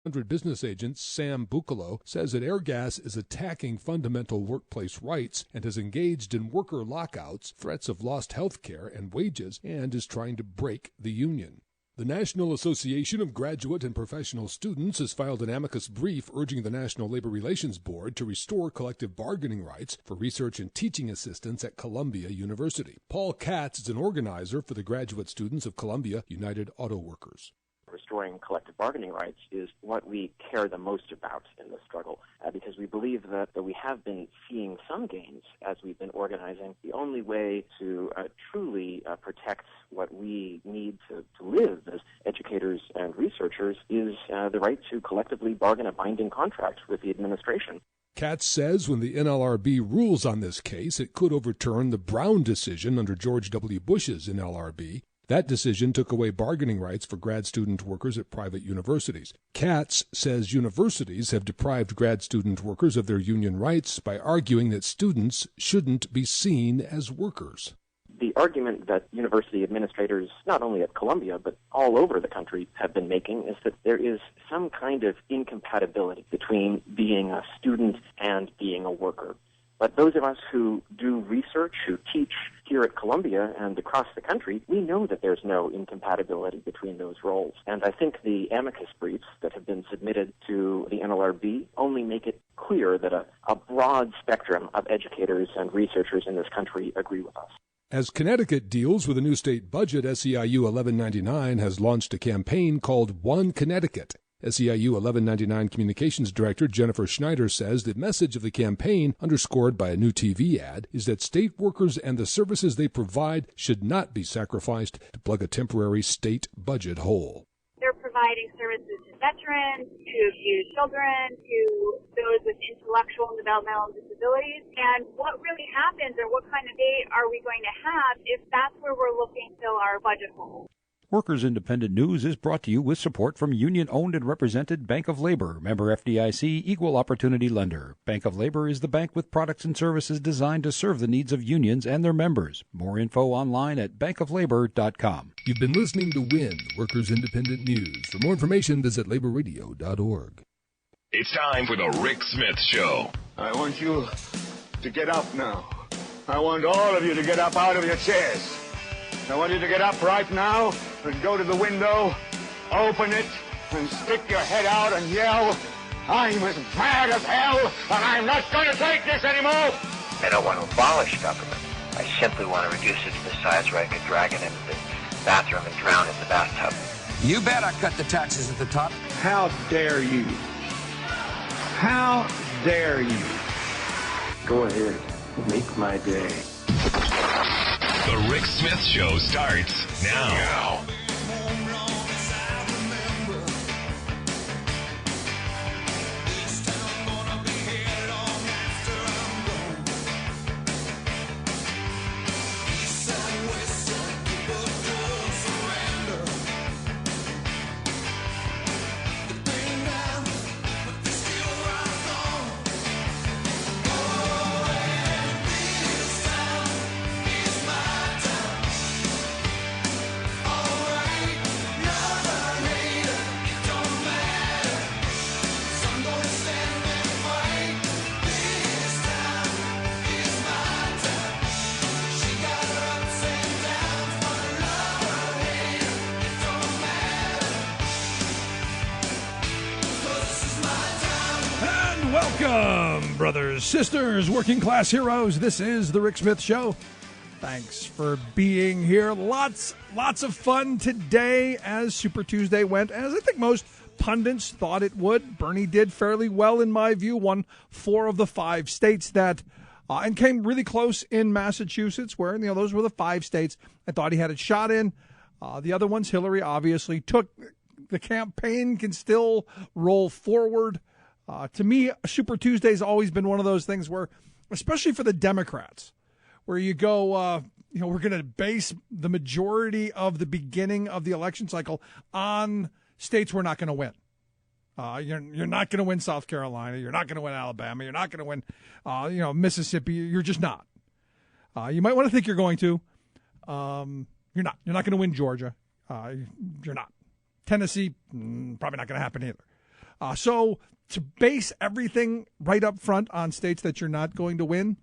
Business agent Sam Buccolo says that Airgas is attacking fundamental workplace rights and has engaged in worker lockouts, threats of lost health care and wages, and is trying to break the union. The National Association of Graduate and Professional Students has filed an amicus brief urging the National Labor Relations Board to restore collective bargaining rights for research and teaching assistants at Columbia University. Paul Katz is an organizer for the graduate students of Columbia United Auto Workers. Restoring collective bargaining rights is what we care the most about in this struggle, because we believe that we have been seeing some gains as we've been organizing. The only way to truly protect what we need to live as educators and researchers is the right to collectively bargain a binding contract with the administration. Katz says when the NLRB rules on this case, it could overturn the Brown decision under George W. Bush's NLRB. That decision took away bargaining rights for grad student workers at private universities. Katz says universities have deprived grad student workers of their union rights by arguing that students shouldn't be seen as workers. The argument that university administrators, not only at Columbia, but all over the country, have been making is that there is some kind of incompatibility between being a student and being a worker. But those of us who do research, who teach here at Columbia and across the country, we know that there's no incompatibility between those roles. And I think the amicus briefs that have been submitted to the NLRB only make it clear that a broad spectrum of educators and researchers in this country agree with us. As Connecticut deals with a new state budget, SEIU 1199 has launched a campaign called One Connecticut. SEIU 1199 Communications Director Jennifer Schneider says the message of the campaign, underscored by a new TV ad, is that state workers and the services they provide should not be sacrificed to plug a temporary state budget hole. They're providing services to veterans, to abused children, to those with intellectual and developmental disabilities. And what really happens, or what kind of date are we going to have if that's where we're looking to fill our budget hole? Workers Independent News is brought to you with support from union-owned and represented Bank of Labor, member FDIC, equal opportunity lender. Bank of Labor is the bank with products and services designed to serve the needs of unions and their members. More info online at bankoflabor.com. You've been listening to WIN, Workers Independent News. For more information, visit laborradio.org. It's time for the Rick Smith Show. I want you to get up now. I want all of you to get up out of your chairs. I want you to get up right now and go to the window, open it, and stick your head out and yell, I'm as mad as hell, and I'm not going to take this anymore! I don't want to abolish government. I simply want to reduce it to the size where I could drag it into the bathroom and drown in the bathtub. You bet I cut the taxes at the top. How dare you? How dare you? Go ahead, make my day. The Rick Smith Show starts now. Welcome, brothers, sisters, working class heroes. This is the Rick Smith Show. Thanks for being here. Lots of fun today as Super Tuesday went, as I think most pundits thought it would. Bernie did fairly well, in my view, won 4 of the 5 states that, and came really close in Massachusetts, where, those were the 5 states I thought he had a shot in. The other ones, Hillary obviously took. The campaign can still roll forward. To me, Super Tuesday has always been one of those things where, especially for the Democrats, where you go, we're going to base the majority of the beginning of the election cycle on states we're not going to win. You're not going to win South Carolina. You're not going to win Alabama. You're not going to win, Mississippi. You're just not. You might want to think you're going to. You're not. You're not going to win Georgia. You're not. Tennessee, probably not going to happen either. So to base everything right up front on states that you're not going to win,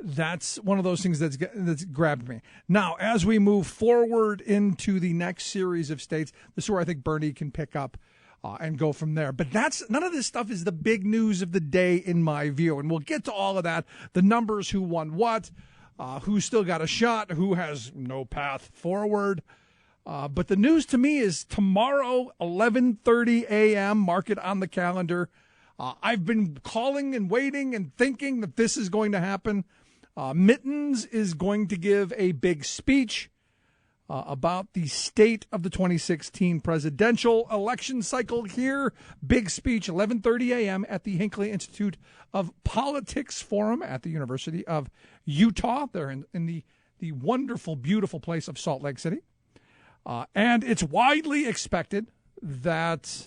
that's one of those things that's grabbed me. Now, as we move forward into the next series of states, this is where I think Bernie can pick up and go from there. But none of this stuff is the big news of the day in my view. And we'll get to all of that, the numbers, who won what, who still got a shot, who has no path forward. But the news to me is tomorrow, 11:30 a.m., mark it on the calendar. I've been calling and waiting and thinking that this is going to happen. Mittens is going to give a big speech about the state of the 2016 presidential election cycle here. Big speech, 11:30 a.m. at the Hinckley Institute of Politics Forum at the University of Utah. They're in the wonderful, beautiful place of Salt Lake City. And it's widely expected that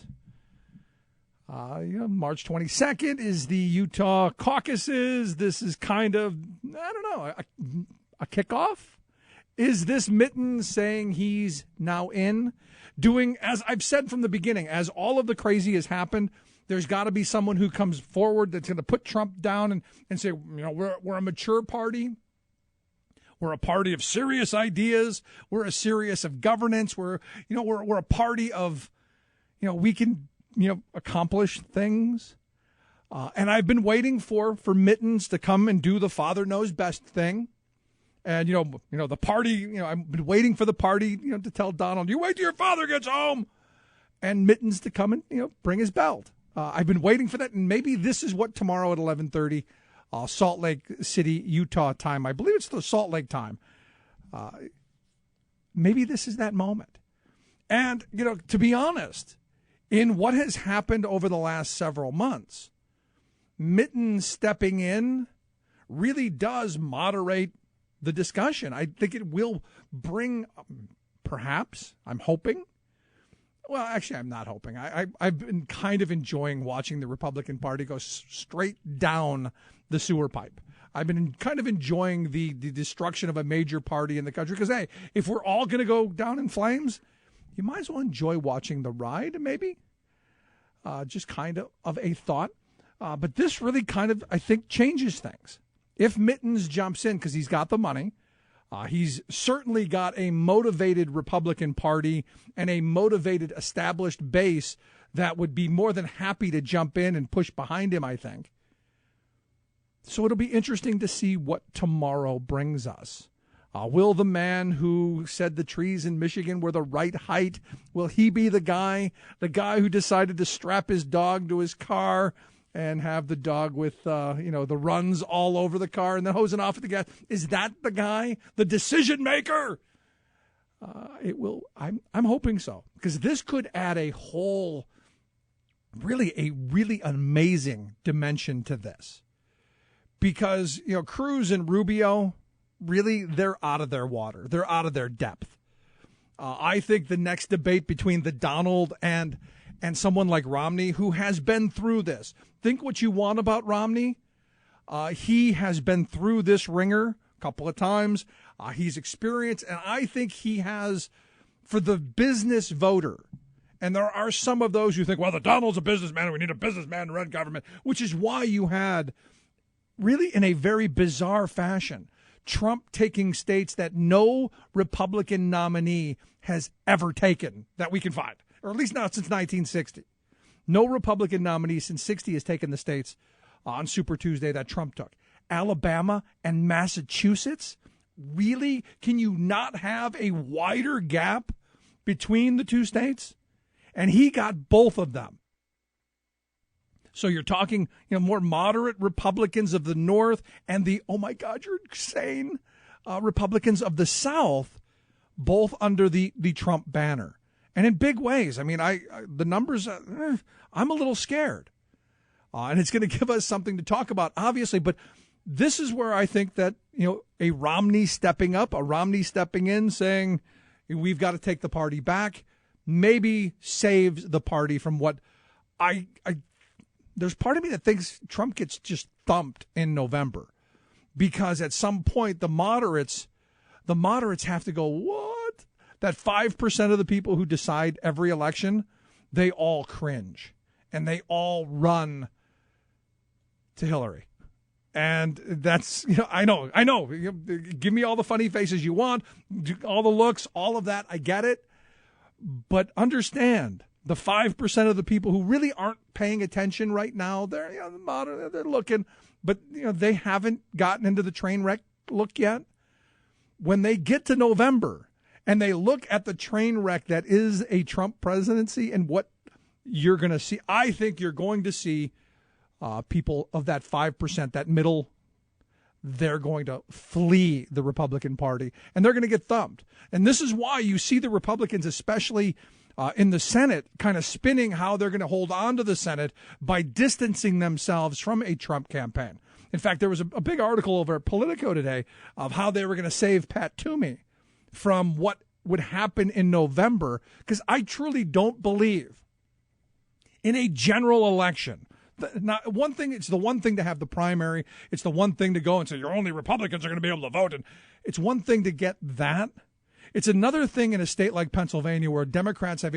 March 22nd is the Utah caucuses. This is kind of, I don't know, a kickoff. Is this Mittens saying he's now in? Doing, as I've said from the beginning, as all of the crazy has happened, there's got to be someone who comes forward that's going to put Trump down and say, we're a mature party. We're a party of serious ideas. We're a serious of governance. We're a party of, we can, accomplish things. And I've been waiting for Mittens to come and do the father knows best thing. And, the party, I've been waiting for the party, to tell Donald, you wait till your father gets home. And Mittens to come and, bring his belt. I've been waiting for that. And maybe this is what tomorrow at 11:30, Salt Lake City, Utah time. I believe it's the Salt Lake time. Maybe this is that moment. And, to be honest, in what has happened over the last several months, Mittens stepping in really does moderate the discussion. I think it will bring, perhaps, I'm hoping. Well, actually, I'm not hoping. I've been kind of enjoying watching the Republican Party go straight down the sewer pipe. I've been kind of enjoying the destruction of a major party in the country because, hey, if we're all going to go down in flames, you might as well enjoy watching the ride, maybe. Just kind of a thought. But this really kind of, I think, changes things. If Mittens jumps in because he's got the money, he's certainly got a motivated Republican Party and a motivated established base that would be more than happy to jump in and push behind him, I think. So it'll be interesting to see what tomorrow brings us. Will the man who said the trees in Michigan were the right height, will he be the guy who decided to strap his dog to his car and have the dog with, the runs all over the car and then hosing off at the gas? Is that the guy, the decision maker? It will. I'm hoping so, because this could add a really amazing dimension to this. Because, Cruz and Rubio, really, they're out of their water. They're out of their depth. I think the next debate between the Donald and someone like Romney, who has been through this. Think what you want about Romney. He has been through this ringer a couple of times. He's experienced, and I think he has, for the business voter, and there are some of those who think, well, the Donald's a businessman, and we need a businessman to run government, which is why you had, really in a very bizarre fashion, Trump taking states that no Republican nominee has ever taken that we can find, or at least not since 1960. No Republican nominee since 60 has taken the states on Super Tuesday that Trump took. Alabama and Massachusetts? Really? Can you not have a wider gap between the two states? And he got both of them. So you're talking, more moderate Republicans of the North and the, oh my God, you're insane, Republicans of the South, both under the Trump banner. And in big ways. I mean, the numbers, I'm a little scared. And it's going to give us something to talk about, obviously. But this is where I think that, a Romney stepping up, a Romney stepping in, saying, we've got to take the party back, maybe saves the party from what there's part of me that thinks Trump gets just thumped in November, because at some point the moderates have to go, what? that 5% of the people who decide every election, they all cringe and they all run to Hillary. And that's, I know. Give me all the funny faces you want, all the looks, all of that. I get it. But understand, the 5% of the people who really aren't paying attention right now, they're looking, but they haven't gotten into the train wreck look yet. When they get to November and they look at the train wreck that is a Trump presidency and what you're going to see, I think you're going to see people of that 5%, that middle, they're going to flee the Republican Party and they're going to get thumped. And this is why you see the Republicans, especially in the Senate, kind of spinning how they're going to hold on to the Senate by distancing themselves from a Trump campaign. In fact, there was a big article over at Politico today of how they were going to save Pat Toomey from what would happen in November, because I truly don't believe in a general election. Not one thing. It's the one thing to have the primary. It's the one thing to go and say your only Republicans are going to be able to vote. And it's one thing to get that. It's another thing in a state like Pennsylvania where Democrats have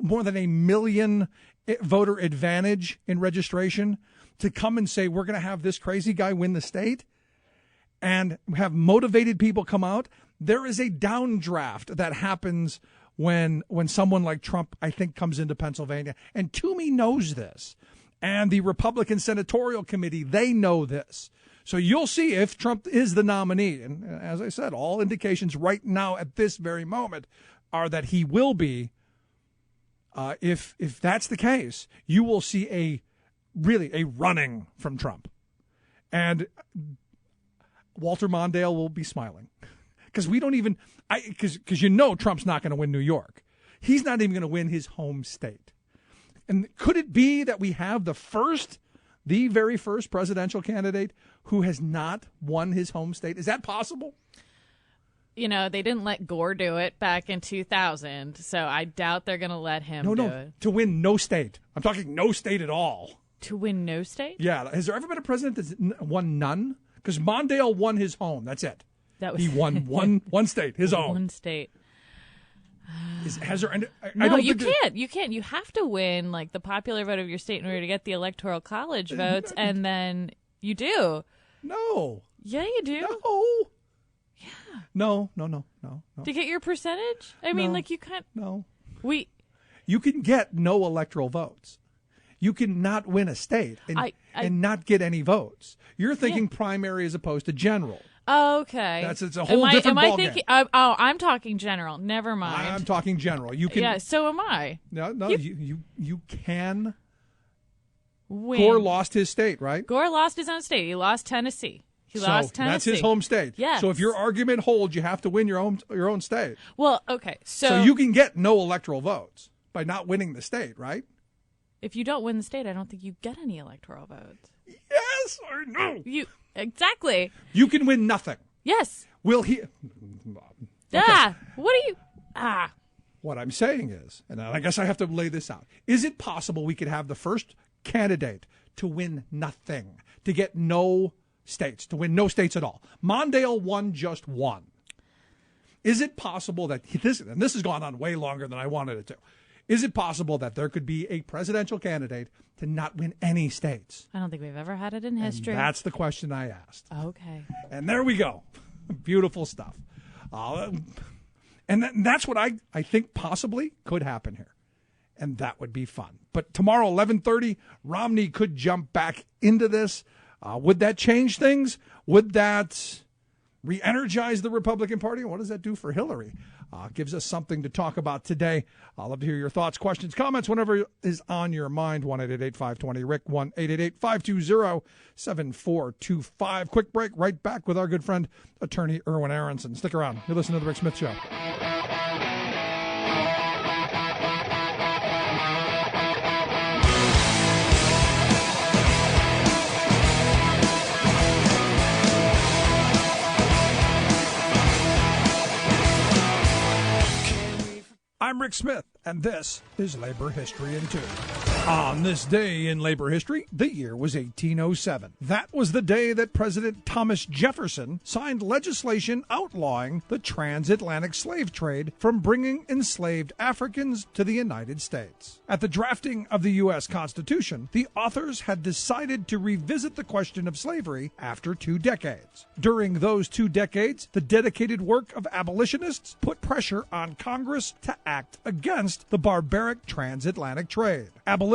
more than 1 million voter advantage in registration to come and say we're going to have this crazy guy win the state and have motivated people come out. There is a downdraft that happens when someone like Trump, I think, comes into Pennsylvania. And Toomey knows this. And the Republican Senatorial Committee, they know this. So you'll see if Trump is the nominee. And as I said, all indications right now at this very moment are that he will be. If that's the case, you will see a running from Trump. And Walter Mondale will be smiling. Because we don't even, because Trump's not going to win New York. He's not even going to win his home state. And could it be that we have the very first presidential candidate who has not won his home state? Is that possible? They didn't let Gore do it back in 2000, so I doubt they're going to let him do it. To win no state. I'm talking no state at all. To win no state? Yeah. Has there ever been a president that's won none? Because Mondale won his home. That's it. He won one state, his own. One state. Has there? No, you can't. You can't. You have to win the popular vote of your state in order to get the Electoral College votes, and then you do. No. Yeah, you do. No. Yeah. No. To get your percentage? I mean, you can't. No. You can get no electoral votes. You can not win a state and not get any votes. You're thinking primary as opposed to general. Oh, okay. It's a whole different ballgame. I'm talking general. Never mind. I'm talking general. You can. Yeah, so am I. No. You can win. Gore lost his state, right? Gore lost his own state. He lost Tennessee. That's his home state. Yes. So if your argument holds, you have to win your own state. Well, okay. So you can get no electoral votes by not winning the state, right? If you don't win the state, I don't think you get any electoral votes. Yes or no? Exactly. You can win nothing. Yes. Will he? Okay. What are you? What I'm saying is, and I guess I have to lay this out. Is it possible we could have the first candidate to win nothing, to get no states, to win no states at all? Mondale won just one. Is it possible that this has gone on way longer than I wanted it to. Is it possible that there could be a presidential candidate to not win any states? I don't think we've ever had it in history. And that's the question I asked. Okay. And there we go. Beautiful stuff. And that's what I think possibly could happen here. And that would be fun. But tomorrow, 11:30, Romney could jump back into this. Would that change things? Would that re-energize the Republican Party? What does that do for Hillary? Gives us something to talk about today. I'd love to hear your thoughts, questions, comments, whatever is on your mind. 1-888-520-RICK, 1-888-520-7425. Quick break, right back with our good friend, attorney Erwin Aronson. Stick around. You're listening to The Rick Smith Show. I'm Rick Smith, and this is Labor History in 2. On this day in labor history, the year was 1807. That was the day that President Thomas Jefferson signed legislation outlawing the transatlantic slave trade from bringing enslaved Africans to the United States. At the drafting of the U.S. Constitution, the authors had decided to revisit the question of slavery after 2 decades. During those 2 decades, the dedicated work of abolitionists put pressure on Congress to act against the barbaric transatlantic trade. Abolitionists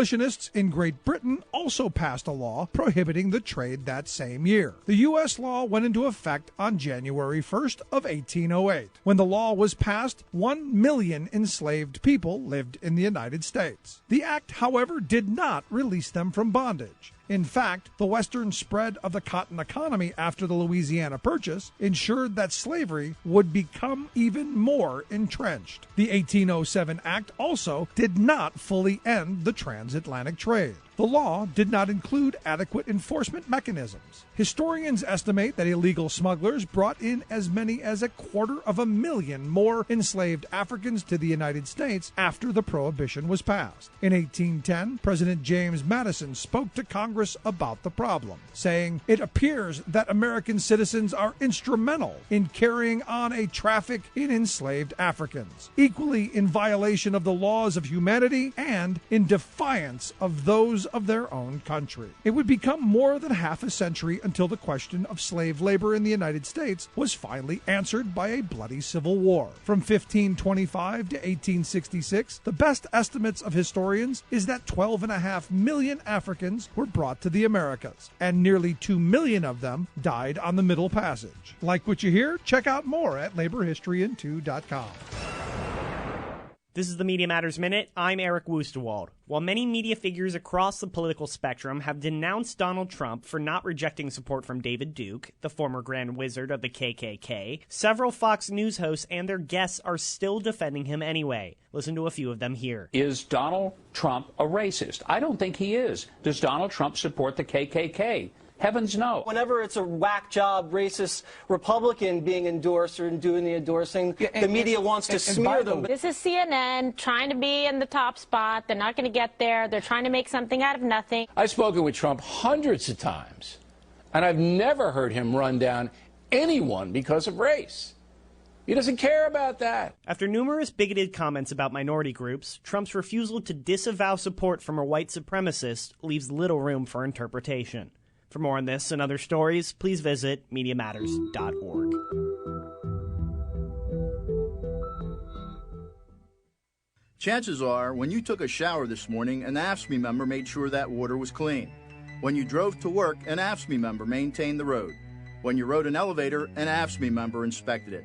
in Great Britain also passed a law prohibiting the trade that same year. The U.S. law went into effect on January 1st of 1808. When the law was passed, 1 million enslaved people lived in the United States. The act, however, did not release them from bondage. In fact, the western spread of the cotton economy after the Louisiana Purchase ensured that slavery would become even more entrenched. The 1807 Act also did not fully end the transatlantic trade. The law did not include adequate enforcement mechanisms. Historians estimate that illegal smugglers brought in as many as 250,000 more enslaved Africans to the United States after the Prohibition was passed. In 1810, President James Madison spoke to Congress about the problem, saying, "It appears that American citizens are instrumental in carrying on a traffic in enslaved Africans, equally in violation of the laws of humanity and in defiance of those of their own country." It would become more than half a century until the question of slave labor in the United States was finally answered by a bloody civil war. From 1525 to 1866, the best estimates of historians is that 12.5 million Africans were brought to the Americas, and nearly 2 million of them died on the Middle Passage. Like what you hear? Check out more at laborhistoryin2.com. This is the Media Matters Minute. I'm Eric Wustewald. While many media figures across the political spectrum have denounced Donald Trump for not rejecting support from David Duke, the former Grand Wizard of the KKK, several Fox News hosts and their guests are still defending him anyway. Listen to a few of them here. Is Donald Trump a racist? I don't think he is. Does Donald Trump support the KKK? Heavens no. Whenever it's a whack job, racist Republican being endorsed or doing the endorsing, the media wants to smear them. This is CNN trying to be in the top spot. They're not going to get there. They're trying to make something out of nothing. I've spoken with Trump hundreds of times, and I've never heard him run down anyone because of race. He doesn't care about that. After numerous bigoted comments about minority groups, Trump's refusal to disavow support from a white supremacist leaves little room for interpretation. For more on this and other stories, please visit MediaMatters.org. Chances are, when you took a shower this morning, an AFSCME member made sure that water was clean. When you drove to work, an AFSCME member maintained the road. When you rode an elevator, an AFSCME member inspected it.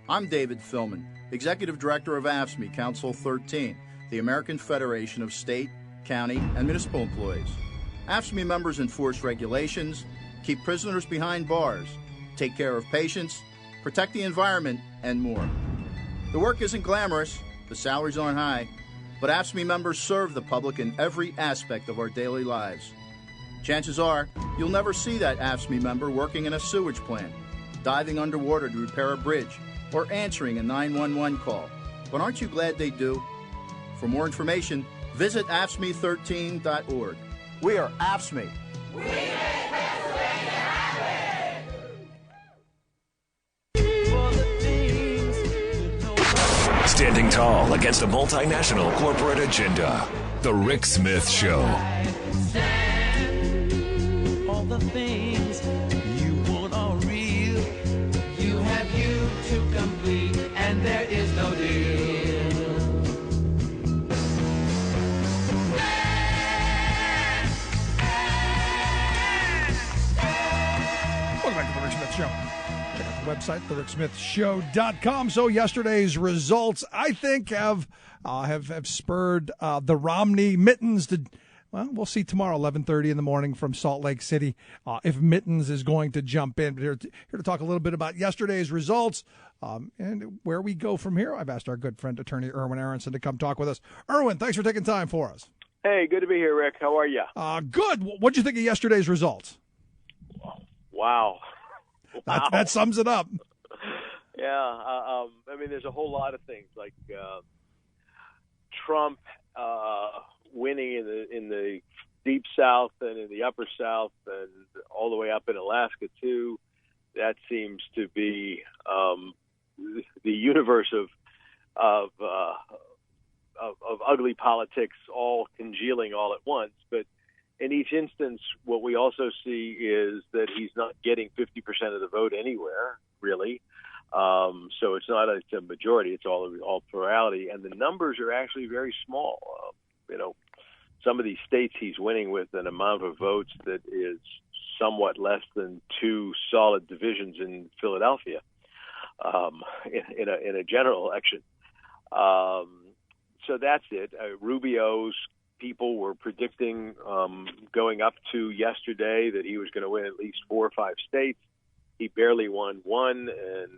I'm David Philman, Executive Director of AFSCME Council 13, the American Federation of State, County, and Municipal Employees. AFSCME members enforce regulations, keep prisoners behind bars, take care of patients, protect the environment, and more. The work isn't glamorous, the salaries aren't high, but AFSCME members serve the public in every aspect of our daily lives. Chances are, you'll never see that AFSCME member working in a sewage plant, diving underwater to repair a bridge, or answering a 911 call. But aren't you glad they do? For more information, visit AFSCME13.org. We are AFSCME. We make Pennsylvania happen! Standing tall against a multinational corporate agenda. The Rick Smith Show. All the things you want are real. You have you to complete, and there is no deal. Welcome back to the Rick Smith Show. Check out the website, thericksmithshow.com. So yesterday's results, I think, have spurred the Romney Mittens to, well, we'll see tomorrow, 11:30 in the morning from Salt Lake City, if Mittens is going to jump in. But here to talk a little bit about yesterday's results and where we go from here. I've asked our good friend, attorney Erwin Aronson, to come talk with us. Erwin, thanks for taking time for us. Hey, good to be here, Rick. How are you? Good. What'd you think of yesterday's results? Wow. That sums it up. Yeah. I mean, there's a whole lot of things like Trump winning in Deep South and in the Upper South and all the way up in Alaska too. That seems to be the universe of ugly politics all congealing all at once. But in each instance, what we also see is that he's not getting 50% of the vote anywhere, really. So it's not a majority; it's all plurality, and the numbers are actually very small. Some of these states he's winning with an amount of votes that is somewhat less than 2 solid divisions in Philadelphia in a general election. So that's it. Rubio's people were predicting going up to yesterday that he was going to win at least 4 or 5 states. He barely won one, and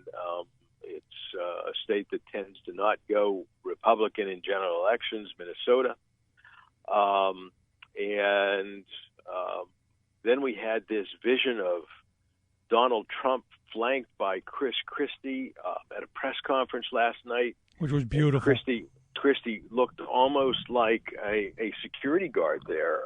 it's a state that tends to not go Republican in general elections, Minnesota. Then we had this vision of Donald Trump flanked by Chris Christie at a press conference last night. Which was beautiful. Christie looked almost like a security guard there.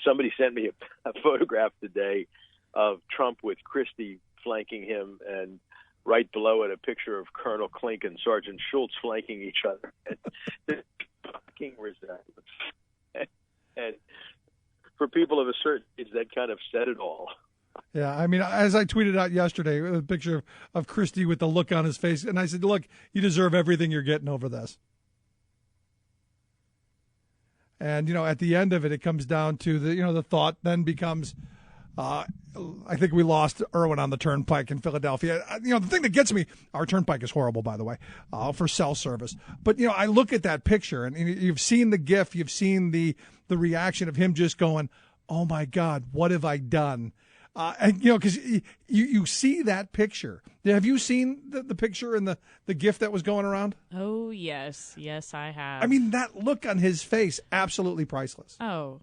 Somebody sent me a photograph today of Trump with Christie flanking him, and right below it a picture of Colonel Klink and Sergeant Schultz flanking each other. Fucking resemblance. And for people of a certain age, that kind of said it all. Yeah, I mean, as I tweeted out yesterday, a picture of Christie with the look on his face, and I said, look, you deserve everything you're getting over this. And, at the end of it, it comes down to the thought then becomes, I think we lost Irwin on the turnpike in Philadelphia. The thing that gets me, our turnpike is horrible, by the way, for cell service. But, I look at that picture, and you've seen the GIF, you've seen the reaction of him just going, oh, my God, what have I done? And because you see that picture. Have you seen the picture and the GIF that was going around? Oh, yes. Yes, I have. I mean, that look on his face, absolutely priceless. Oh,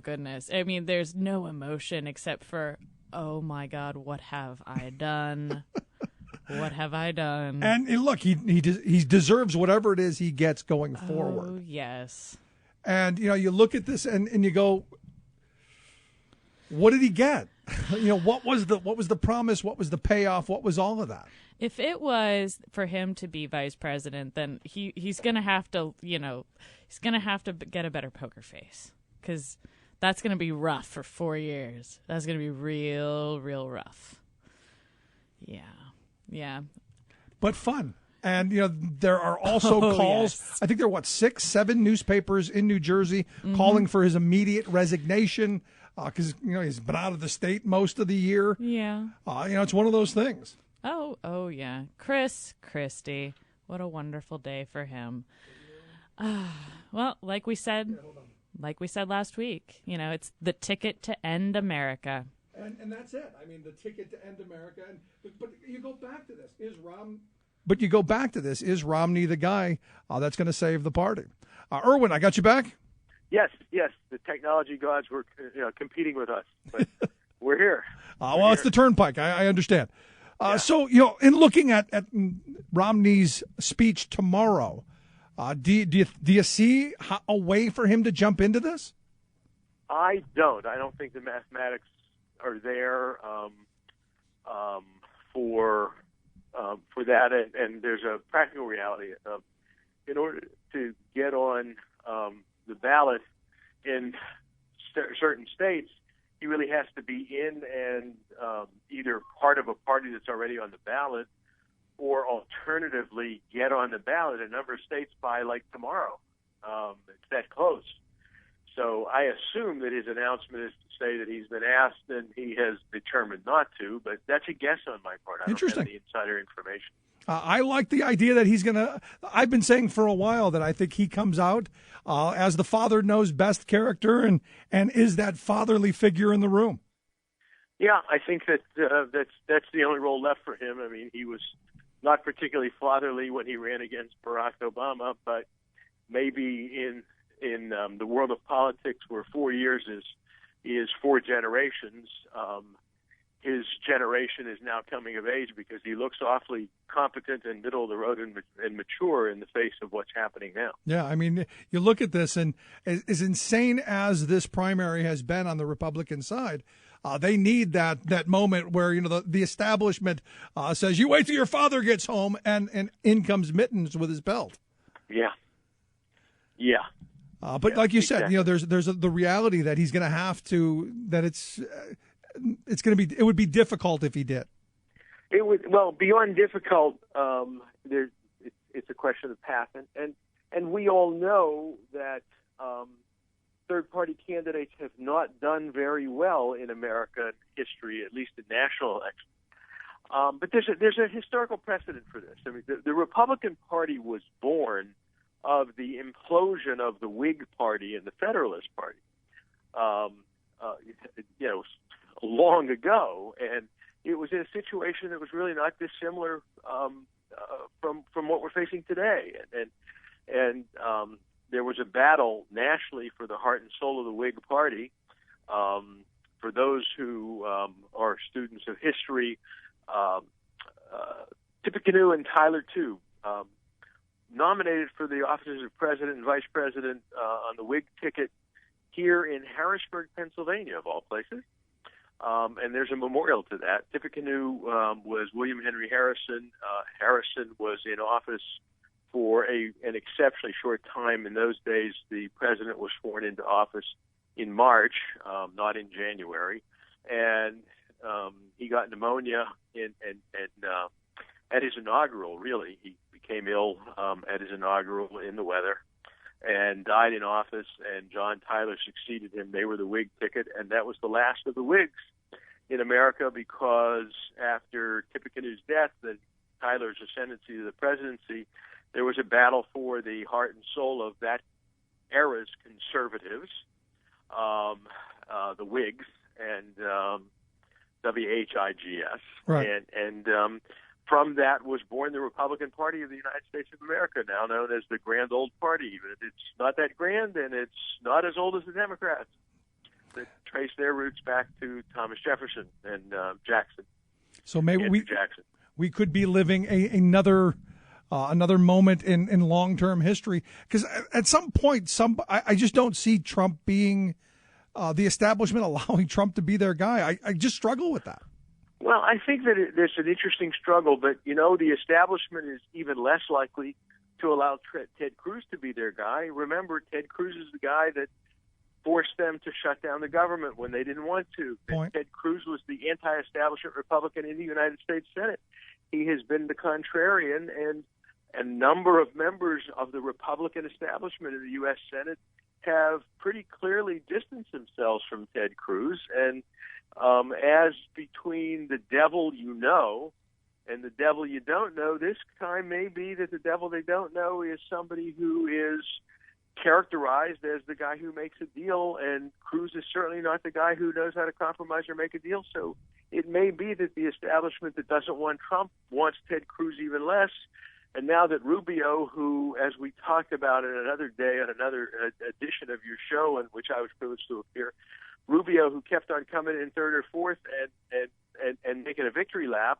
goodness. I mean, there's no emotion except for, oh, my God, what have I done? What have I done? And look, he deserves whatever it is he gets going forward. Oh, yes. And, you look at this and you go, what did he get? What was the promise? What was the payoff? What was all of that? If it was for him to be vice president, then he's going to have to, he's going to have to get a better poker face, because that's going to be rough for 4 years. That's going to be real, real rough. Yeah. Yeah. But fun. And, there are also calls. Yes. I think there are, 6, 7 newspapers in New Jersey calling for his immediate resignation. Because, he's been out of the state most of the year. Yeah. It's one of those things. Oh, yeah. Chris Christie. What a wonderful day for him. Well, like we said last week, it's the ticket to end America. And that's it. I mean, the ticket to end America. But you go back to this. Is Romney the guy that's going to save the party? Irwin, I got you back? Yes. The technology gods were competing with us, but we're here. It's the turnpike. I understand. So, in looking at Romney's speech tomorrow, do you see a way for him to jump into this? I don't. I don't think the mathematics are there for that, and there's a practical reality. In order to get on the ballot in certain states, he really has to be in and either part of a party that's already on the ballot, or alternatively get on the ballot in a number of states by tomorrow. It's that close. So I assume that his announcement is to say that he's been asked and he has determined not to, but that's a guess on my part. I don't have any insider information. I like the idea that he's going to – I've been saying for a while that I think he comes out as the father knows best character and is that fatherly figure in the room. Yeah, I think that that's the only role left for him. I mean, he was not particularly fatherly when he ran against Barack Obama, but maybe in the world of politics where 4 years is 4 generations, his generation is now coming of age because he looks awfully competent and middle of the road and mature in the face of what's happening now. Yeah, I mean, you look at this, and as insane as this primary has been on the Republican side, they need that moment where, you know, the establishment says, you wait till your father gets home, and in comes Mittens with his belt. Yeah. Yeah. But like you said, you know, there's the reality that he's going to have to, that it's going to be, it would be difficult if he did. It would, well, beyond difficult, it's a question of path, and we all know that third-party candidates have not done very well in American history, at least in national elections. But there's a historical precedent for this. I mean, the Republican Party was born of the implosion of the Whig Party and the Federalist Party, you know, long ago, and it was in a situation that was really not dissimilar from what we're facing today, and there was a battle nationally for the heart and soul of the Whig Party. For those who are students of history, Tippecanoe and Tyler too, nominated for the offices of president and vice president on the Whig ticket here in Harrisburg, Pennsylvania, of all places. And there's a memorial to that. Tippecanoe was William Henry Harrison. Harrison was in office for an exceptionally short time. In those days, the president was sworn into office in March, not in January. And he got pneumonia at his inaugural, really. He became ill at his inaugural in the weather and died in office, and John Tyler succeeded him. They were the Whig ticket, and that was the last of the Whigs in America, because after Tippecanoe's death and Tyler's ascendancy to the presidency, there was a battle for the heart and soul of that era's conservatives, the Whigs, and WHIGS. Right. And from that was born the Republican Party of the United States of America, now known as the Grand Old Party. It's not that grand, and it's not as old as the Democrats, that trace their roots back to Thomas Jefferson and Jackson. So maybe Jackson. We could be living another moment in long-term history, because at some point, I just don't see Trump being the establishment allowing Trump to be their guy. I just struggle with that. Well, I think that there's an interesting struggle, but, you know, the establishment is even less likely to allow Ted Cruz to be their guy. Remember, Ted Cruz is the guy that forced them to shut down the government when they didn't want to. Ted Cruz was the anti-establishment Republican in the United States Senate. He has been the contrarian, and a number of members of the Republican establishment in the U.S. Senate have pretty clearly distanced themselves from Ted Cruz. And as between the devil you know and the devil you don't know, this time may be that the devil they don't know is somebody who is characterized as the guy who makes a deal, and Cruz is certainly not the guy who knows how to compromise or make a deal. So it may be that the establishment that doesn't want Trump wants Ted Cruz even less. And now that Rubio, who, as we talked about it another day on another edition of your show in which I was privileged to appear, Rubio, who kept on coming in third or fourth and making a victory lap,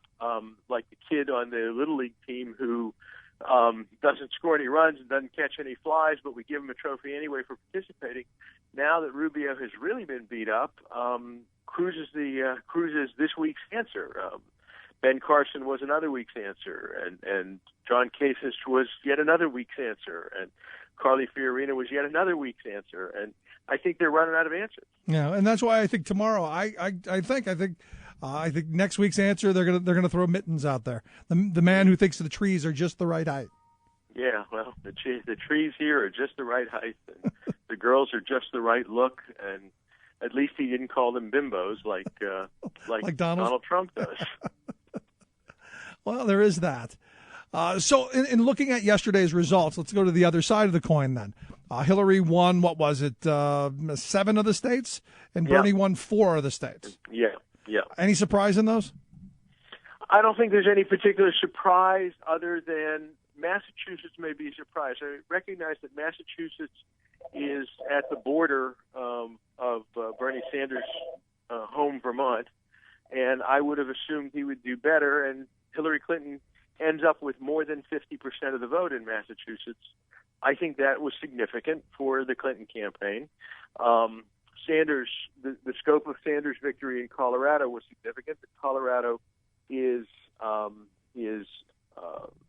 like the kid on the Little League team who doesn't score any runs and doesn't catch any flies, but we give him a trophy anyway for participating. Now that Rubio has really been beat up, Cruz is this week's answer. Ben Carson was another week's answer, and John Kasich was yet another week's answer, and Carly Fiorina was yet another week's answer, and I think they're running out of answers. Yeah, and that's why I think tomorrow, I think next week's answer they're gonna throw Mittens out there, the man who thinks the trees are just the right height. Yeah, well, the trees here are just the right height, and the girls are just the right look, and at least he didn't call them bimbos like Donald Trump does. Well, there is that. So in looking at yesterday's results, let's go to the other side of the coin then. Hillary won, what was it, 7 of the states? And Bernie won 4 of the states. Yeah. Any surprise in those? I don't think there's any particular surprise other than Massachusetts may be a surprise. I recognize that Massachusetts is at the border of Bernie Sanders' home, Vermont. And I would have assumed he would do better, and Hillary Clinton ends up with more than 50% of the vote in Massachusetts. I think that was significant for the Clinton campaign. Sanders, the scope of Sanders' victory in Colorado was significant. But Colorado is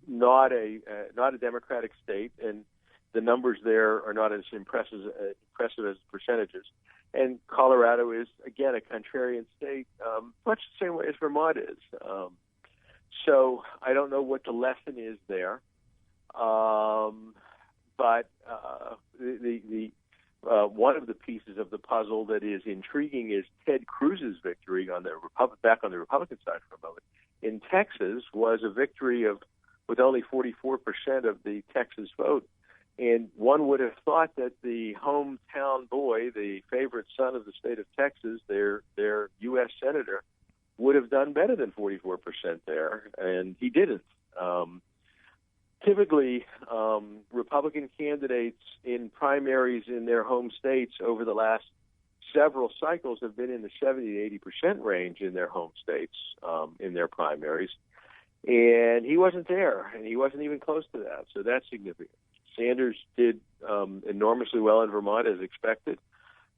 not a Democratic state, and the numbers there are not as impressive as percentages. And Colorado is, again, a contrarian state, much the same way as Vermont is. So I don't know what the lesson is there. But one of the pieces of the puzzle that is intriguing is Ted Cruz's victory back on the Republican side for a moment in Texas was a victory with only 44% of the Texas vote. And one would have thought that the hometown boy, the favorite son of the state of Texas, their U.S. senator, would have done better than 44% there, and he didn't. Typically, Republican candidates in primaries in their home states over the last several cycles have been in the 70 to 80% range in their home states in their primaries. And he wasn't there, and he wasn't even close to that, so that's significant. Sanders did enormously well in Vermont, as expected.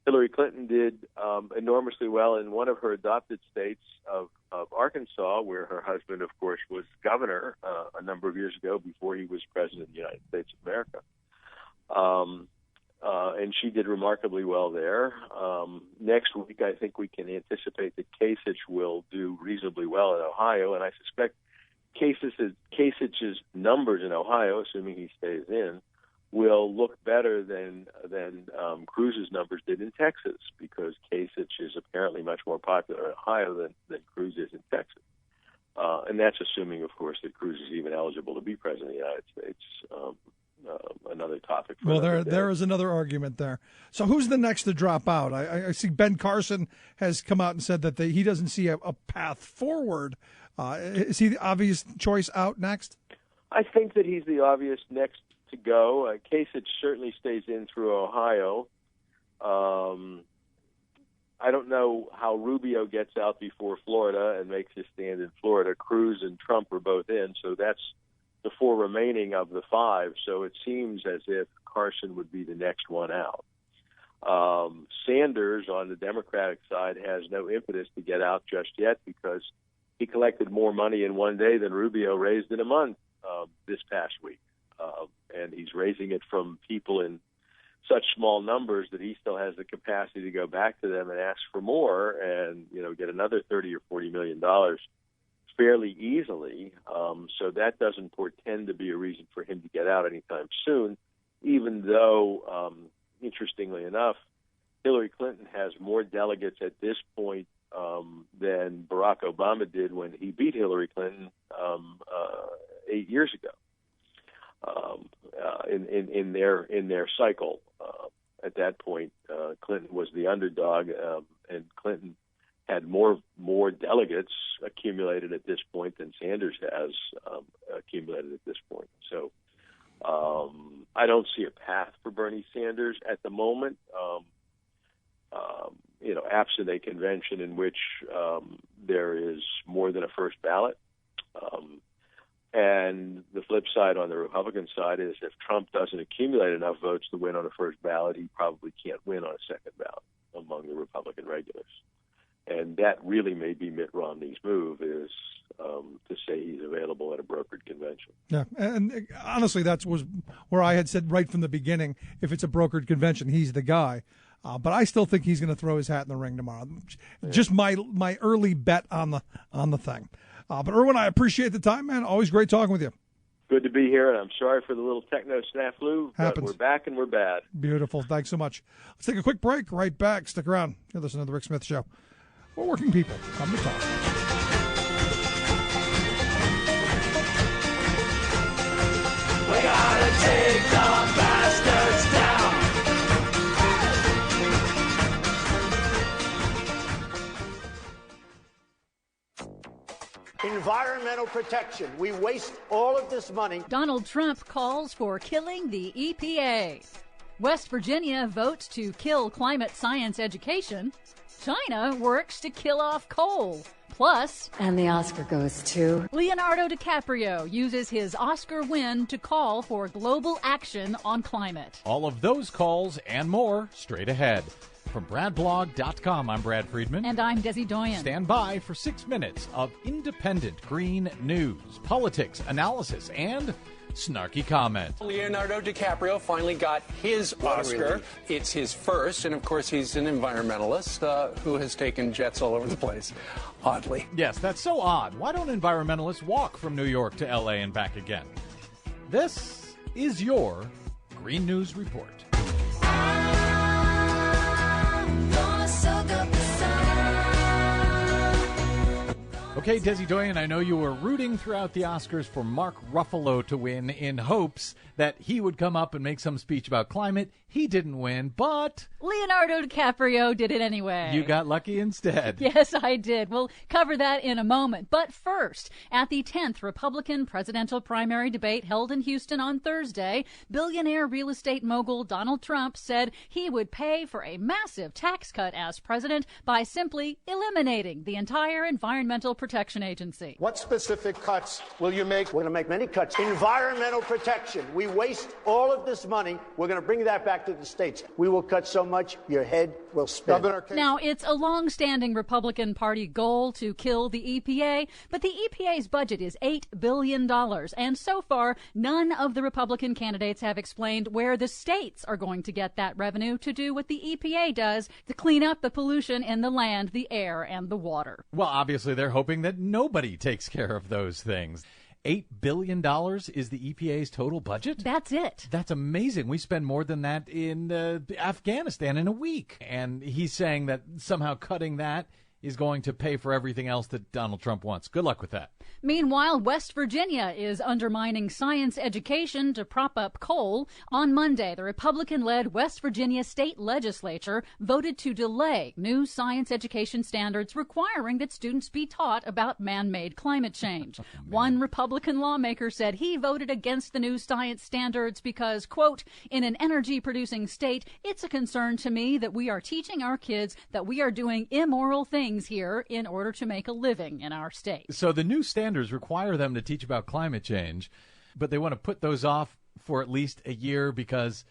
Hillary Clinton did enormously well in one of her adopted states of Arkansas, where her husband, of course, was governor a number of years ago before he was president of the United States of America. And she did remarkably well there. Next week, I think we can anticipate that Kasich will do reasonably well in Ohio, and I suspect Kasich's numbers in Ohio, assuming he stays in, will look better than Cruz's numbers did in Texas, because Kasich is apparently much more popular in Ohio than Cruz is in Texas. And that's assuming, of course, that Cruz is even eligible to be president of the United States. Another topic. Well, there is another argument there. So who's the next to drop out? I see Ben Carson has come out and said that he doesn't see a path forward. Is he the obvious choice out next? I think that he's the obvious next to go. Kasich certainly stays in through Ohio. I don't know how Rubio gets out before Florida and makes his stand in Florida. Cruz and Trump are both in, so that's the four remaining of the five. So it seems as if Carson would be the next one out. Sanders on the Democratic side has no impetus to get out just yet because he collected more money in one day than Rubio raised in a month this past week. And he's raising it from people in such small numbers that he still has the capacity to go back to them and ask for more and, get another $30 or $40 million fairly easily. So that doesn't portend to be a reason for him to get out anytime soon, even though, interestingly enough, Hillary Clinton has more delegates at this point than Barack Obama did when he beat Hillary Clinton 8 years ago. In their cycle. At that point, Clinton was the underdog, and Clinton had more delegates accumulated at this point than Sanders has accumulated at this point. So I don't see a path for Bernie Sanders at the moment. Absent a convention in which there is more than a first ballot. And the flip side on the Republican side is if Trump doesn't accumulate enough votes to win on a first ballot, he probably can't win on a second ballot among the Republican regulars. And that really may be Mitt Romney's move, is to say he's available at a brokered convention. Yeah, and honestly, that was where I had said right from the beginning, if it's a brokered convention, he's the guy. But I still think he's going to throw his hat in the ring tomorrow. Just my early bet on the thing. But Erwin, I appreciate the time, man. Always great talking with you. Good to be here, and I'm sorry for the little techno snafu, but we're back and we're bad. Beautiful. Thanks so much. Let's take a quick break. Right back. Stick around. You're listening to The Rick Smith Show. We're working people. Come to talk. We gotta take the bastards down. Environmental protection. We waste all of this money. Donald Trump calls for killing the EPA. West Virginia votes to kill climate science education. China works to kill off coal. Plus, and the Oscar goes to Leonardo DiCaprio uses his Oscar win to call for global action on climate. All of those calls and more straight ahead. From BradBlog.com, I'm Brad Friedman. And I'm Desi Doyen. Stand by for 6 minutes of independent green news, politics, analysis, and snarky comment. Leonardo DiCaprio finally got his Oscar. It's his first, and of course he's an environmentalist who has taken jets all over the place, oddly. Yes, that's so odd. Why don't environmentalists walk from New York to L.A. and back again? This is your Green News Report. Okay, Desi Doyen, I know you were rooting throughout the Oscars for Mark Ruffalo to win in hopes that he would come up and make some speech about climate. He didn't win, but Leonardo DiCaprio did it anyway. You got lucky instead. Yes, I did. We'll cover that in a moment. But first, at the 10th Republican presidential primary debate held in Houston on Thursday, billionaire real estate mogul Donald Trump said he would pay for a massive tax cut as president by simply eliminating the entire Environmental Protection Agency. What specific cuts will you make? We're going to make many cuts. Environmental protection. We waste all of this money. We're going to bring that back to the states. We will cut so much, your head will spin. Now, it's a long-standing Republican Party goal to kill the EPA, but the EPA's budget is $8 billion, and so far, none of the Republican candidates have explained where the states are going to get that revenue to do what the EPA does to clean up the pollution in the land, the air, and the water. Well, obviously, they're hoping that nobody takes care of those things. $8 billion is the EPA's total budget? That's it. That's amazing. We spend more than that in Afghanistan in a week. And he's saying that somehow cutting that is going to pay for everything else that Donald Trump wants. Good luck with that. Meanwhile, West Virginia is undermining science education to prop up coal. On Monday, the Republican-led West Virginia state legislature voted to delay new science education standards requiring that students be taught about man-made climate change. One Republican lawmaker said he voted against the new science standards because, quote, in an energy-producing state, it's a concern to me that we are teaching our kids that we are doing immoral things here in order to make a living in our state. So the new standards require them to teach about climate change, but they want to put those off for at least a year because,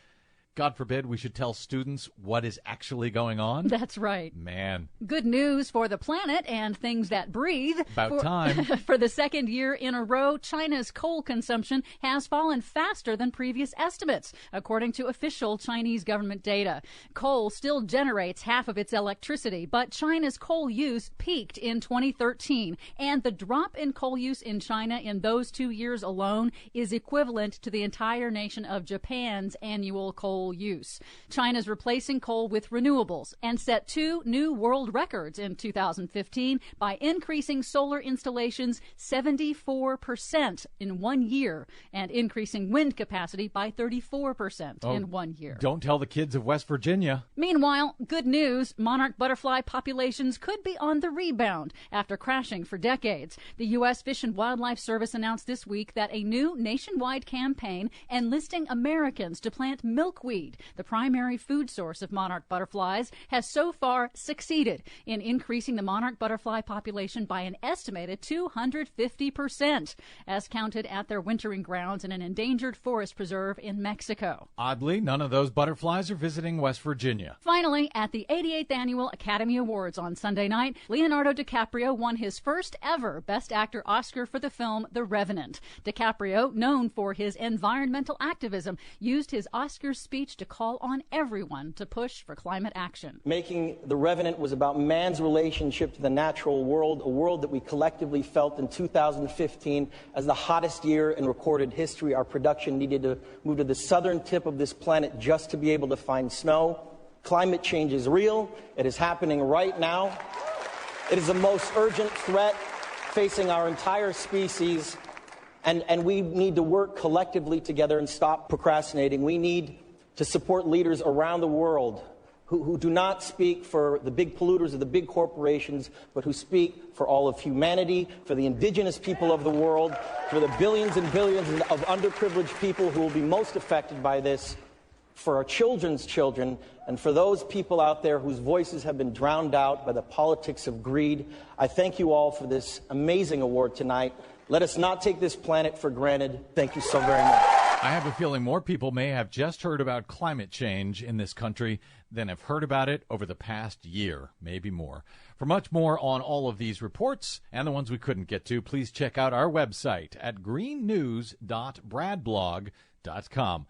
God forbid, we should tell students what is actually going on. That's right. Man. Good news for the planet and things that breathe. About time. For the second year in a row, China's coal consumption has fallen faster than previous estimates, according to official Chinese government data. Coal still generates half of its electricity, but China's coal use peaked in 2013, and the drop in coal use in China in those 2 years alone is equivalent to the entire nation of Japan's annual coal use. China's replacing coal with renewables and set 2 new world records in 2015 by increasing solar installations 74% in 1 year and increasing wind capacity by 34% in 1 year. Don't tell the kids of West Virginia. Meanwhile, good news, monarch butterfly populations could be on the rebound after crashing for decades. The U.S. Fish and Wildlife Service announced this week that a new nationwide campaign enlisting Americans to plant milkweed, the primary food source of monarch butterflies, has so far succeeded in increasing the monarch butterfly population by an estimated 250%, as counted at their wintering grounds in an endangered forest preserve in Mexico. Oddly, none of those butterflies are visiting West Virginia. Finally, at the 88th Annual Academy Awards on Sunday night, Leonardo DiCaprio won his first ever Best Actor Oscar for the film The Revenant. DiCaprio, known for his environmental activism, used his Oscar speech to call on everyone to push for climate action. Making The Revenant was about man's relationship to the natural world, a world that we collectively felt in 2015 as the hottest year in recorded history. Our production needed to move to the southern tip of this planet just to be able to find snow. Climate change is real. It is happening right now. It is the most urgent threat facing our entire species, and we need to work collectively together and stop procrastinating. We need to support leaders around the world who do not speak for the big polluters or the big corporations, but who speak for all of humanity, for the indigenous people of the world, for the billions and billions of underprivileged people who will be most affected by this. for our children's children, and for those people out there whose voices have been drowned out by the politics of greed. I thank you all for this amazing award tonight. Let us not take this planet for granted. Thank you so very much. I have a feeling more people may have just heard about climate change in this country than have heard about it over the past year, maybe more. For much more on all of these reports and the ones we couldn't get to, please check out our website at greennews.bradblog.com.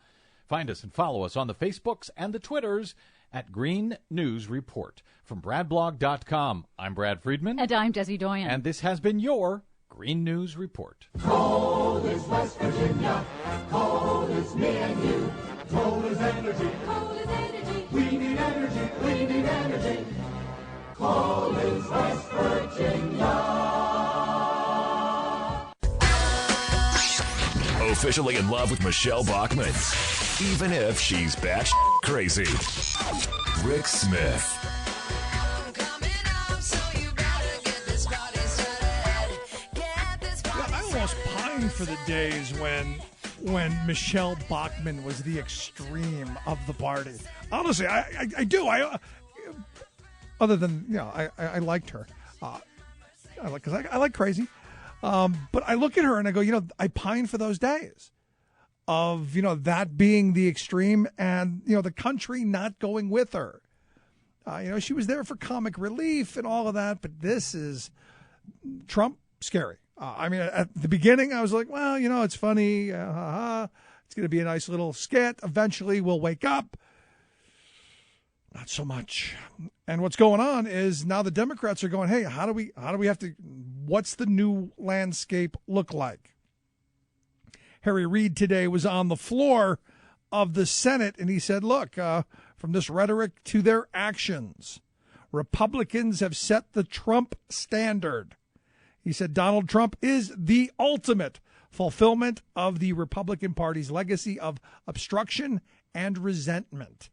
Find us and follow us on the Facebooks and the Twitters at Green News Report. From bradblog.com, I'm Brad Friedman. And I'm Desi Doyen. And this has been your Green News Report. Coal is West Virginia. Coal is me and you. Coal is energy. Coal is energy. We need energy. We need energy. Coal is West Virginia. Officially in love with Michelle Bachmann, even if she's batshit crazy. Rick Smith. I almost pine for the days when Michelle Bachmann was the extreme of the party. Honestly, I do. Other than, I liked her. Because I like crazy. But I look at her and I go, I pine for those days of, that being the extreme and, the country not going with her. She was there for comic relief and all of that, but this is Trump scary. At the beginning, I was like, well, it's funny. It's going to be a nice little skit. Eventually, we'll wake up. Not so much. And what's going on is now the Democrats are going, hey, how do we have to, what's the new landscape look like? Harry Reid today was on the floor of the Senate, and he said, look, from this rhetoric to their actions, Republicans have set the Trump standard. He said Donald Trump is the ultimate fulfillment of the Republican Party's legacy of obstruction and resentment.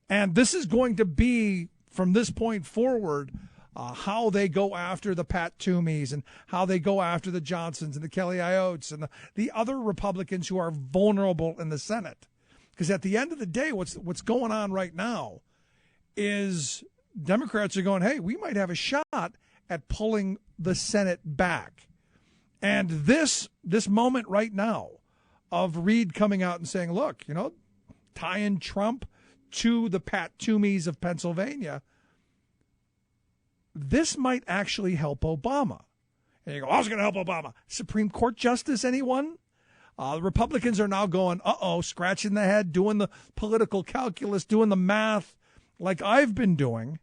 And this is going to be, from this point forward, how they go after the Pat Toomeys and how they go after the Johnsons and the Kelly Iots and the other Republicans who are vulnerable in the Senate. Because at the end of the day, what's going on right now is Democrats are going, hey, we might have a shot at pulling the Senate back. And this moment right now of Reid coming out and saying, look, tying Trump to the Pat Toomeys of Pennsylvania, this might actually help Obama. And you go, how's it going to help Obama? Supreme Court justice, anyone? The Republicans are now going, scratching the head, doing the political calculus, doing the math like I've been doing,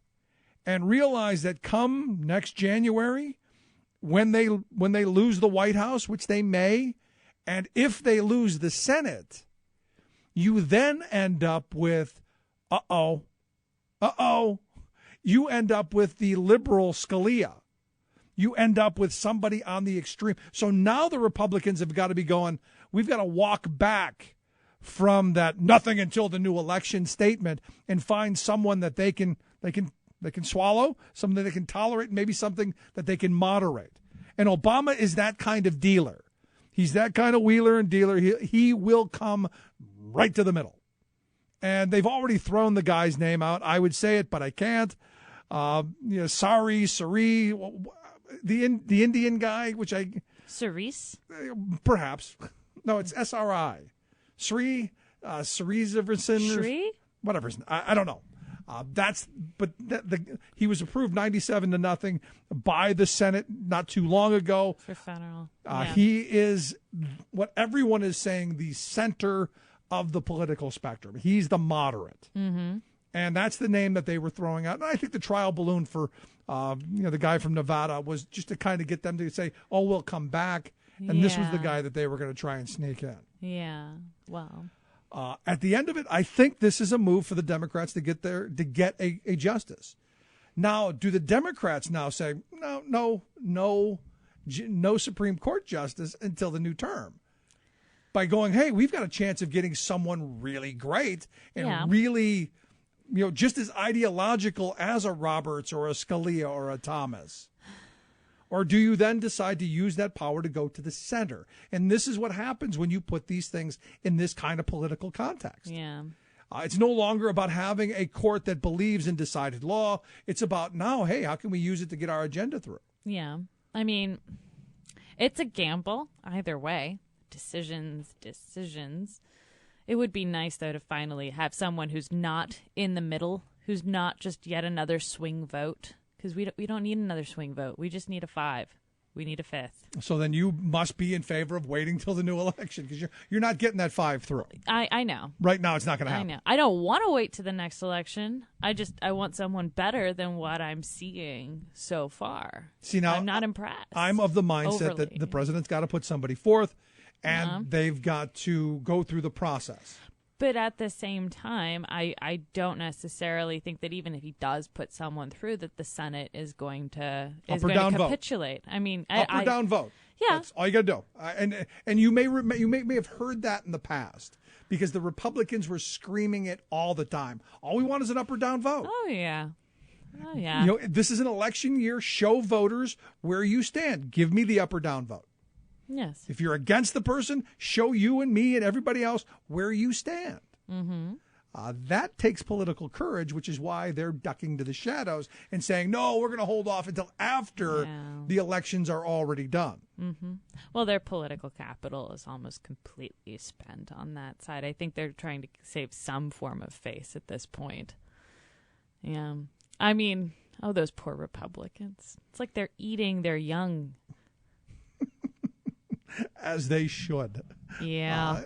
and realize that come next January, when they lose the White House, which they may, and if they lose the Senate, you then end up with, you end up with the liberal Scalia. You end up with somebody on the extreme. So now the Republicans have got to be going, we've got to walk back from that nothing until the new election statement and find someone that they can swallow, something that they can tolerate, maybe something that they can moderate. And Obama is that kind of dealer. He's that kind of wheeler and dealer. He will come right to the middle. And they've already thrown the guy's name out. I would say it, but I can't. Sari, the Indian guy, which Cerise? Perhaps. No, it's SRI. Sri Srivasan. Shri? Whatever. I don't know. He was approved 97-0 by the Senate not too long ago. For federal. He is what everyone is saying, the center of the political spectrum. He's the moderate. Mm-hmm. And that's the name that they were throwing out. And I think the trial balloon for the guy from Nevada was just to kind of get them to say, oh, we'll come back. And this was the guy that they were going to try and sneak in. Yeah. Wow. At the end of it, I think this is a move for the Democrats to get a justice. Now, do the Democrats now say, no Supreme Court justice until the new term? By going, hey, we've got a chance of getting someone really great and really, just as ideological as a Roberts or a Scalia or a Thomas. Or do you then decide to use that power to go to the center? And this is what happens when you put these things in this kind of political context. Yeah. It's no longer about having a court that believes in decided law. It's about now, hey, how can we use it to get our agenda through? Yeah. I mean, it's a gamble either way. Decisions. It would be nice, though, to finally have someone who's not in the middle, who's not just yet another swing vote, because we don't need another swing vote. We just need a 5. We need a 5th. So then you must be in favor of waiting till the new election, because you're not getting that 5 through. I know. Right now, it's not going to happen. I know. I don't want to wait to the next election. I want someone better than what I'm seeing so far. See, now I'm not impressed. I'm of the mindset that the president's got to put somebody forth, and they've got to go through the process. But at the same time, I don't necessarily think that even if he does put someone through, that the Senate is going to capitulate. Vote. I mean, up or down vote. Yeah, that's all you got to do. And you may have heard that in the past, because the Republicans were screaming it all the time. All we want is an up or down vote. Oh yeah. This is an election year. Show voters where you stand. Give me the up or down vote. Yes. If you're against the person, show you and me and everybody else where you stand. Mm-hmm. That takes political courage, which is why they're ducking to the shadows and saying, no, we're going to hold off until after the elections are already done. Mm-hmm. Well, their political capital is almost completely spent on that side. I think they're trying to save some form of face at this point. Yeah. I mean, those poor Republicans. It's like they're eating their young. As they should. Yeah.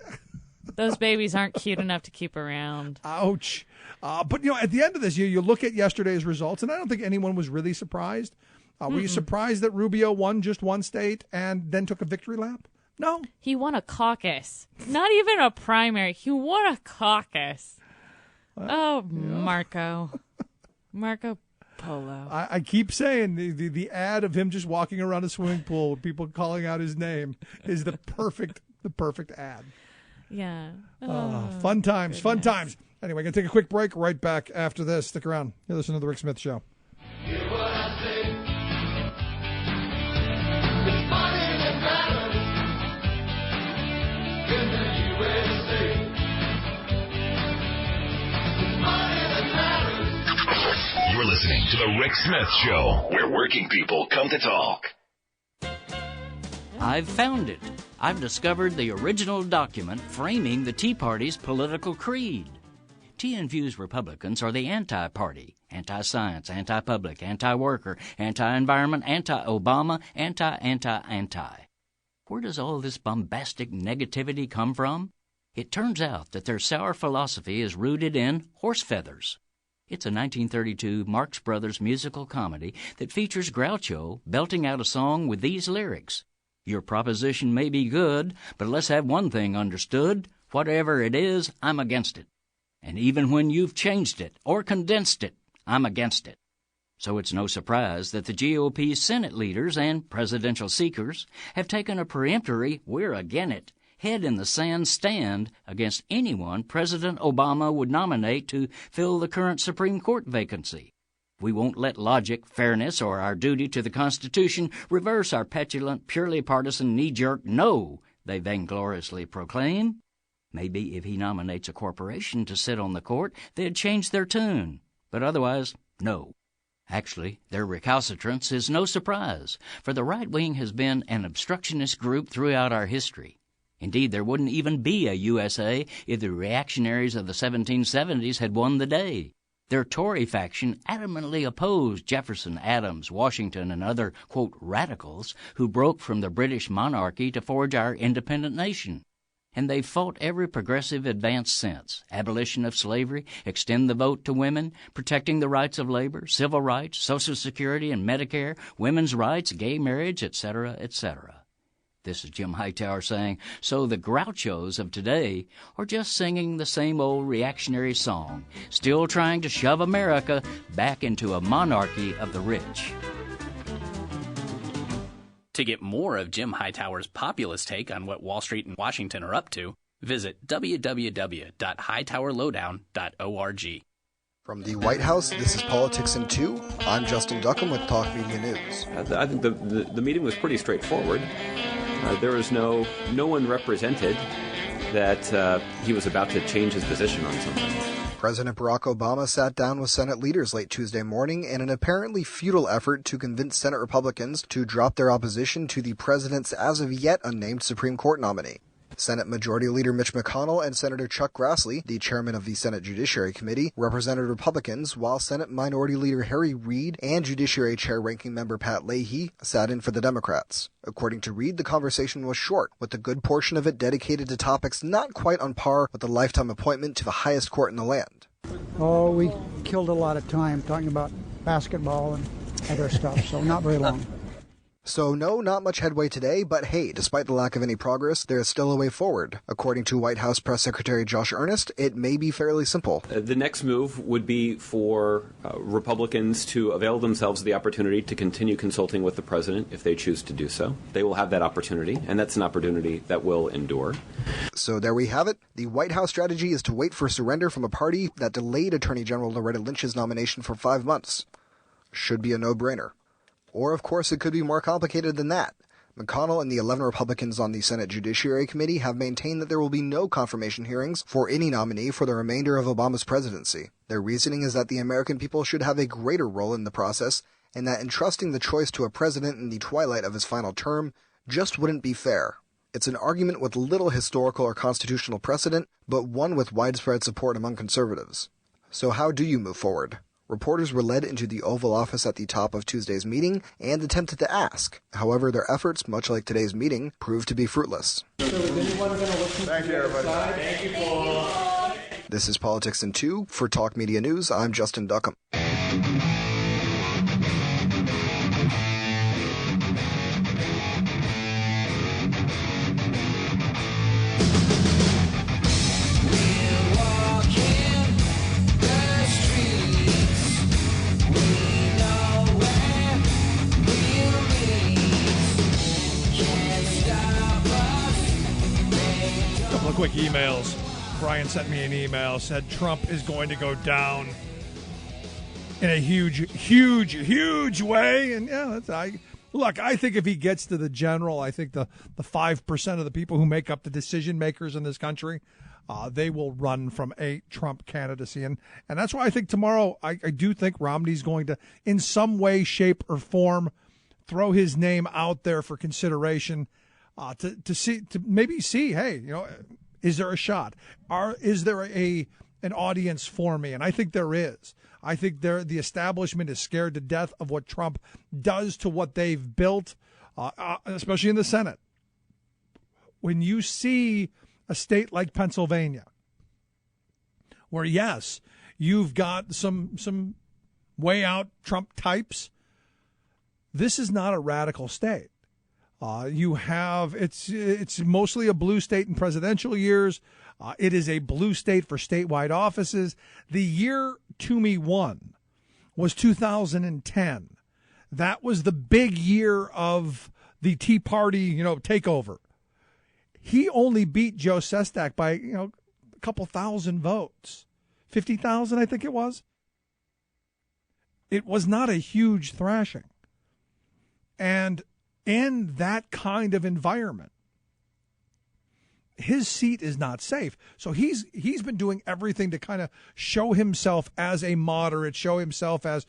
Those babies aren't cute enough to keep around. Ouch. But, at the end of this, you look at yesterday's results, and I don't think anyone was really surprised. Were you surprised that Rubio won just one state and then took a victory lap? No. He won a caucus. Not even a primary. He won a caucus. Marco Polo. I keep saying the ad of him just walking around a swimming pool with people calling out his name is the perfect ad. Yeah. Fun times, fun times. Anyway, going to take a quick break. Right back after this. Stick around. You're listening to The Rick Smith Show. Hear what I say. It's money that matters in the USA. It's money that matters. You're listening to The Rick Smith Show, where working people come to talk. I've found it. I've discovered the original document framing the Tea Party's political creed. Tea-infused Republicans are the anti-party, anti-science, anti-public, anti-worker, anti-environment, anti-Obama, anti-anti-anti. Where does all this bombastic negativity come from? It turns out that their sour philosophy is rooted in horse feathers. It's a 1932 Marx Brothers musical comedy that features Groucho belting out a song with these lyrics. Your proposition may be good, but let's have one thing understood. Whatever it is, I'm against it. And even when you've changed it or condensed it, I'm against it. So it's no surprise that the GOP Senate leaders and presidential seekers have taken a peremptory "we're agin it" head-in-the-sand stand against anyone President Obama would nominate to fill the current Supreme Court vacancy. We won't let logic, fairness, or our duty to the Constitution reverse our petulant, purely partisan, knee-jerk no, they vaingloriously proclaim. Maybe if he nominates a corporation to sit on the court, they'd change their tune. But otherwise, no. Actually, their recalcitrance is no surprise, for the right wing has been an obstructionist group throughout our history. Indeed, there wouldn't even be a USA if the reactionaries of the 1770s had won the day. Their Tory faction adamantly opposed Jefferson, Adams, Washington, and other, quote, radicals who broke from the British monarchy to forge our independent nation. And they've fought every progressive advance since: abolition of slavery, extend the vote to women, protecting the rights of labor, civil rights, Social Security and Medicare, women's rights, gay marriage, etc., etc. This is Jim Hightower saying, so the Grouchos of today are just singing the same old reactionary song, still trying to shove America back into a monarchy of the rich. To get more of Jim Hightower's populist take on what Wall Street and Washington are up to, visit www.hightowerlowdown.org. From the White House, this is Politics in 2. I'm Justin Duckham with Talk Media News. I think the meeting was pretty straightforward. There was no one represented that he was about to change his position on something. President Barack Obama sat down with Senate leaders late Tuesday morning in an apparently futile effort to convince Senate Republicans to drop their opposition to the president's as-of-yet unnamed Supreme Court nominee. Senate Majority Leader Mitch McConnell and Senator Chuck Grassley, the chairman of the Senate Judiciary Committee, represented Republicans, while Senate Minority Leader Harry Reid and Judiciary Chair Ranking Member Pat Leahy sat in for the Democrats. According to Reid, the conversation was short, with a good portion of it dedicated to topics not quite on par with the lifetime appointment to the highest court in the land. Oh, we killed a lot of time talking about basketball and other stuff, so not very long. So no, not much headway today, but hey, despite the lack of any progress, there is still a way forward. According to White House Press Secretary Josh Earnest, it may be fairly simple. The next move would be for Republicans to avail themselves of the opportunity to continue consulting with the president if they choose to do so. They will have that opportunity, and that's an opportunity that will endure. So there we have it. The White House strategy is to wait for surrender from a party that delayed Attorney General Loretta Lynch's nomination for 5 months. Should be a no-brainer. Or, of course, it could be more complicated than that. McConnell and the 11 Republicans on the Senate Judiciary Committee have maintained that there will be no confirmation hearings for any nominee for the remainder of Obama's presidency. Their reasoning is that the American people should have a greater role in the process, and that entrusting the choice to a president in the twilight of his final term just wouldn't be fair. It's an argument with little historical or constitutional precedent, but one with widespread support among conservatives. So how do you move forward? Reporters were led into the Oval Office at the top of Tuesday's meeting and attempted to ask. However, their efforts, much like today's meeting, proved to be fruitless. So is anyone going to listen Thank you, everybody. Thank you, Paul. This is Politics in 2. For Talk Media News, I'm Justin Duckham. Quick emails. Brian sent me an email, said Trump is going to go down in a huge way. And yeah, I think if he gets to the general, I think the 5% of the people who make up the decision makers in this country, they will run from a Trump candidacy. And that's why I think tomorrow, I do think Romney's going to, in some way, shape, or form, throw his name out there for consideration to maybe see, hey, is there a shot? Is there an audience for me? And I think there is. I think the establishment is scared to death of what Trump does to what they've built, especially in the Senate. When you see a state like Pennsylvania, where, yes, you've got some way out Trump types, this is not a radical state. It's mostly a blue state in presidential years. It is a blue state for statewide offices. The year Toomey won was 2010. That was the big year of the Tea Party, takeover. He only beat Joe Sestak by, a couple thousand votes. 50,000, I think it was. It was not a huge thrashing. And in that kind of environment, his seat is not safe. So he's been doing everything to kind of show himself as a moderate, show himself as,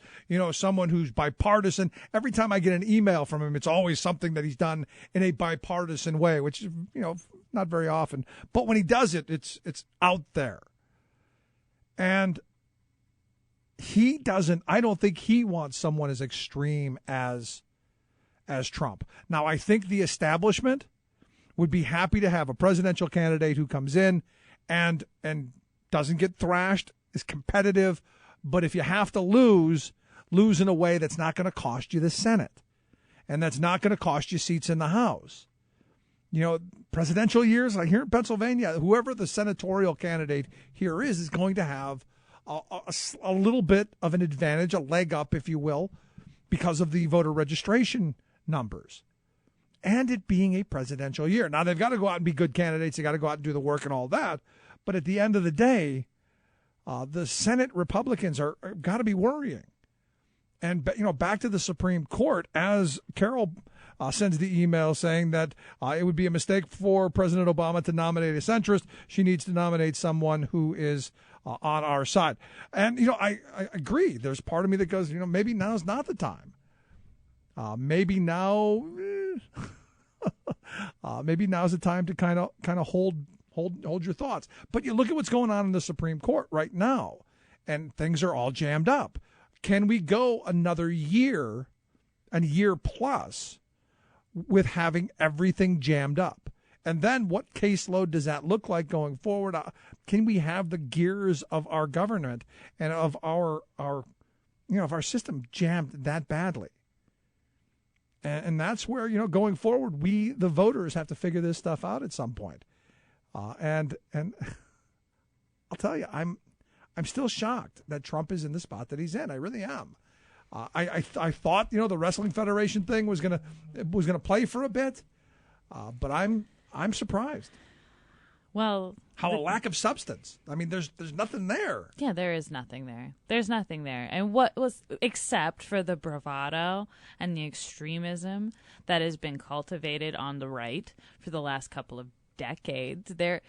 someone who's bipartisan. Every time I get an email from him, it's always something that he's done in a bipartisan way, which is, not very often. But when he does it, it's out there. And I don't think he wants someone as extreme as Trump. Now, I think the establishment would be happy to have a presidential candidate who comes in and doesn't get thrashed, is competitive, but if you have to lose in a way that's not going to cost you the Senate, and that's not going to cost you seats in the House. Presidential years, like here in Pennsylvania, whoever the senatorial candidate here is going to have a little bit of an advantage, a leg up, if you will, because of the voter registration numbers and it being a presidential year. Now, they've got to go out and be good candidates. They got to go out and do the work and all that. But at the end of the day, the Senate Republicans are got to be worrying. And, back to the Supreme Court, as Carol sends the email saying that it would be a mistake for President Obama to nominate a centrist. She needs to nominate someone who is on our side. And, I agree. There's part of me that goes, maybe now's not the time. Maybe now, maybe now's the time to kind of hold your thoughts. But you look at what's going on in the Supreme Court right now, and things are all jammed up. Can we go another year, a year plus, with having everything jammed up? And then what caseload does that look like going forward? Can we have the gears of our government and of our of our system jammed that badly? And that's where, going forward, we, the voters, have to figure this stuff out at some point. And I'll tell you, I'm still shocked that Trump is in the spot that he's in. I really am. I thought, the Wrestling Federation thing was gonna play for a bit, but I'm surprised. Well, how a lack of substance. I mean, there's nothing there. Yeah, there is nothing there. There's nothing there. And what was, except for the bravado and the extremism that has been cultivated on the right for the last couple of decades, their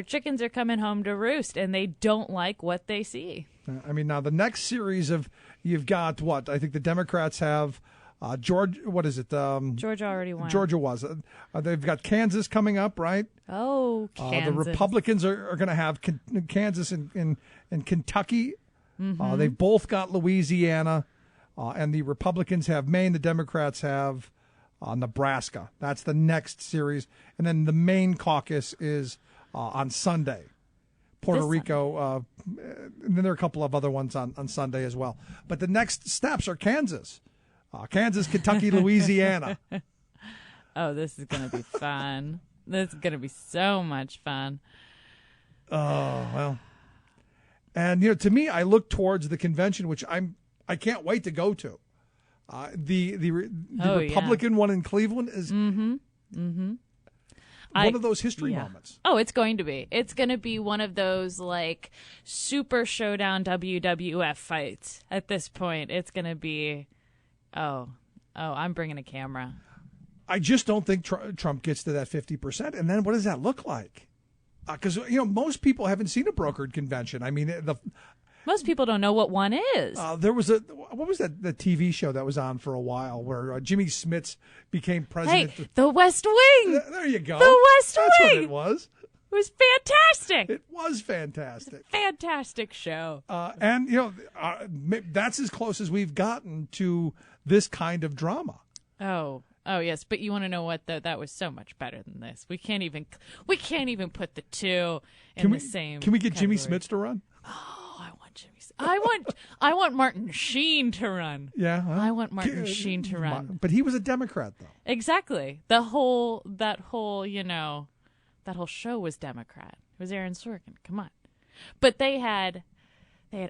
chickens are coming home to roost, and they don't like what they see. I mean, now the next series of, you've got what? I think the Democrats have Georgia. What is it? Georgia already won. Georgia was. They've got Kansas coming up, right? Oh, Kansas. The Republicans are going to have Kansas and Kentucky. Mm-hmm. They've both got Louisiana, and the Republicans have Maine. The Democrats have Nebraska. That's the next series. And then the main caucus is on Sunday. Puerto Rico, and then there are a couple of other ones on Sunday as well. But the next steps are Kansas, Kentucky, Louisiana. Oh, this is going to be fun. This is going to be so much fun. Oh, well. And, to me, I look towards the convention, which I can't wait to go to. The Republican one in Cleveland is one of those history moments. Oh, it's going to be. It's going to be one of those, like, super showdown WWF fights at this point. It's going to be, I'm bringing a camera. I just don't think Trump gets to that 50%. And then what does that look like? Because, most people haven't seen a brokered convention. I mean, most people don't know what one is. There was what was that the TV show that was on for a while where Jimmy Smits became president? Hey, The West Wing. There you go. The West Wing. That's what it was. It was fantastic. It was fantastic. Fantastic show. And that's as close as we've gotten to this kind of drama. Oh yes, but you want to know what? That was so much better than this. We can't even put the two in the same. Can we get category. Jimmy Smits to run? Oh, I want Jimmy. I want Martin Sheen to run. Yeah, I want Martin Sheen to run. But he was a Democrat, though. Exactly. That whole show was Democrat. It was Aaron Sorkin. Come on. But they had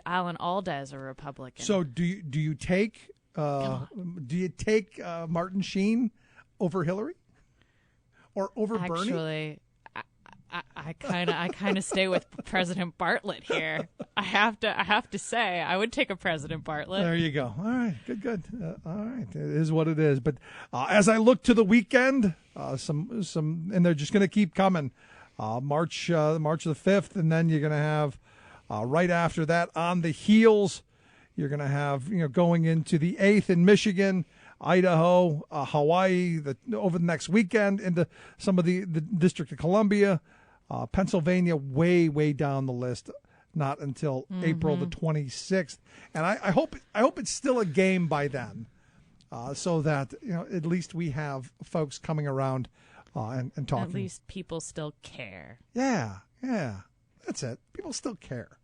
Alan Alda as a Republican. So do you take Martin Sheen over Hillary or over Bernie? Actually, I kind of stay with President Bartlett here. I have to say I would take a President Bartlett. There you go. All right, good. All right, it is what it is. But as I look to the weekend, some, and they're just going to keep coming. March the 5th, and then you're going to have right after that on the heels. You're going to have going into the 8th in Michigan, Idaho, Hawaii. Over the next weekend into some of the District of Columbia. Pennsylvania way down the list, not until April the 26th. And I hope it's still a game by then, so that at least we have folks coming around and talking. At least people still care. Yeah, that's it. People still care.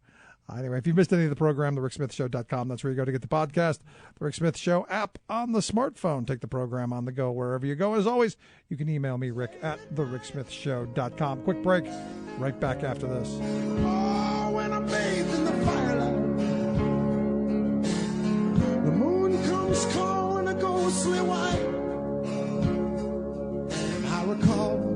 Anyway, if you missed any of the program, thericksmithshow.com. That's where you go to get the podcast. The Rick Smith Show app on the smartphone. Take the program on the go wherever you go. As always, you can email me, Rick, at thericksmithshow.com. Quick break. Right back after this. Oh, when I'm bathed in the firelight, the moon comes calling a ghostly white. And I recall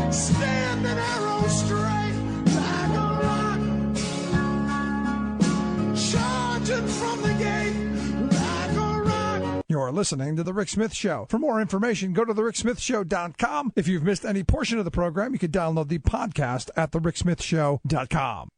standing arrow straight like a rock, charging from the gate like a rock. You're listening to The Rick Smith Show. For more information, go to thericksmithshow.com. If you've missed any portion of the program, you can download the podcast at thericksmithshow.com.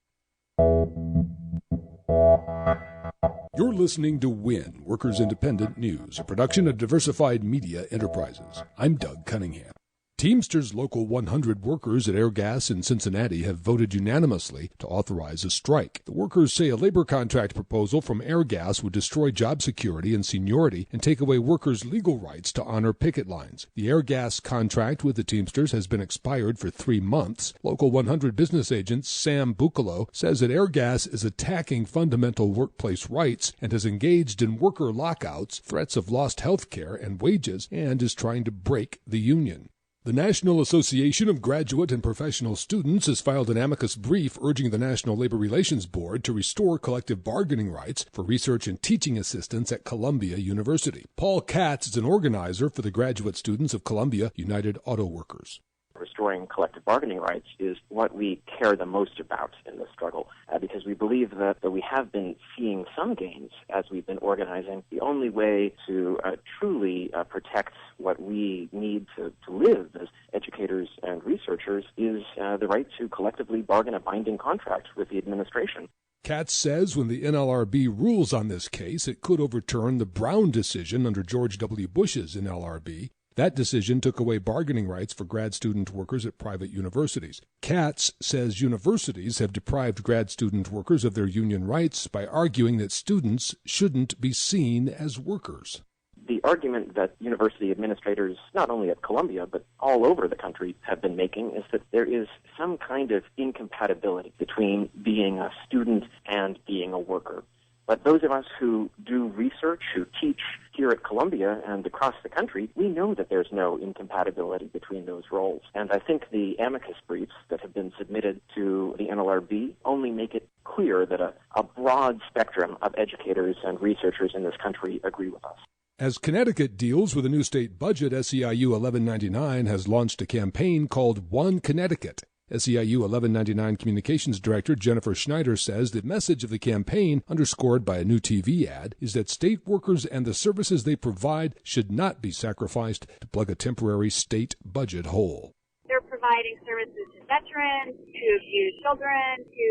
You're listening to WIN, Workers Independent News, a production of Diversified Media Enterprises. I'm Doug Cunningham. Teamsters Local 100 workers at Airgas in Cincinnati have voted unanimously to authorize a strike. The workers say a labor contract proposal from Airgas would destroy job security and seniority and take away workers' legal rights to honor picket lines. The Airgas contract with the Teamsters has been expired for 3 months. Local 100 business agent Sam Buccolo says that Airgas is attacking fundamental workplace rights and has engaged in worker lockouts, threats of lost health care and wages, and is trying to break the union. The National Association of Graduate and Professional Students has filed an amicus brief urging the National Labor Relations Board to restore collective bargaining rights for research and teaching assistants at Columbia University. Paul Katz is an organizer for the graduate students of Columbia United Auto Workers. Restoring collective bargaining rights is what we care the most about in this struggle, because we believe that we have been seeing some gains as we've been organizing. The only way to truly protect what we need to live as educators and researchers is the right to collectively bargain a binding contract with the administration. Katz says when the NLRB rules on this case, it could overturn the Brown decision under George W. Bush's NLRB. That decision took away bargaining rights for grad student workers at private universities. Katz says universities have deprived grad student workers of their union rights by arguing that students shouldn't be seen as workers. The argument that university administrators, not only at Columbia, but all over the country, have been making is that there is some kind of incompatibility between being a student and being a worker. But those of us who do research, who teach here at Columbia and across the country, we know that there's no incompatibility between those roles. And I think the amicus briefs that have been submitted to the NLRB only make it clear that a broad spectrum of educators and researchers in this country agree with us. As Connecticut deals with a new state budget, SEIU 1199 has launched a campaign called One Connecticut. SEIU 1199 Communications Director Jennifer Schneider says the message of the campaign, underscored by a new TV ad, is that state workers and the services they provide should not be sacrificed to plug a temporary state budget hole. They're providing services to veterans, to abused children, to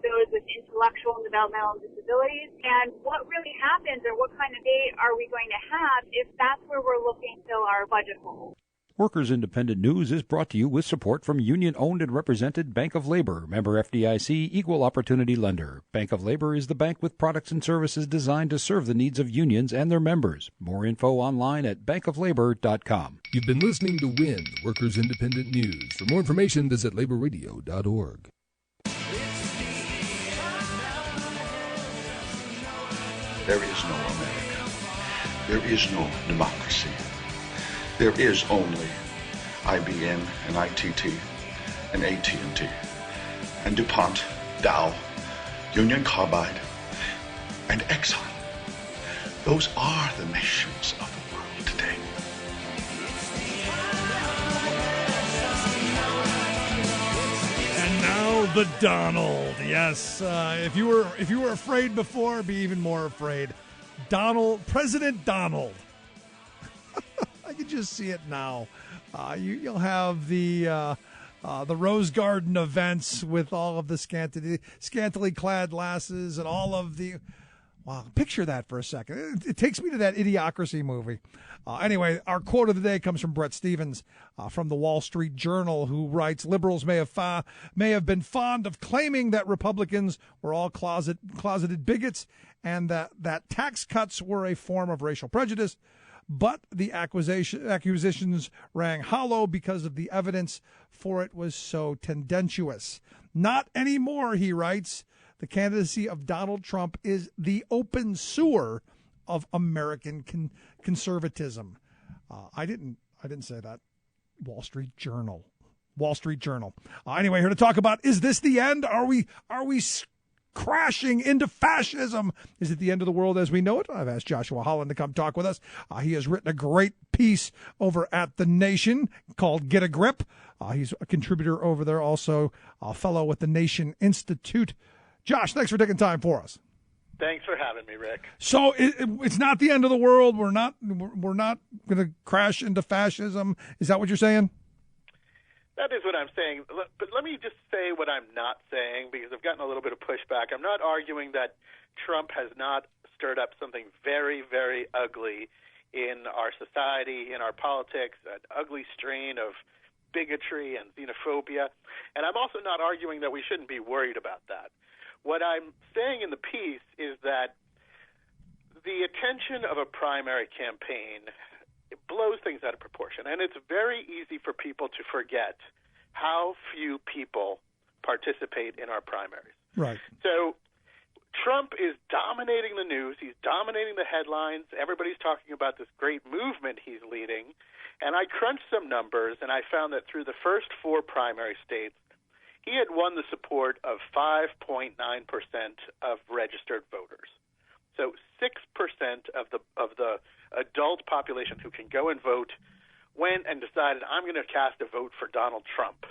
those with intellectual and developmental disabilities. And what really happens, or what kind of date are we going to have if that's where we're looking to fill our budget hole? Workers Independent News is brought to you with support from union-owned and represented Bank of Labor, member FDIC, equal opportunity lender. Bank of Labor is the bank with products and services designed to serve the needs of unions and their members. More info online at bankoflabor.com. You've been listening to WIN, Workers Independent News. For more information, visit laborradio.org. There is no America. There is no democracy. There is only IBM and ITT and AT&T and DuPont, Dow, Union Carbide, and Exxon. Those are the nations of the world today. And now the Donald. Yes, if you were afraid before, be even more afraid. President Donald. I can just see it now. You'll have the Rose Garden events with all of the scantily clad lasses and all of the. Wow, picture that for a second. It takes me to that Idiocracy movie. Anyway, our quote of the day comes from Bret Stephens from the Wall Street Journal, who writes, "Liberals may have been fond of claiming that Republicans were all closeted bigots and that tax cuts were a form of racial prejudice. But the accusations rang hollow because of the evidence for it was so tendentious. Not anymore," he writes. "The candidacy of Donald Trump is the open sewer of American conservatism." I didn't say that. Wall Street Journal. Anyway, here to talk about, is this the end? Are we crashing into fascism? Is it the end of the world as we know it? I've asked Joshua Holland to come talk with us. He has written a great piece over at The Nation called Get a Grip. He's a contributor over there, also a fellow with the Nation Institute. Josh, thanks for taking time for us. Thanks for having me, Rick. So it's not the end of the world. We're not going to crash into fascism. Is that what you're saying? That is what I'm saying. But let me just say what I'm not saying, because I've gotten a little bit of pushback. I'm not arguing that Trump has not stirred up something very, very ugly in our society, in our politics, an ugly strain of bigotry and xenophobia. And I'm also not arguing that we shouldn't be worried about that. What I'm saying in the piece is that the attention of a primary campaign, it blows things out of proportion. And it's very easy for people to forget how few people participate in our primaries. Right. So Trump is dominating the news. He's dominating the headlines. Everybody's talking about this great movement he's leading. And I crunched some numbers, and I found that through the first 4 primary states, he had won the support of 5.9% of registered voters. So 6% of the adult population who can go and vote went and decided, I'm going to cast a vote for Donald Trump.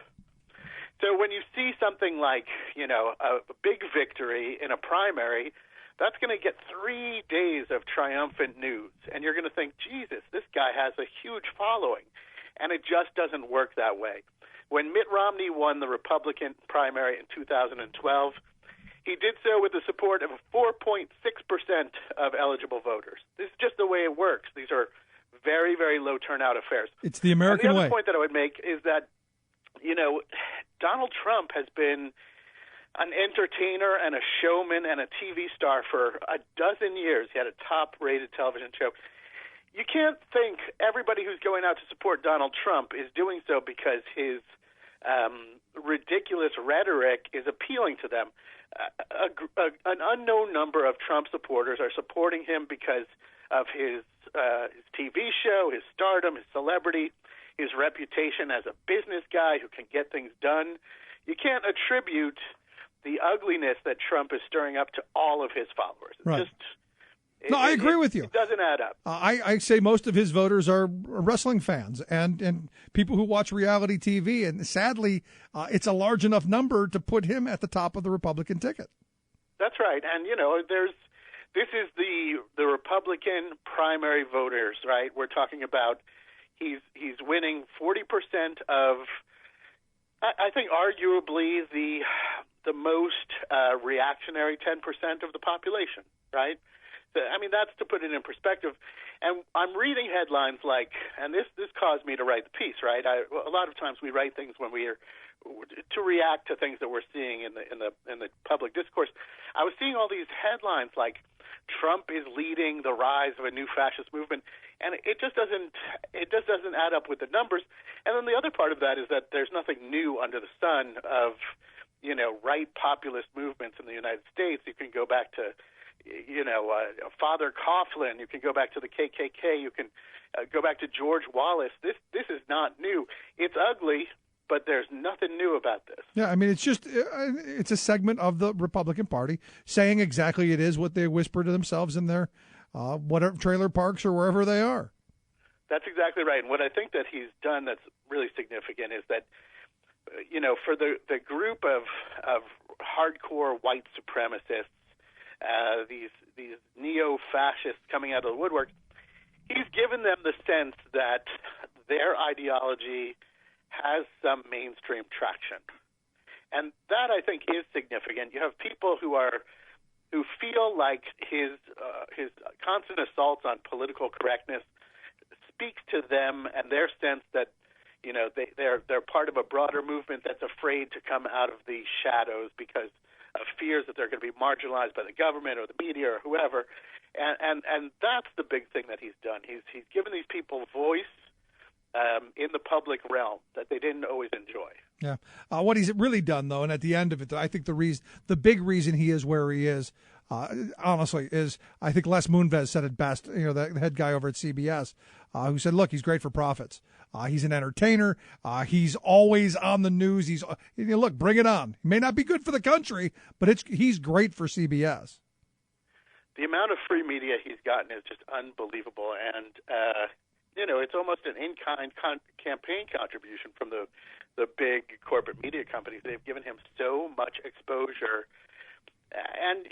So when you see something like, a big victory in a primary, that's going to get 3 days of triumphant news. And you're going to think, Jesus, this guy has a huge following. And it just doesn't work that way. When Mitt Romney won the Republican primary in 2012, he did so with the support of 4.6% of eligible voters. This is just the way it works. These are very, very low turnout affairs. It's the American way. way. The other point that I would make is that, Donald Trump has been an entertainer and a showman and a TV star for a dozen years. He had a top-rated television show. You can't think everybody who's going out to support Donald Trump is doing so because his ridiculous rhetoric is appealing to them. An unknown number of Trump supporters are supporting him because of his TV show, his stardom, his celebrity, his reputation as a business guy who can get things done. You can't attribute the ugliness that Trump is stirring up to all of his followers. Right. I agree with you. It doesn't add up. I say most of his voters are wrestling fans and people who watch reality TV. And sadly, it's a large enough number to put him at the top of the Republican ticket. That's right. And, this is the Republican primary voters, right? We're talking about he's winning 40% of, I think, arguably the most reactionary 10% of the population, right? I mean, that's to put it in perspective. And I'm reading headlines like, and this caused me to write the piece, right? A lot of times we write things when we are to react to things that we're seeing in the public discourse. I was seeing all these headlines like Trump is leading the rise of a new fascist movement, and it just doesn't add up with the numbers. And then the other part of that is that there's nothing new under the sun of right populist movements in the United States. You can go back to Father Coughlin. You can go back to the KKK. You can go back to George Wallace. This is not new. It's ugly, but there's nothing new about this. Yeah, I mean, it's a segment of the Republican Party saying exactly it is what they whisper to themselves in their whatever trailer parks or wherever they are. That's exactly right. And what I think that he's done that's really significant is that, for the group of hardcore white supremacists, these neo-fascists coming out of the woodwork, he's given them the sense that their ideology has some mainstream traction. And that, I think, is significant. You have people who feel like his constant assaults on political correctness speaks to them and their sense that they're part of a broader movement that's afraid to come out of the shadows because of fears that they're going to be marginalized by the government or the media or whoever, and that's the big thing that he's done. He's given these people voice in the public realm that they didn't always enjoy. Yeah, what he's really done though, and at the end of it, I think the big reason he is where he is, honestly, is I think Les Moonves said it best. The head guy over at CBS, who said, "Look, he's great for profits. He's an entertainer. He's always on the news. Look, bring it on. He may not be good for the country, but he's great for CBS." The amount of free media he's gotten is just unbelievable, and it's almost an in-kind campaign contribution from the big corporate media companies. They've given him so much exposure, and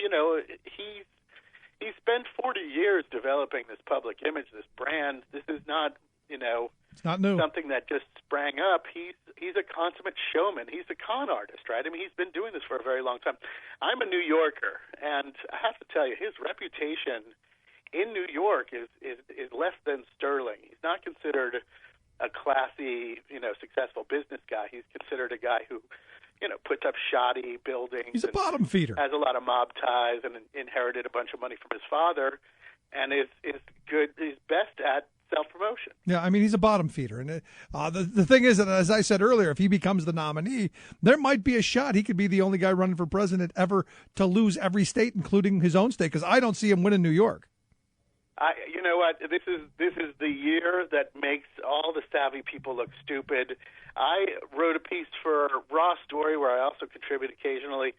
he spent 40 years developing this public image, this brand. This is not, it's not new. Something that just sprang up. He's a consummate showman. He's a con artist, right? I mean, he's been doing this for a very long time. I'm a New Yorker, and I have to tell you, his reputation in New York is less than sterling. He's not considered a classy, successful business guy. He's considered a guy who, puts up shoddy buildings. He's a bottom feeder. Has a lot of mob ties and inherited a bunch of money from his father, and is good. He's best at self-promotion. Yeah, I mean, he's a bottom feeder. And the thing is that, as I said earlier, if he becomes the nominee, there might be a shot he could be the only guy running for president ever to lose every state, including his own state, because I don't see him winning New York. You know what? This is the year that makes all the savvy people look stupid. I wrote a piece for Raw Story, where I also contribute occasionally,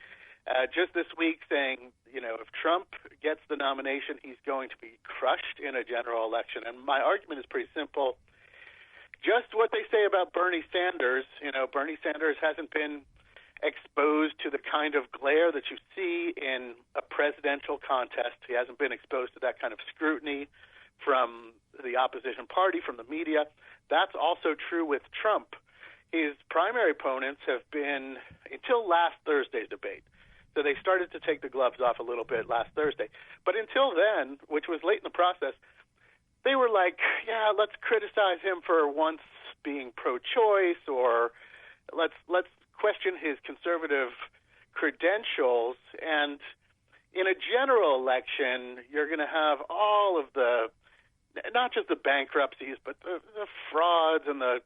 just this week, saying, if Trump gets the nomination, he's going to be crushed in a general election. And my argument is pretty simple. Just what they say about Bernie Sanders. Bernie Sanders hasn't been exposed to the kind of glare that you see in a presidential contest. He hasn't been exposed to that kind of scrutiny from the opposition party, from the media. That's also true with Trump. His primary opponents have been, until last Thursday's debate, so they started to take the gloves off a little bit last Thursday. But until then, which was late in the process, they were like, yeah, let's criticize him for once being pro-choice, or let's question his conservative credentials. And in a general election, you're going to have all of the, not just the bankruptcies, but the frauds and the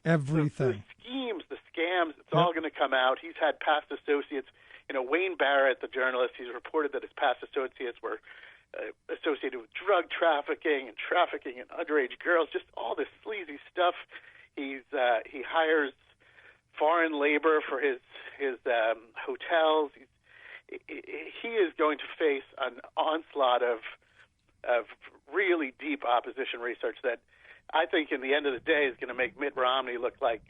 everything. The schemes, the scams, it's all going to come out. He's had past associates. Wayne Barrett, the journalist, he's reported that his past associates were associated with drug trafficking and trafficking in underage girls, just all this sleazy stuff. He hires foreign labor for his hotels. He is going to face an onslaught of really deep opposition research that I think in the end of the day is going to make Mitt Romney look like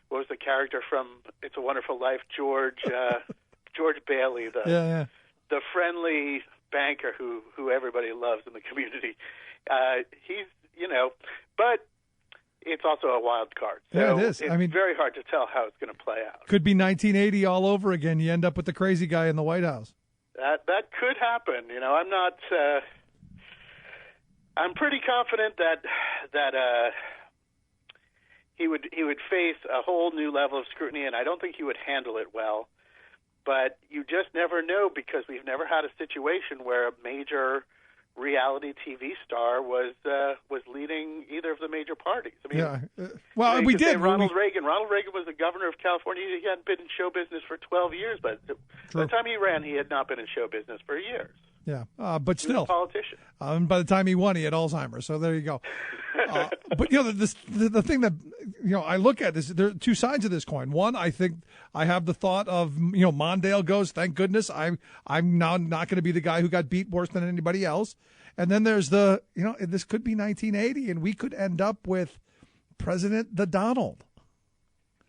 what was the character from It's a Wonderful Life, George Bailey, the friendly banker who everybody loves in the community. He's but it's also a wild card. So yeah, it is. It's very hard to tell how it's going to play out. Could be 1980 all over again. You end up with the crazy guy in the White House. That could happen. I'm not. I'm pretty confident that he would face a whole new level of scrutiny, and I don't think he would handle it well. But you just never know, because we've never had a situation where a major reality TV star was leading either of the major parties. I mean, well, we did. Ronald Reagan was the governor of California. He hadn't been in show business for 12 years, but by the time he ran, he had not been in show business for years. Yeah, but still, he was a politician. By the time he won, he had Alzheimer's. So there you go. But the thing that I look at is there are two sides of this coin. One, I think I have the thought of Mondale goes. Thank goodness I'm now not going to be the guy who got beat worse than anybody else. And then there's the this could be 1980, and we could end up with President the Donald.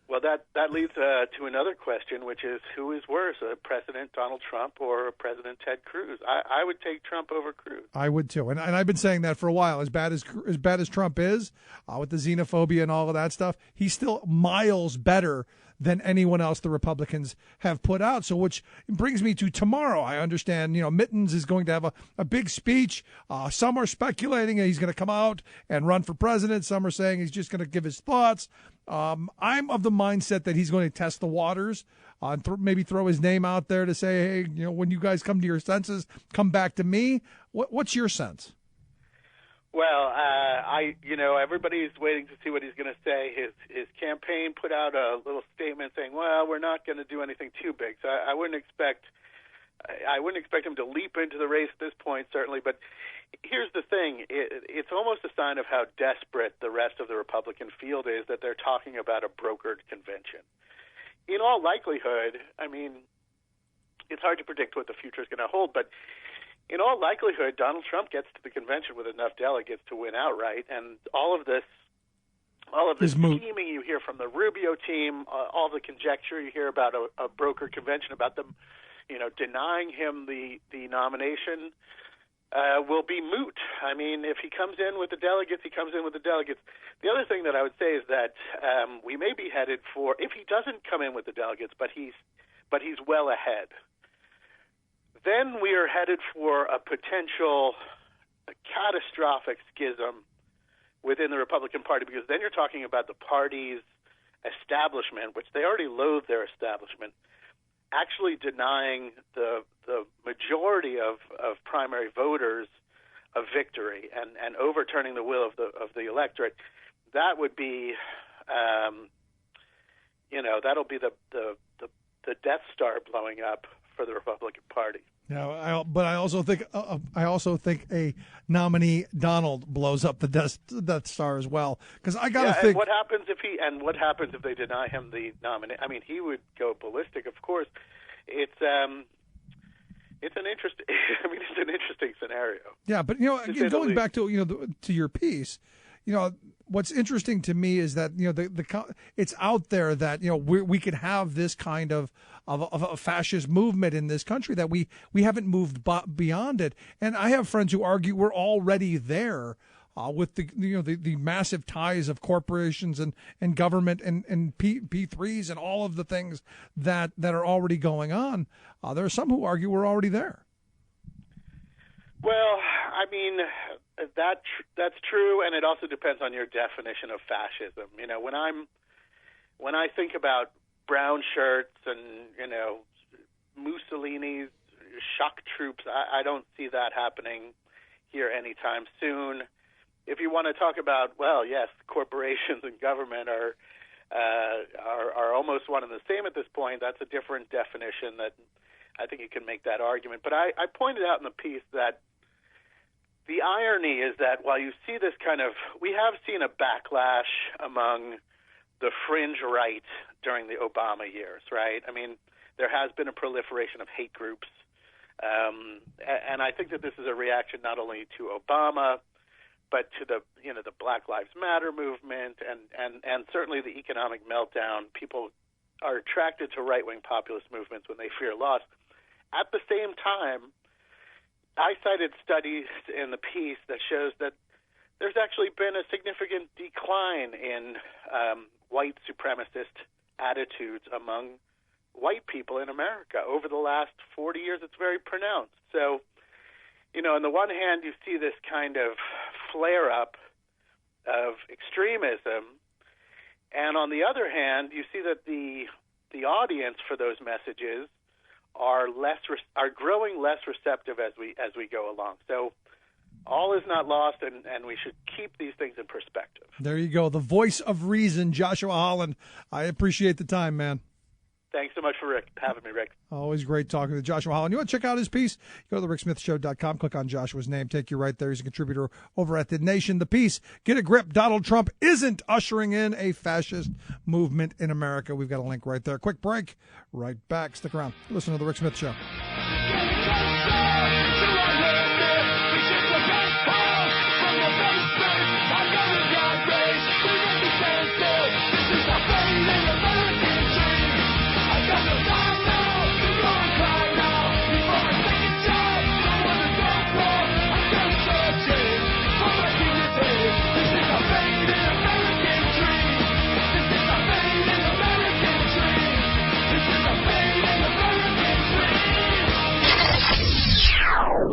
Well, that leads to another question, which is who is worse, President Donald Trump or President Ted Cruz? I would take Trump over Cruz. I would too, and I've been saying that for a while. As bad as Trump is, with the xenophobia and all of that stuff, he's still miles better than anyone else the Republicans have put out. So, which brings me to tomorrow. I understand, Mittens is going to have a big speech. Some are speculating he's going to come out and run for president. Some are saying he's just going to give his thoughts. I'm of the mindset that he's going to test the waters, maybe throw his name out there to say, hey, when you guys come to your senses, come back to me. What's your sense? Well, everybody's waiting to see what he's going to say. His campaign put out a little statement saying, "Well, we're not going to do anything too big." So I wouldn't expect him to leap into the race at this point, certainly. But here's the thing: it's almost a sign of how desperate the rest of the Republican field is that they're talking about a brokered convention. In all likelihood, I mean, it's hard to predict what the future is going to hold, but in all likelihood, Donald Trump gets to the convention with enough delegates to win outright, and all of this scheming you hear from the Rubio team, all the conjecture you hear about a broker convention, about them, denying him the nomination will be moot. I mean, if he comes in with the delegates, he comes in with the delegates. The other thing that I would say is that we may be headed for, if he doesn't come in with the delegates, but he's well ahead, then we are headed for a potential catastrophic schism within the Republican Party, because then you're talking about the party's establishment, which they already loathe their establishment, actually denying the majority of primary voters a victory and overturning the will of the electorate. That would be, that'll be the Death Star blowing up for the Republican Party. Yeah, but I also think a nominee Donald blows up the Death Star as well. Because I got to think. And what happens if they deny him the nomination? I mean, he would go ballistic. Of course, it's an interesting. I mean, it's an interesting scenario. Yeah, but again, going back to to your piece, what's interesting to me is that it's out there that we could have this kind of a fascist movement in this country, that we haven't moved beyond it. And I have friends who argue we're already there with the massive ties of corporations and government and P3s and all of the things that are already going on. There are some who argue we're already there. Well, I mean, that's true, and it also depends on your definition of fascism. When I think about brown shirts and Mussolini's shock troops, I don't see that happening here anytime soon. If you want to talk about, well, yes, corporations and government are almost one and the same at this point. That's a different definition that I think you can make that argument. But I pointed out in the piece that the irony is that while you see this we have seen a backlash among the fringe right during the Obama years, right? I mean, there has been a proliferation of hate groups. And I think that this is a reaction not only to Obama, but to the Black Lives Matter movement and certainly the economic meltdown. People are attracted to right-wing populist movements when they fear loss. At the same time, I cited studies in the piece that shows that there's actually been a significant decline in white supremacist attitudes among white people in America. Over the last 40 years, it's very pronounced. So, on the one hand, you see this kind of flare-up of extremism, and on the other hand, you see that the audience for those messages are growing less receptive as we go along. So all is not lost, and we should keep these things in perspective. There you go. The voice of reason, Joshua Holland. I appreciate the time, man. Thanks so much for having me, Rick. Always great talking to Joshua Holland. You want to check out his piece? Go to thericksmithshow.com, click on Joshua's name, take you right there. He's a contributor over at The Nation. The piece, Get a Grip, Donald Trump isn't ushering in a fascist movement in America. We've got a link right there. Quick break, right back. Stick around. Listen to The Rick Smith Show.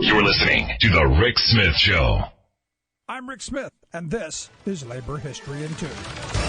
You're listening to The Rick Smith Show. I'm Rick Smith, and this is Labor History in 2.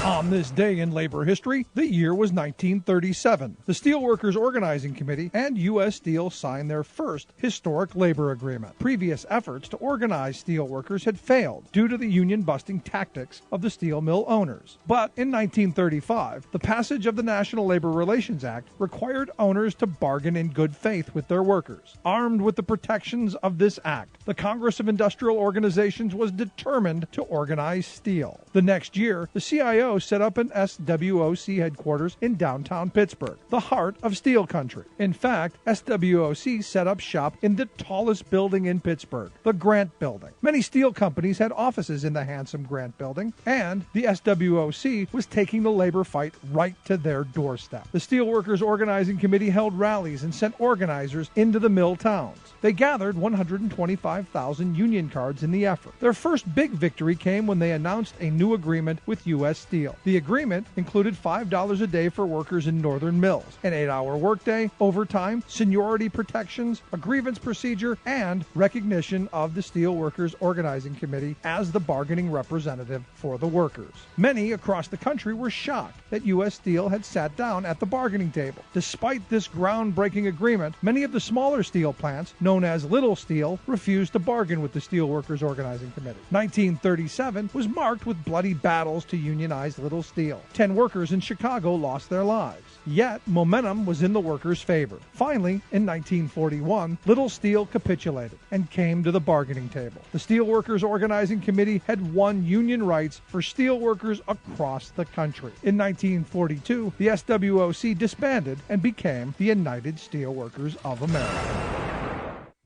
On this day in labor history, the year was 1937. The Steelworkers Organizing Committee and U.S. Steel signed their first historic labor agreement. Previous efforts to organize steelworkers had failed due to the union-busting tactics of the steel mill owners. But in 1935, the passage of the National Labor Relations Act required owners to bargain in good faith with their workers. Armed with the protections of this act, the Congress of Industrial Organizations was determined to organize steel. The next year, the CIO HBO set up an SWOC headquarters in downtown Pittsburgh, the heart of steel country. In fact, SWOC set up shop in the tallest building in Pittsburgh, the Grant Building. Many steel companies had offices in the handsome Grant Building, and the SWOC was taking the labor fight right to their doorstep. The Steelworkers Organizing Committee held rallies and sent organizers into the mill towns. They gathered 125,000 union cards in the effort. Their first big victory came when they announced a new agreement with U.S. Steel. The agreement included $5 a day for workers in northern mills, an 8-hour workday, overtime, seniority protections, a grievance procedure, and recognition of the Steelworkers Organizing Committee as the bargaining representative for the workers. Many across the country were shocked that U.S. Steel had sat down at the bargaining table. Despite this groundbreaking agreement, many of the smaller steel plants, known as Little Steel, refused to bargain with the Steelworkers Organizing Committee. 1937 was marked with bloody battles to unionize Little Steel. 10 workers in Chicago lost their lives. Yet, momentum was in the workers' favor. Finally, in 1941, Little Steel capitulated and came to the bargaining table. The Steelworkers Organizing Committee had won union rights for steel workers across the country. In 1942, the SWOC disbanded and became the United Steelworkers of America.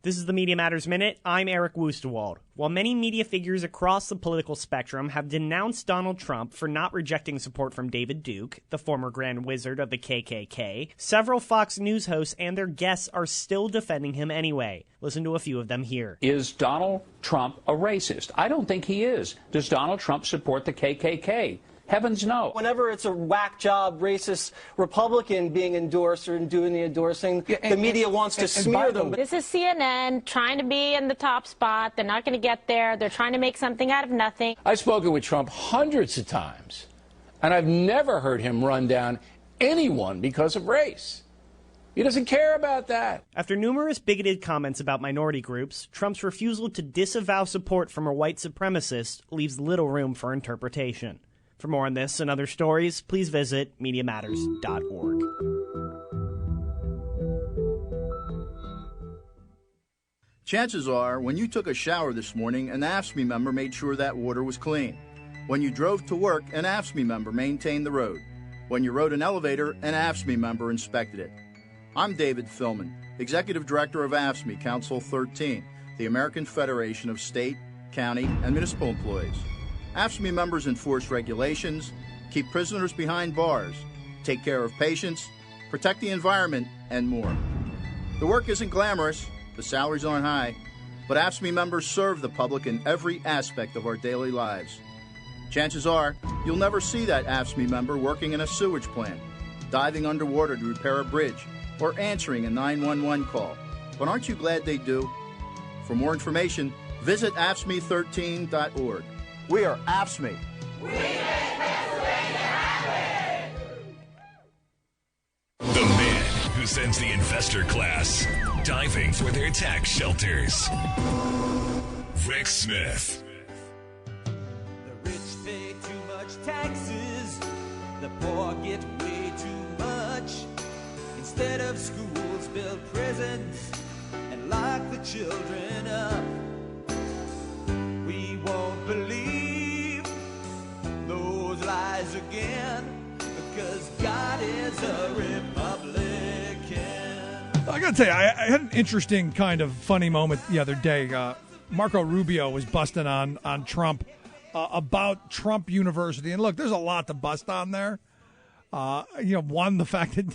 This is the Media Matters Minute. I'm Eric Wustewald. While many media figures across the political spectrum have denounced Donald Trump for not rejecting support from David Duke, the former Grand Wizard of the KKK, several Fox News hosts and their guests are still defending him anyway. Listen to a few of them here. Is Donald Trump a racist? I don't think he is. Does Donald Trump support the KKK? Heavens no. Whenever it's a whack job, racist Republican being endorsed or doing the endorsing, the media wants to smear them. This is CNN trying to be in the top spot. They're not going to get there. They're trying to make something out of nothing. I've spoken with Trump hundreds of times, and I've never heard him run down anyone because of race. He doesn't care about that. After numerous bigoted comments about minority groups, Trump's refusal to disavow support from a white supremacist leaves little room for interpretation. For more on this and other stories, please visit MediaMatters.org. Chances are, when you took a shower this morning, an AFSCME member made sure that water was clean. When you drove to work, an AFSCME member maintained the road. When you rode an elevator, an AFSCME member inspected it. I'm David Philman, Executive Director of AFSCME Council 13, the American Federation of State, County, and Municipal Employees. AFSCME members enforce regulations, keep prisoners behind bars, take care of patients, protect the environment, and more. The work isn't glamorous, the salaries aren't high, but AFSCME members serve the public in every aspect of our daily lives. Chances are, you'll never see that AFSCME member working in a sewage plant, diving underwater to repair a bridge, or answering a 911 call. But aren't you glad they do? For more information, visit AFSCME13.org. We are AFSCME. We make Pennsylvania happy! The man who sends the investor class diving for their tax shelters. Rick Smith. The rich pay too much taxes, the poor get way too much. Instead of schools, build prisons and lock the children up. We won't believe those lies again, because God is a Republican. I got to tell you, I had an interesting kind of funny moment the other day. Marco Rubio was busting on Trump about Trump University. And look, there's a lot to bust on there. One, the fact that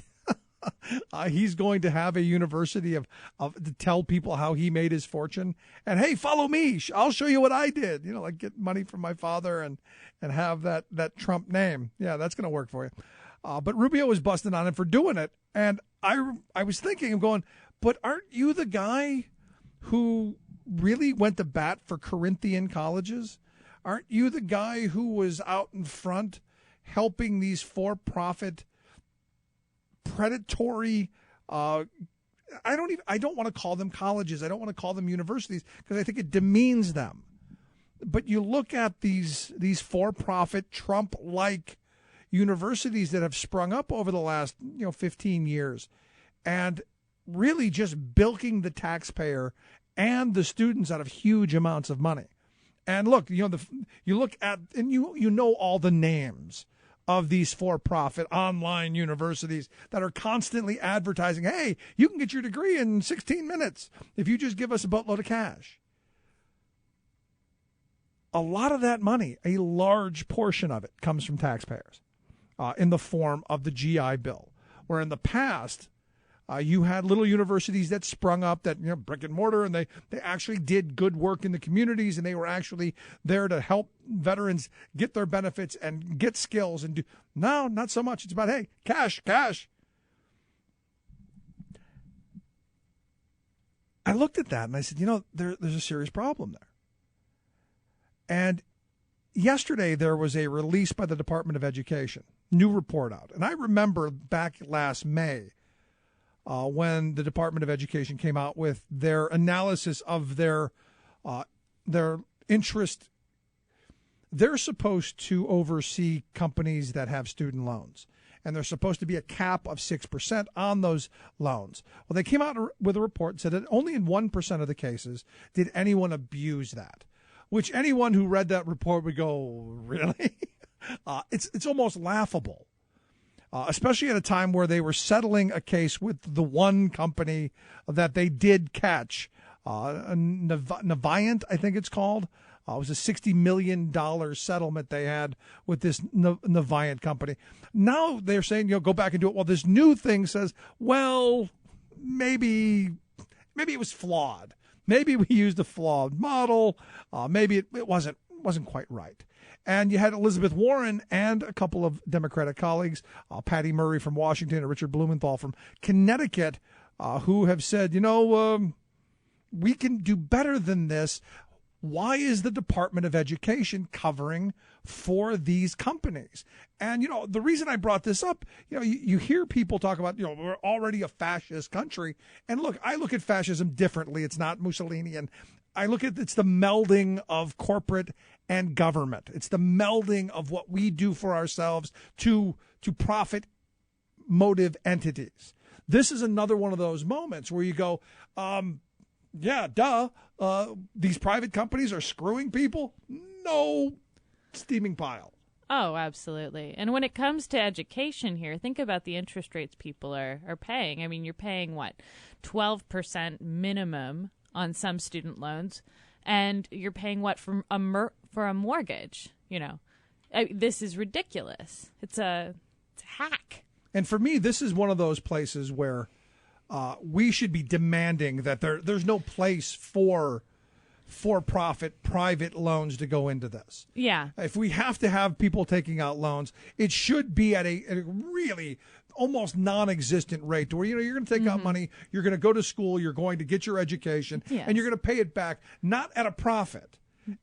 he's going to have a university of to tell people how he made his fortune. And hey, follow me. I'll show you what I did. Like get money from my father and have that Trump name. Yeah, that's going to work for you. But Rubio was busting on him for doing it. And I was thinking, I'm going, but aren't you the guy who really went to bat for Corinthian colleges? Aren't you the guy who was out in front helping these for-profit predatory I don't want to call them colleges. I don't want to call them universities because I think it demeans them. But you look at these for-profit Trump-like universities that have sprung up over the last 15 years and really just bilking the taxpayer and the students out of huge amounts of money. And look, you look at and you know all the names of these for-profit online universities that are constantly advertising, hey, you can get your degree in 16 minutes if you just give us a boatload of cash. A lot of that money, a large portion of it, comes from taxpayers in the form of the GI Bill, where in the past you had little universities that sprung up that, brick and mortar, and they actually did good work in the communities, and they were actually there to help veterans get their benefits and get skills and do. No, not so much. It's about, hey, cash. I looked at that and I said, there's a serious problem there. And yesterday there was a release by the Department of Education, new report out. And I remember back last May, when the Department of Education came out with their analysis of their interest. They're supposed to oversee companies that have student loans, and there's supposed to be a cap of 6% on those loans. Well, they came out with a report and said that only in 1% of the cases did anyone abuse that, which anyone who read that report would go, really? It's almost laughable. Especially at a time where they were settling a case with the one company that they did catch, Navient, I think it's called. It was a $60 million settlement they had with this Navient company. Now they're saying, go back and do it. Well, this new thing says, well, maybe it was flawed. Maybe we used a flawed model. Maybe it wasn't quite right. And you had Elizabeth Warren and a couple of Democratic colleagues, Patty Murray from Washington and Richard Blumenthal from Connecticut, who have said, we can do better than this. Why is the Department of Education covering for these companies? And, the reason I brought this up, you hear people talk about, we're already a fascist country. And look, I look at fascism differently. It's not Mussolini. And I look at it's the melding of corporate and government. It's the melding of what we do for ourselves to profit motive entities. This is another one of those moments where you go, these private companies are screwing people. No steaming pile. Oh, absolutely. And when it comes to education here, think about the interest rates people are paying. I mean, you're paying, 12% minimum on some student loans, and you're paying for a mortgage. This is ridiculous. It's a hack. And for me, this is one of those places where we should be demanding that there's no place for-profit private loans to go into this. Yeah. If we have to have people taking out loans, it should be at a really almost non-existent rate to where, you're going to take out money, you're going to go to school, you're going to get your education, and you're going to pay it back, not at a profit,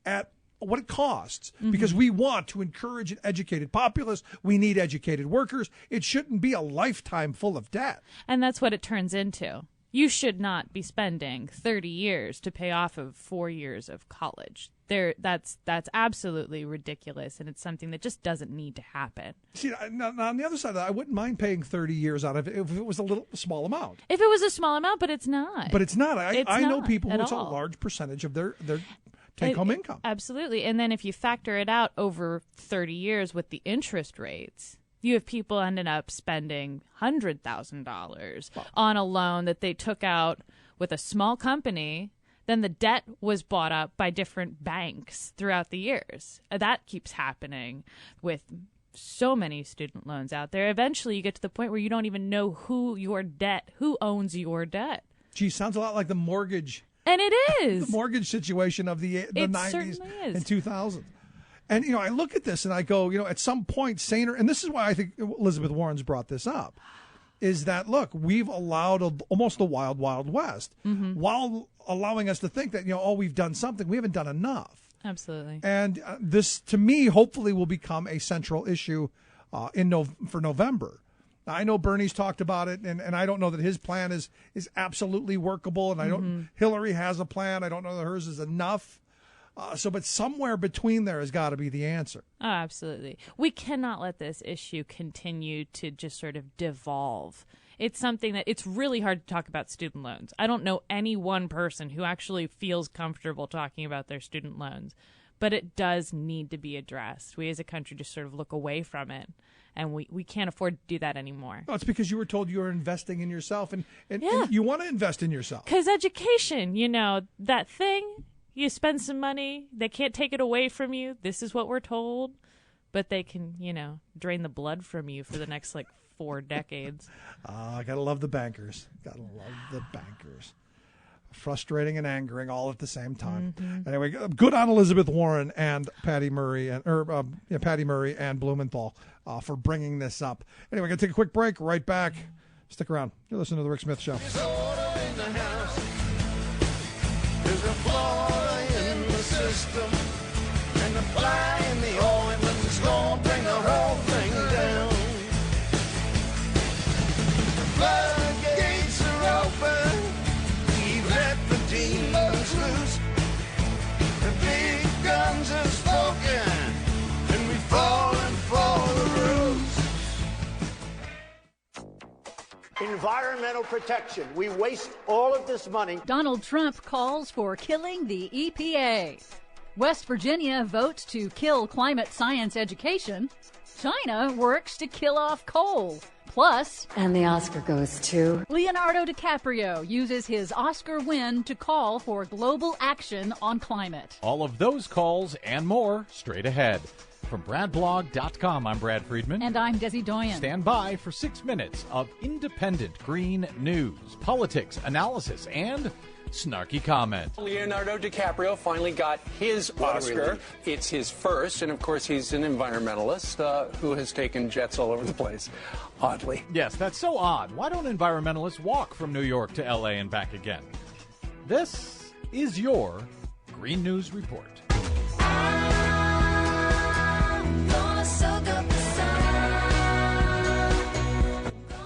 at what it costs, because we want to encourage an educated populace. We need educated workers. It shouldn't be a lifetime full of debt. And that's what it turns into. You should not be spending 30 years to pay off of 4 years of college. That's absolutely ridiculous, and it's something that just doesn't need to happen. See, now, on the other side of that, I wouldn't mind paying 30 years out of it if it was a small amount. If it was a small amount, but it's not. But it's not. I know people who it's a large percentage of their take-home income. Absolutely. And then if you factor it out over 30 years with the interest rates, you have people ending up spending $100,000 on a loan that they took out with a small company. Then the debt was bought up by different banks throughout the years. That keeps happening with so many student loans out there. Eventually you get to the point where you don't even know who owns your debt. Gee, sounds a lot like the mortgage. And it is. The mortgage situation of the 90s and 2000s. And, I look at this and I go, at some point, saner, and this is why I think Elizabeth Warren's brought this up, is that, look, we've allowed almost the wild, wild west while allowing us to think that, we've done something. We haven't done enough. Absolutely. And this, to me, hopefully will become a central issue for November. Now, I know Bernie's talked about it, and I don't know that his plan is absolutely workable, and I don't. Hillary has a plan. I don't know that hers is enough. But somewhere between there has got to be the answer. Oh, absolutely. We cannot let this issue continue to just sort of devolve. It's something that it's really hard to talk about student loans. I don't know any one person who actually feels comfortable talking about their student loans. but it does need to be addressed. We as a country just sort of look away from it, and we can't afford to do that anymore. Well, it's because you were told you were investing in yourself, and you want to invest in yourself. Because education, that thing, you spend some money, they can't take it away from you. This is what we're told. But they can, drain the blood from you for the next, 4 decades. I gotta love the bankers. Gotta love the bankers. Frustrating and angering all at the same time. Mm-hmm. Anyway, good on Elizabeth Warren and Patty Murray and Blumenthal for bringing this up. Anyway, gonna take a quick break. Right back. Stick around. You're listening to the Rick Smith Show. There's a flaw in the system, and the fly in the ointment's gonna bring the whole thing down. The floodgates are open, we've let the demons loose. The big guns have spoken, and we've fallen for the ruse. Environmental protection. We waste all of this money. Donald Trump calls for killing the EPA. West Virginia votes to kill climate science education. China works to kill off coal. Plus, and the Oscar goes to Leonardo DiCaprio uses his Oscar win to call for global action on climate. All of those calls and more straight ahead. From BradBlog.com, I'm Brad Friedman. And I'm Desi Doyen. Stand by for 6 minutes of independent green news, politics, analysis, and snarky comment. Leonardo DiCaprio finally got his Oscar. It's his first, and of course he's an environmentalist who has taken jets all over the place, oddly. Yes, that's so odd. Why don't environmentalists walk from New York to L.A. and back again? This is your Green News Report.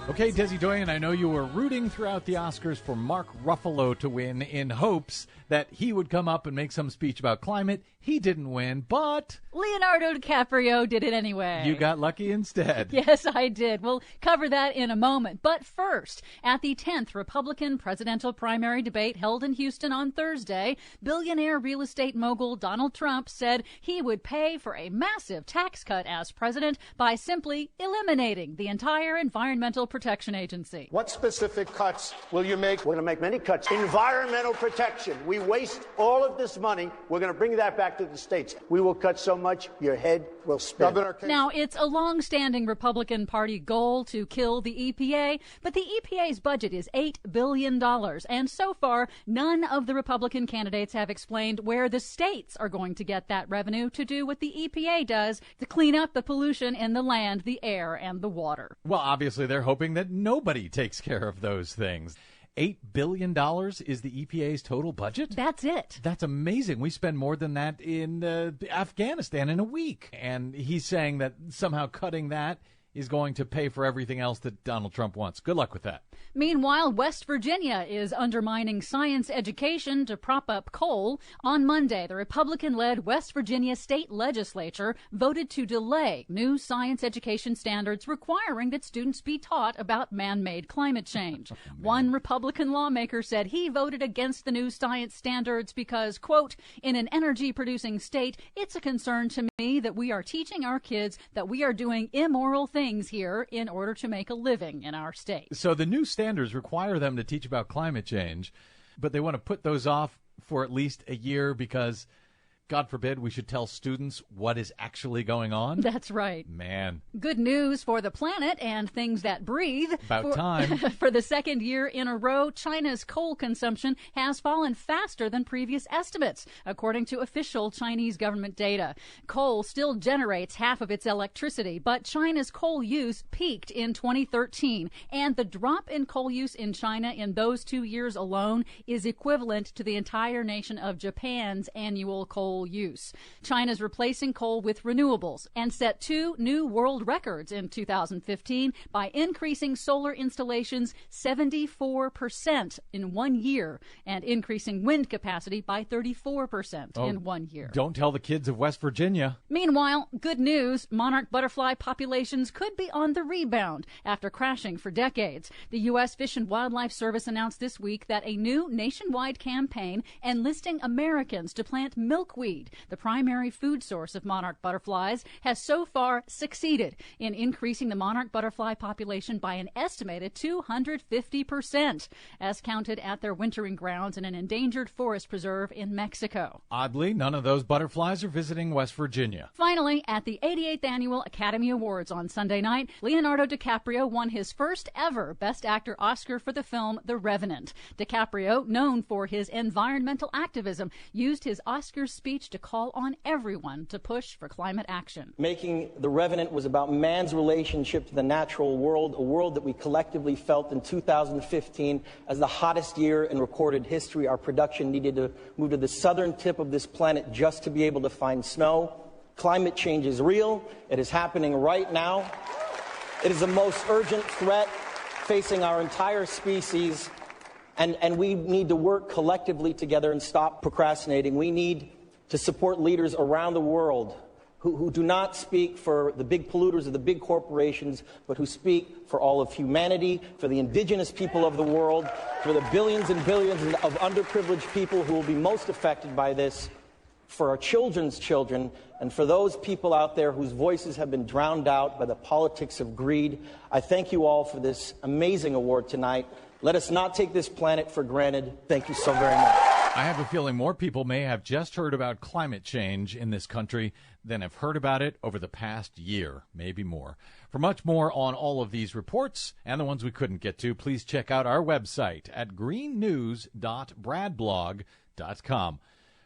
Okay, Desi Doyen, I know you were rooting throughout the Oscars for Mark Ruffalo to win in hopes that he would come up and make some speech about climate. He didn't win, but Leonardo DiCaprio did it anyway. You got lucky instead. Yes, I did. We'll cover that in a moment. But first, at the 10th Republican presidential primary debate held in Houston on Thursday, billionaire real estate mogul Donald Trump said he would pay for a massive tax cut as president by simply eliminating the entire Environmental Protection Agency. What specific cuts will you make? We're going to make many cuts. Environmental protection. We waste all of this money. We're going to bring that back to the states. We will cut so much your head will spin. Now, it's a long-standing Republican Party goal to kill the EPA, but the EPA's budget is $8 billion, and so far, none of the Republican candidates have explained where the states are going to get that revenue to do what the EPA does to clean up the pollution in the land, the air, and the water. Well, obviously, they're hoping that nobody takes care of those things. $8 billion is the EPA's total budget? That's it. That's amazing. We spend more than that in Afghanistan in a week. And he's saying that somehow cutting that is going to pay for everything else that Donald Trump wants. Good luck with that. Meanwhile, West Virginia is undermining science education to prop up coal. On Monday, the Republican-led West Virginia state legislature voted to delay new science education standards requiring that students be taught about man-made climate change. One Republican lawmaker said he voted against the new science standards because, quote, in an energy-producing state, it's a concern to me that we are teaching our kids that we are doing immoral things here in order to make a living in our state. So the new standards require them to teach about climate change, but they want to put those off for at least a year because, God forbid, we should tell students what is actually going on. That's right. Man. Good news for the planet and things that breathe. About time. For the second year in a row, China's coal consumption has fallen faster than previous estimates, according to official Chinese government data. Coal still generates half of its electricity, but China's coal use peaked in 2013, and the drop in coal use in China in those 2 years alone is equivalent to the entire nation of Japan's annual coal use. China's replacing coal with renewables and set 2 new world records in 2015 by increasing solar installations 74% in 1 year and increasing wind capacity by 34% in 1 year. Don't tell the kids of West Virginia. Meanwhile, good news, monarch butterfly populations could be on the rebound after crashing for decades. The U.S. Fish and Wildlife Service announced this week that a new nationwide campaign enlisting Americans to plant milkweed milkweed, the primary food source of monarch butterflies, has so far succeeded in increasing the monarch butterfly population by an estimated 250%, as counted at their wintering grounds in an endangered forest preserve in Mexico. Oddly, none of those butterflies are visiting West Virginia. Finally, at the 88th Annual Academy Awards on Sunday night, Leonardo DiCaprio won his first ever Best Actor Oscar for the film The Revenant. DiCaprio, known for his environmental activism, used his Oscar speech to call on everyone to push for climate action. Making The Revenant was about man's relationship to the natural world, a world that we collectively felt in 2015 as the hottest year in recorded history. Our production needed to move to the southern tip of this planet just to be able to find snow. Climate change is real. It is happening right now. It is the most urgent threat facing our entire species, and we need to work collectively together and stop procrastinating. We need to support leaders around the world who do not speak for the big polluters or the big corporations, but who speak for all of humanity, for the indigenous people of the world, for the billions and billions of underprivileged people who will be most affected by this, for our children's children, and for those people out there whose voices have been drowned out by the politics of greed. I thank you all for this amazing award tonight. Let us not take this planet for granted. Thank you so very much. I have a feeling more people may have just heard about climate change in this country than have heard about it over the past year, maybe more. For much more on all of these reports and the ones we couldn't get to, please check out our website at greennews.bradblog.com.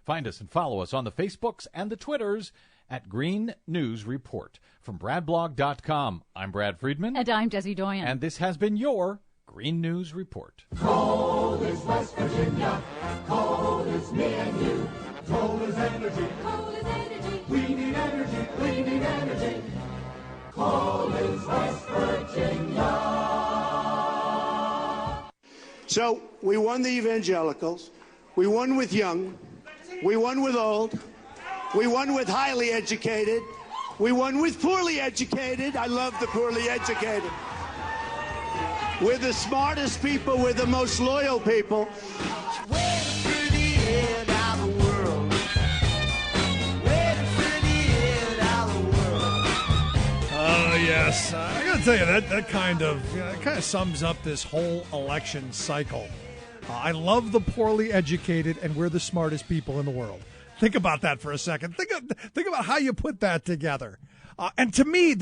Find us and follow us on the Facebooks and the Twitters at Green News Report. From bradblog.com, I'm Brad Friedman. And I'm Desi Doyen. And this has been your Green News Report. Coal is West Virginia. Coal is me and you. Coal is energy. Coal is energy. We need energy. We need energy. Coal is West Virginia. So we won the evangelicals. We won with young. We won with old. We won with highly educated. We won with poorly educated. I love the poorly educated. We're the smartest people. We're the most loyal people. Oh, yes. I got to tell you, that kind of sums up this whole election cycle. I love the poorly educated, and we're the smartest people in the world. Think about that for a second. Think about how you put that together. And to me,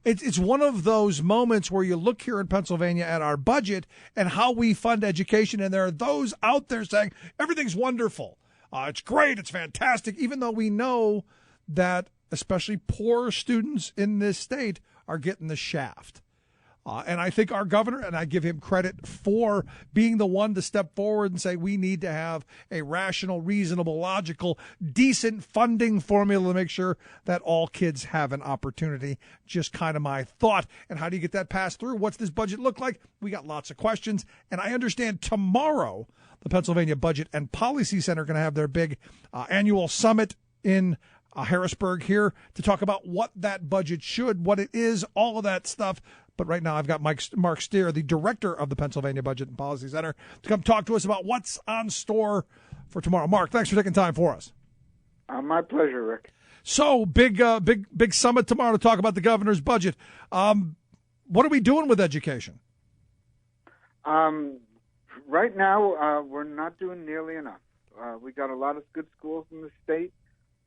it's one of those moments where you look here in Pennsylvania at our budget and how we fund education, and there are those out there saying everything's wonderful. It's great. It's fantastic, even though we know that especially poor students in this state are getting the shaft. And I think our governor, and I give him credit for being the one to step forward and say we need to have a rational, reasonable, logical, decent funding formula to make sure that all kids have an opportunity. Just kind of my thought. And how do you get that passed through? What's this budget look like? We got lots of questions. And I understand tomorrow the Pennsylvania Budget and Policy Center are going to have their big annual summit in Harrisburg here to talk about what that budget should, what it is, all of that stuff. But right now I've got Mark Steer, the director of the Pennsylvania Budget and Policy Center, to come talk to us about what's on store for tomorrow. Mark, thanks for taking time for us. My pleasure, Rick. So big summit tomorrow to talk about the governor's budget. What are we doing with education? Right now, we're not doing nearly enough. We got a lot of good schools in the state,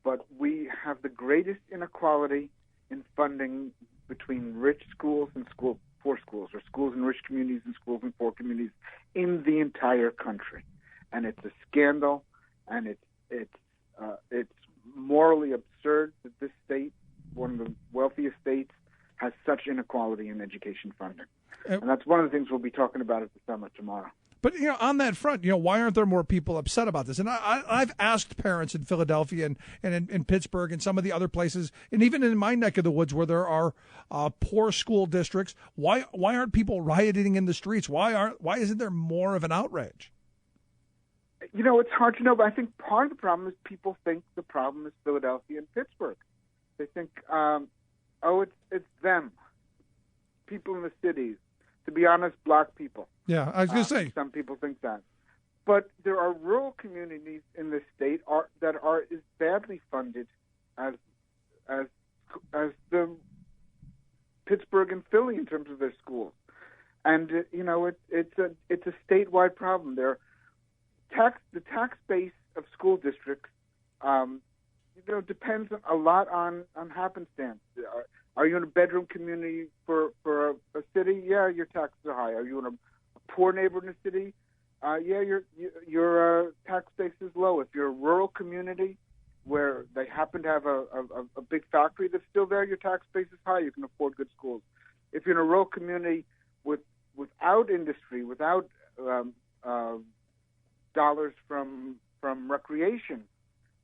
but we have the greatest inequality in funding between rich schools and poor schools, or schools in rich communities and schools in poor communities in the entire country. And it's a scandal, and it's morally absurd that this state, one of the wealthiest states, has such inequality in education funding. And that's one of the things we'll be talking about at the summit tomorrow. But, on that front, why aren't there more people upset about this? And I've asked parents in Philadelphia and in Pittsburgh and some of the other places, and even in my neck of the woods where there are poor school districts, why aren't people rioting in the streets? Why isn't there more of an outrage? It's hard to know, but I think part of the problem is people think the problem is Philadelphia and Pittsburgh. They think, it's them, people in the cities. To be honest, black people. Yeah, I was going to say. Some people think that. But there are rural communities in this state that are as badly funded as the Pittsburgh and Philly in terms of their schools, and it's a statewide problem. The tax base of school districts, depends a lot on happenstance. Are you in a bedroom community for a city? Yeah, your taxes are high. Are you in a poor neighborhood in a city? Yeah, your tax base is low. If you're a rural community where they happen to have a big factory that's still there, your tax base is high. You can afford good schools. If you're in a rural community without industry, without dollars from recreation,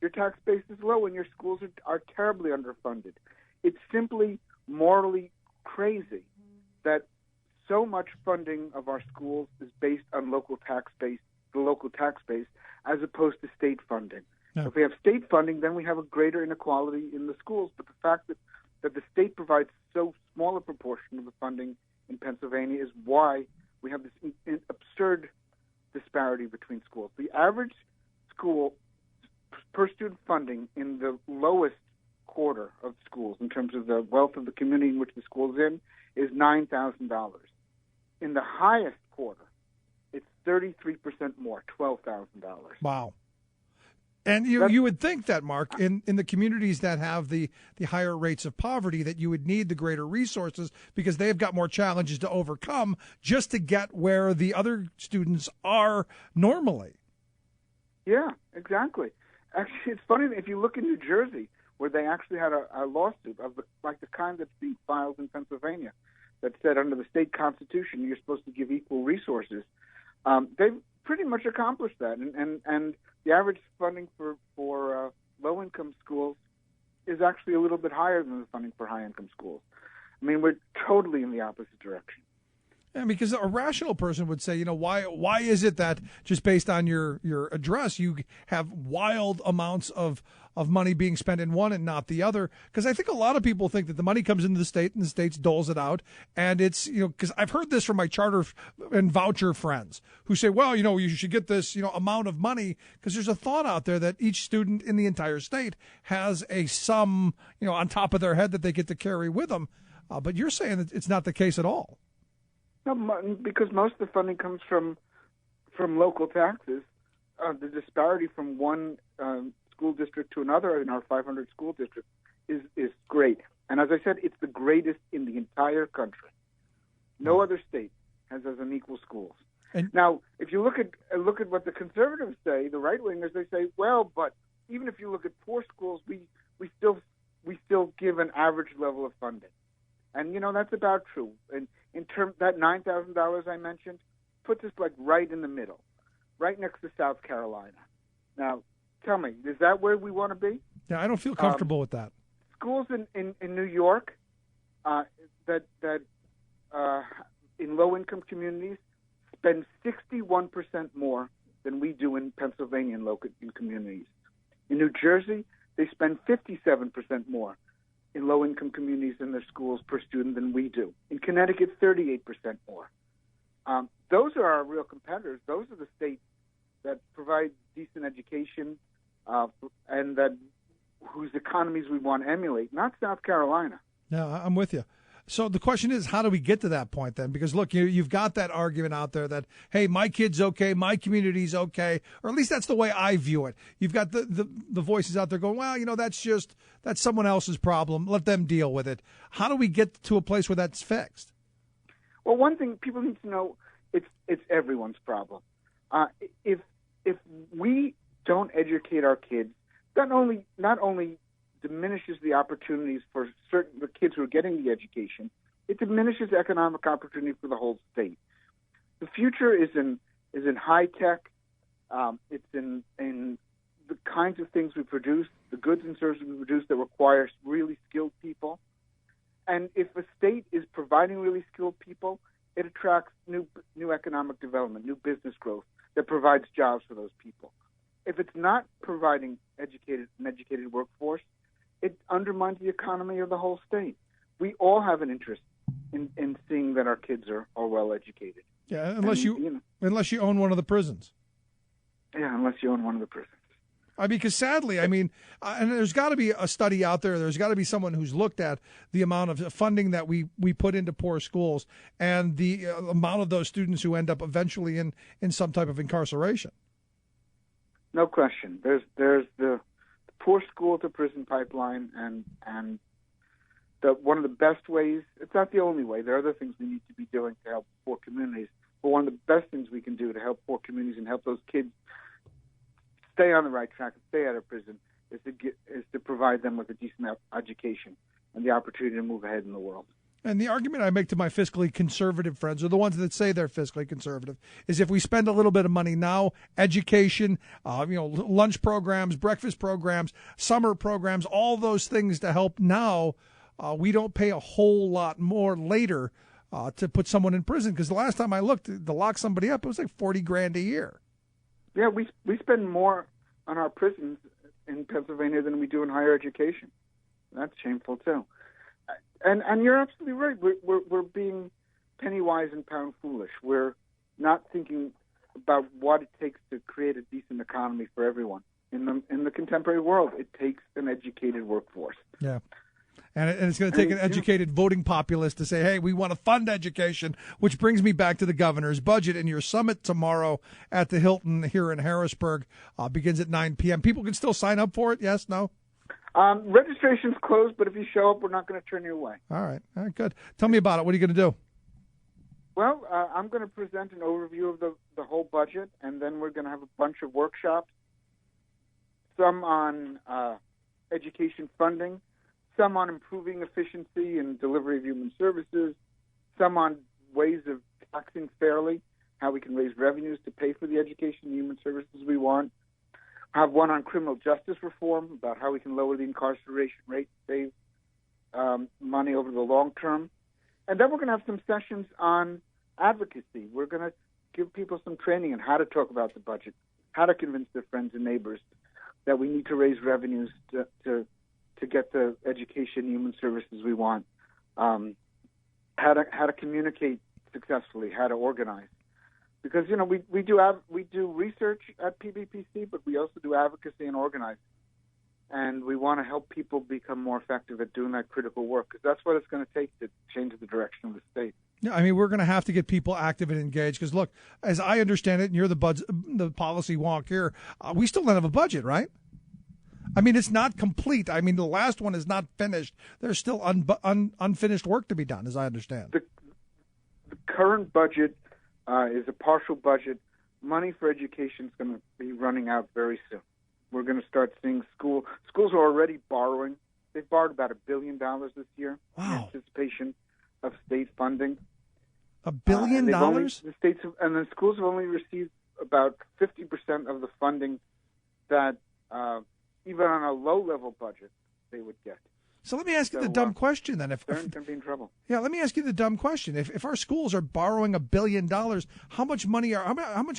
your tax base is low and your schools are terribly underfunded. It's simply morally crazy that so much funding of our schools is based on the local tax base, as opposed to state funding. Yeah. If we have state funding, then we have a greater inequality in the schools. But the fact that the state provides so small a proportion of the funding in Pennsylvania is why we have this absurd disparity between schools. The average school per student funding in the lowest quarter of schools, in terms of the wealth of the community in which the school is in, is $9,000. In the highest quarter, it's 33% more, $12,000. Wow. And you would think that, Mark, in the communities that have the higher rates of poverty, that you would need the greater resources because they've got more challenges to overcome just to get where the other students are normally. Yeah, exactly. Actually, it's funny, if you look in New Jersey, where they actually had a lawsuit of the kind that's being filed in Pennsylvania that said under the state constitution you're supposed to give equal resources. They've pretty much accomplished that, and the average funding for low-income schools is actually a little bit higher than the funding for high-income schools. I mean, we're totally in the opposite direction. Yeah, because a rational person would say, why is it that just based on your address, you have wild amounts of money being spent in one and not the other? Because I think a lot of people think that the money comes into the state and the state doles it out. And it's, because I've heard this from my charter and voucher friends who say, well, you should get this, amount of money, because there's a thought out there that each student in the entire state has a sum, on top of their head that they get to carry with them. But you're saying that it's not the case at all. No, because most of the funding comes from local taxes. The disparity from one school district to another in our 500 school districts is great. And as I said, it's the greatest in the entire country. No other state has as unequal schools. Now, if you look at what the conservatives say, the right wingers, they say, well, but even if you look at poor schools, we still give an average level of funding. And, that's about true. And in terms, that $9,000 I mentioned puts us right in the middle, right next to South Carolina. Now, tell me, is that where we want to be? Yeah, I don't feel comfortable with that. Schools in New York that in low-income communities spend 61% more than we do in Pennsylvania in communities. In New Jersey, they spend 57% more in low-income communities in their schools per student than we do. In Connecticut, 38% more. Those are our real competitors. Those are the states that provide decent education and whose economies we want to emulate, not South Carolina. Yeah, I'm with you. So the question is, how do we get to that point then? Because look, you've got that argument out there that, hey, my kid's okay, my community's okay, or at least that's the way I view it. You've got the voices out there going, well, that's someone else's problem. Let them deal with it. How do we get to a place where that's fixed? Well, one thing people need to know, it's everyone's problem. If we don't educate our kids, not only diminishes the opportunities for the kids who are getting the education, it diminishes economic opportunity for the whole state. The future is in high tech. It's in the kinds of things we produce, the goods and services we produce that require really skilled people. And if a state is providing really skilled people, it attracts new economic development, new business growth that provides jobs for those people. If it's not providing an educated workforce, it undermines the economy of the whole state. We all have an interest in seeing that our kids are well educated. Yeah, unless you own one of the prisons. Yeah, unless you own one of the prisons. Because sadly, and there's got to be a study out there. There's got to be someone who's looked at the amount of funding that we put into poor schools and the amount of those students who end up eventually in some type of incarceration. No question. There's the poor school to prison pipeline, and one of the best ways. It's not the only way. There are other things we need to be doing to help poor communities. But one of the best things we can do to help poor communities and help those kids stay on the right track and stay out of prison is to provide them with a decent education and the opportunity to move ahead in the world. And the argument I make to my fiscally conservative friends, or the ones that say they're fiscally conservative, is if we spend a little bit of money now, education, lunch programs, breakfast programs, summer programs, all those things to help now, we don't pay a whole lot more later to put someone in prison. Because the last time I looked, to lock somebody up, it was like $40,000 a year. Yeah, we spend more on our prisons in Pennsylvania than we do in higher education. That's shameful too. And you're absolutely right. We're being penny wise and pound foolish. We're not thinking about what it takes to create a decent economy for everyone. In the contemporary world, it takes an educated workforce. Yeah. And it's going to take an educated voting populace to say, hey, we want to fund education, which brings me back to the governor's budget. And your summit tomorrow at the Hilton here in Harrisburg begins at 9 p.m. People can still sign up for it? Yes? No? Registration's closed, but if you show up, we're not going to turn you away. All right, good. Tell me about it. What are you going to do? Well, I'm going to present an overview of the whole budget, and then we're going to have a bunch of workshops, some on education funding, some on improving efficiency and delivery of human services, some on ways of taxing fairly, how we can raise revenues to pay for the education and human services we want. I have one on criminal justice reform, about how we can lower the incarceration rate, save money over the long term. And then we're going to have some sessions on advocacy. We're going to give people some training on how to talk about the budget, how to convince their friends and neighbors that we need to raise revenues to get the education and human services we want, how to communicate successfully, how to organize. Because we do research at PBPC, but we also do advocacy and organizing, and we want to help people become more effective at doing that critical work, because that's what it's going to take to change the direction of the state. Yeah, we're going to have to get people active and engaged. Because look, as I understand it, and you're the policy wonk here, we still don't have a budget, right? It's not complete. The last one is not finished. There's still unfinished work to be done, as I understand. The current budget is a partial budget. Money for education is going to be running out very soon. We're going to start seeing schools are already borrowing. They've borrowed about $1 billion this year in anticipation of state funding. $1 billion? The schools have only received about 50% of the funding that even on a low-level budget they would get. So let me ask you the dumb question then. They're going to be in trouble. Yeah, let me ask you the dumb question. If our schools are borrowing $1 billion, how much of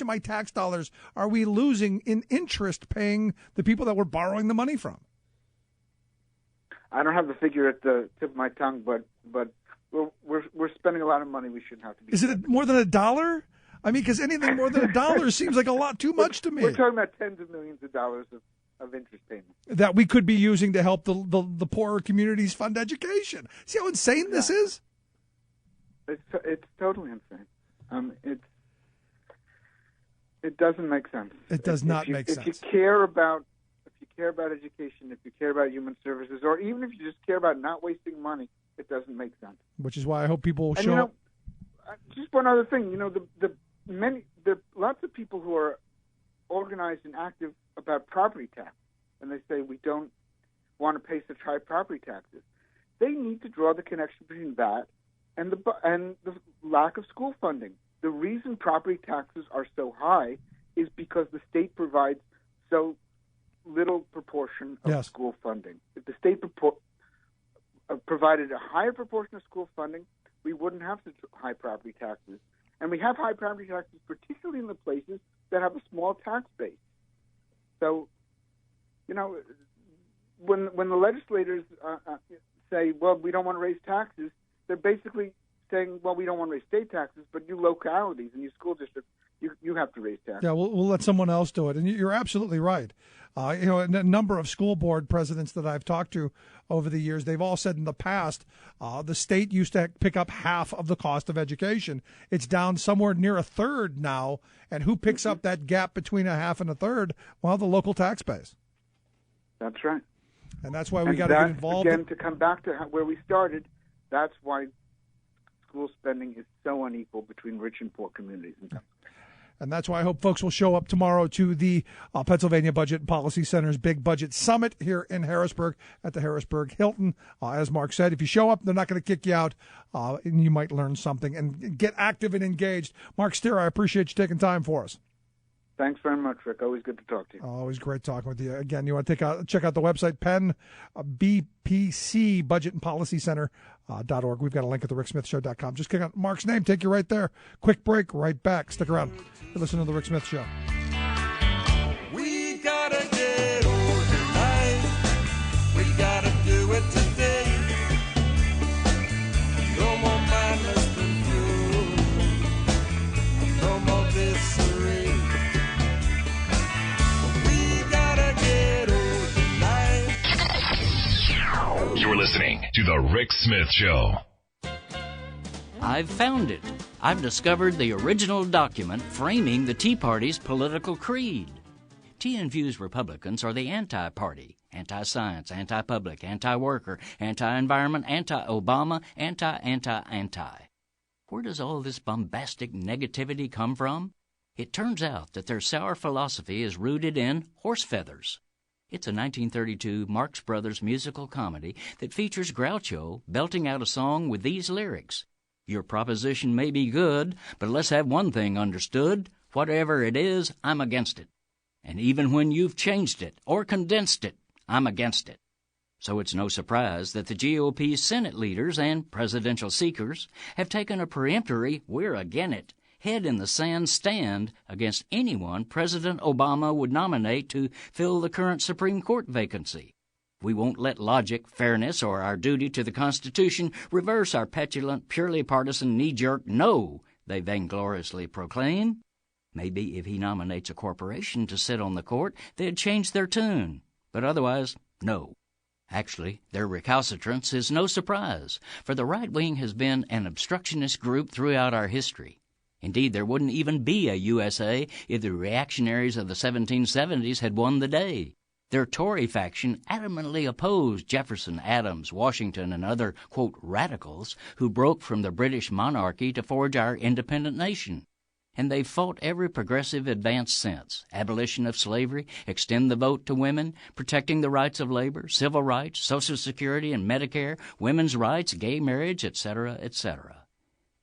my tax dollars are we losing in interest paying the people that we're borrowing the money from? I don't have the figure at the tip of my tongue, but we're spending a lot of money we shouldn't have to be. Is it more than $1? Because anything more than $1 seems like a lot too much to me. We're talking about tens of millions of dollars of interest payments that we could be using to help the poorer communities fund education. See how insane this is? It's totally insane. It doesn't make sense. It does not make sense. If you care about education, if you care about human services, or even if you just care about not wasting money, it doesn't make sense. Which is why I hope people will show up. Just one other thing. There are lots of people who are organized and active about property tax, and they say we don't want to pay such high property taxes. They need to draw the connection between that and the lack of school funding. The reason property taxes are so high is because the state provides so little proportion of school funding. If the state provided a higher proportion of school funding, we wouldn't have such high property taxes. And we have high property taxes particularly in the places that have a small tax base. So, when the legislators say, well, we don't want to raise taxes, they're basically saying, well, we don't want to raise state taxes, but you localities and you school districts you have to raise taxes. Yeah, we'll let someone else do it. And you're absolutely right. A number of school board presidents that I've talked to over the years, they've all said in the past, the state used to pick up half of the cost of education. It's down somewhere near a third now. And who picks up that gap between a half and a third? Well, the local tax base. That's right. And that's why we got to get involved. Again, to come back to where we started, that's why school spending is so unequal between rich and poor communities. And that's why I hope folks will show up tomorrow to the Pennsylvania Budget and Policy Center's Big Budget Summit here in Harrisburg at the Harrisburg Hilton. As Mark said, if you show up, they're not going to kick you out, and you might learn something and get active and engaged. Mark Steer, I appreciate you taking time for us. Thanks very much, Rick. Always good to talk to you. Always great talking with you. Again, you want to check out the website, BPC Budget and Policy Center.org. We've got a link at thericksmithshow.com. Just click on Mark's name, take you right there. Quick break, right back. Stick around. You're listening to The Rick Smith Show. We gotta get organized. We gotta do it today. No more mindless confusion. No more disarray. We gotta get organized. You're listening to The Rick Smith Show. I've found it. I've discovered the original document framing the Tea Party's political creed. TNView's Republicans are the anti-party, anti-science, anti-public, anti-worker, anti-environment, anti-Obama, anti-anti-anti. Where does all this bombastic negativity come from? It turns out that their sour philosophy is rooted in horse feathers. It's a 1932 Marx Brothers musical comedy that features Groucho belting out a song with these lyrics. Your proposition may be good, but let's have one thing understood. Whatever it is, I'm against it. And even when you've changed it or condensed it, I'm against it. So it's no surprise that the GOP's Senate leaders and presidential seekers have taken a peremptory "we're agin it" head-in-the-sand stand against anyone President Obama would nominate to fill the current Supreme Court vacancy. We won't let logic, fairness, or our duty to the Constitution reverse our petulant, purely partisan, knee-jerk no, they vaingloriously proclaim. Maybe if he nominates a corporation to sit on the court, they'd change their tune. But otherwise, no. Actually, their recalcitrance is no surprise, for the right wing has been an obstructionist group throughout our history. Indeed, there wouldn't even be a USA if the reactionaries of the 1770s had won the day. Their Tory faction adamantly opposed Jefferson, Adams, Washington, and other, quote, radicals who broke from the British monarchy to forge our independent nation. And they've fought every progressive advance since: abolition of slavery, extend the vote to women, protecting the rights of labor, civil rights, Social Security and Medicare, women's rights, gay marriage, etc., etc.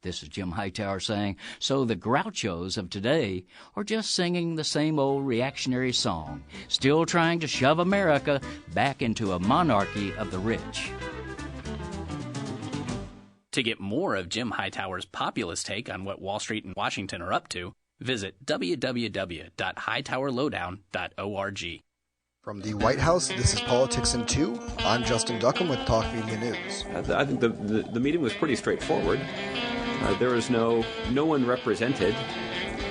This is Jim Hightower saying, so the Grouchos of today are just singing the same old reactionary song, still trying to shove America back into a monarchy of the rich. To get more of Jim Hightower's populist take on what Wall Street and Washington are up to, visit www.hightowerlowdown.org. From the White House, this is Politics in 2. I'm Justin Duckham with Talk Media News. I think the meeting was pretty straightforward. There was no one represented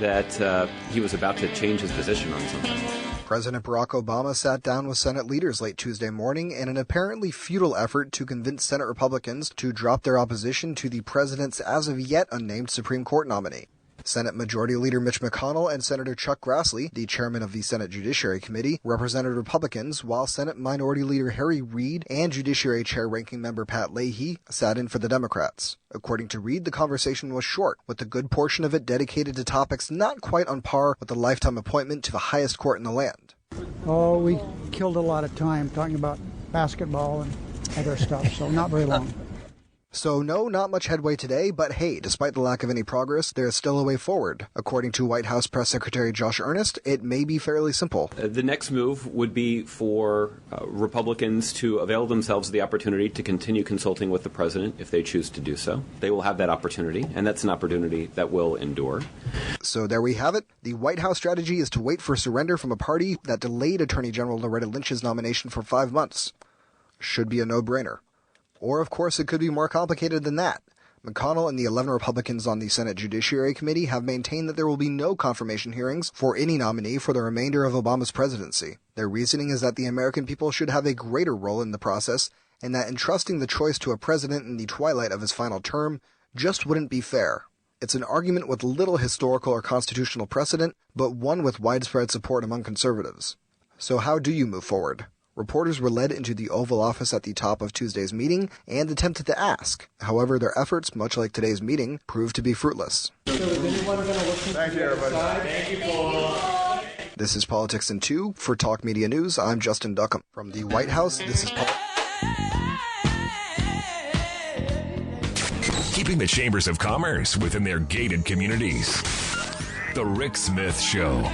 that he was about to change his position on something. President Barack Obama sat down with Senate leaders late Tuesday morning in an apparently futile effort to convince Senate Republicans to drop their opposition to the president's as-of-yet unnamed Supreme Court nominee. Senate Majority Leader Mitch McConnell and Senator Chuck Grassley, the chairman of the Senate Judiciary Committee, represented Republicans, while Senate Minority Leader Harry Reid and Judiciary Chair Ranking Member Pat Leahy sat in for the Democrats. According to Reid, the conversation was short, with a good portion of it dedicated to topics not quite on par with the lifetime appointment to the highest court in the land. Oh, we killed a lot of time talking about basketball and other stuff, so not very long. So no, not much headway today, but hey, despite the lack of any progress, there is still a way forward. According to White House Press Secretary Josh Earnest, it may be fairly simple. The next move would be for Republicans to avail themselves of the opportunity to continue consulting with the president if they choose to do so. They will have that opportunity, and that's an opportunity that will endure. So there we have it. The White House strategy is to wait for surrender from a party that delayed Attorney General Loretta Lynch's nomination for 5 months. Should be a no-brainer. Or, of course, it could be more complicated than that. McConnell and the 11 Republicans on the Senate Judiciary Committee have maintained that there will be no confirmation hearings for any nominee for the remainder of Obama's presidency. Their reasoning is that the American people should have a greater role in the process, and that entrusting the choice to a president in the twilight of his final term just wouldn't be fair. It's an argument with little historical or constitutional precedent, but one with widespread support among conservatives. So how do you move forward? Reporters were led into the Oval Office at the top of Tuesday's meeting and attempted to ask. However, their efforts, much like today's meeting, proved to be fruitless. Thank you, everybody. Thank you, Paul. This is Politics in 2. For Talk Media News, I'm Justin Duckham. From the White House, this is Keeping the chambers of commerce within their gated communities. The Rick Smith Show.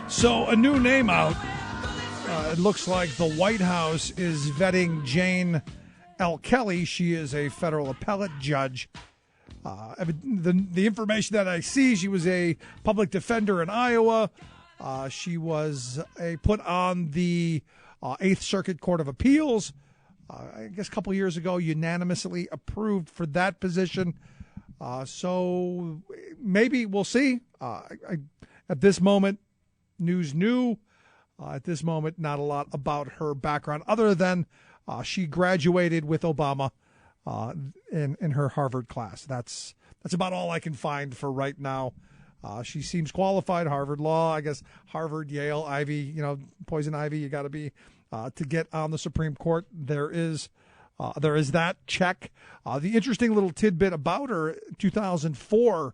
So a new name out. It looks like the White House is vetting Jane L. Kelly. She is a federal appellate judge. The information that I see, she was a public defender in Iowa. She was put on the 8th Circuit Court of Appeals. I guess a couple years ago, unanimously approved for that position. So maybe we'll see. At this moment, news new. At this moment, not a lot about her background other than she graduated with Obama in her Harvard class. That's about all I can find for right now. She seems qualified. Harvard Law, I guess. Harvard, Yale, Ivy. Poison Ivy. You got to be to get on the Supreme Court. There is that check. The interesting little tidbit about her: 2004,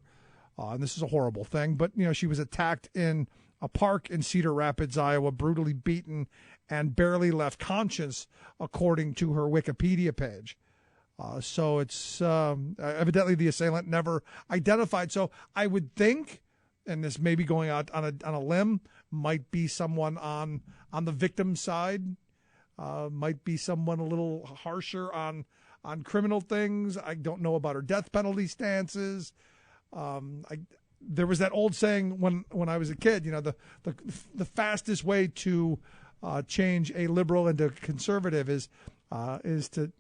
and this is a horrible thing, but she was attacked in a park in Cedar Rapids, Iowa, brutally beaten and barely left conscious, according to her Wikipedia page. So it's evidently the assailant never identified. So I would think, and this may be going out on a limb, might be someone on the victim side, might be someone a little harsher on criminal things. I don't know about her death penalty stances. There was that old saying when I was a kid, the fastest way to change a liberal into a conservative is to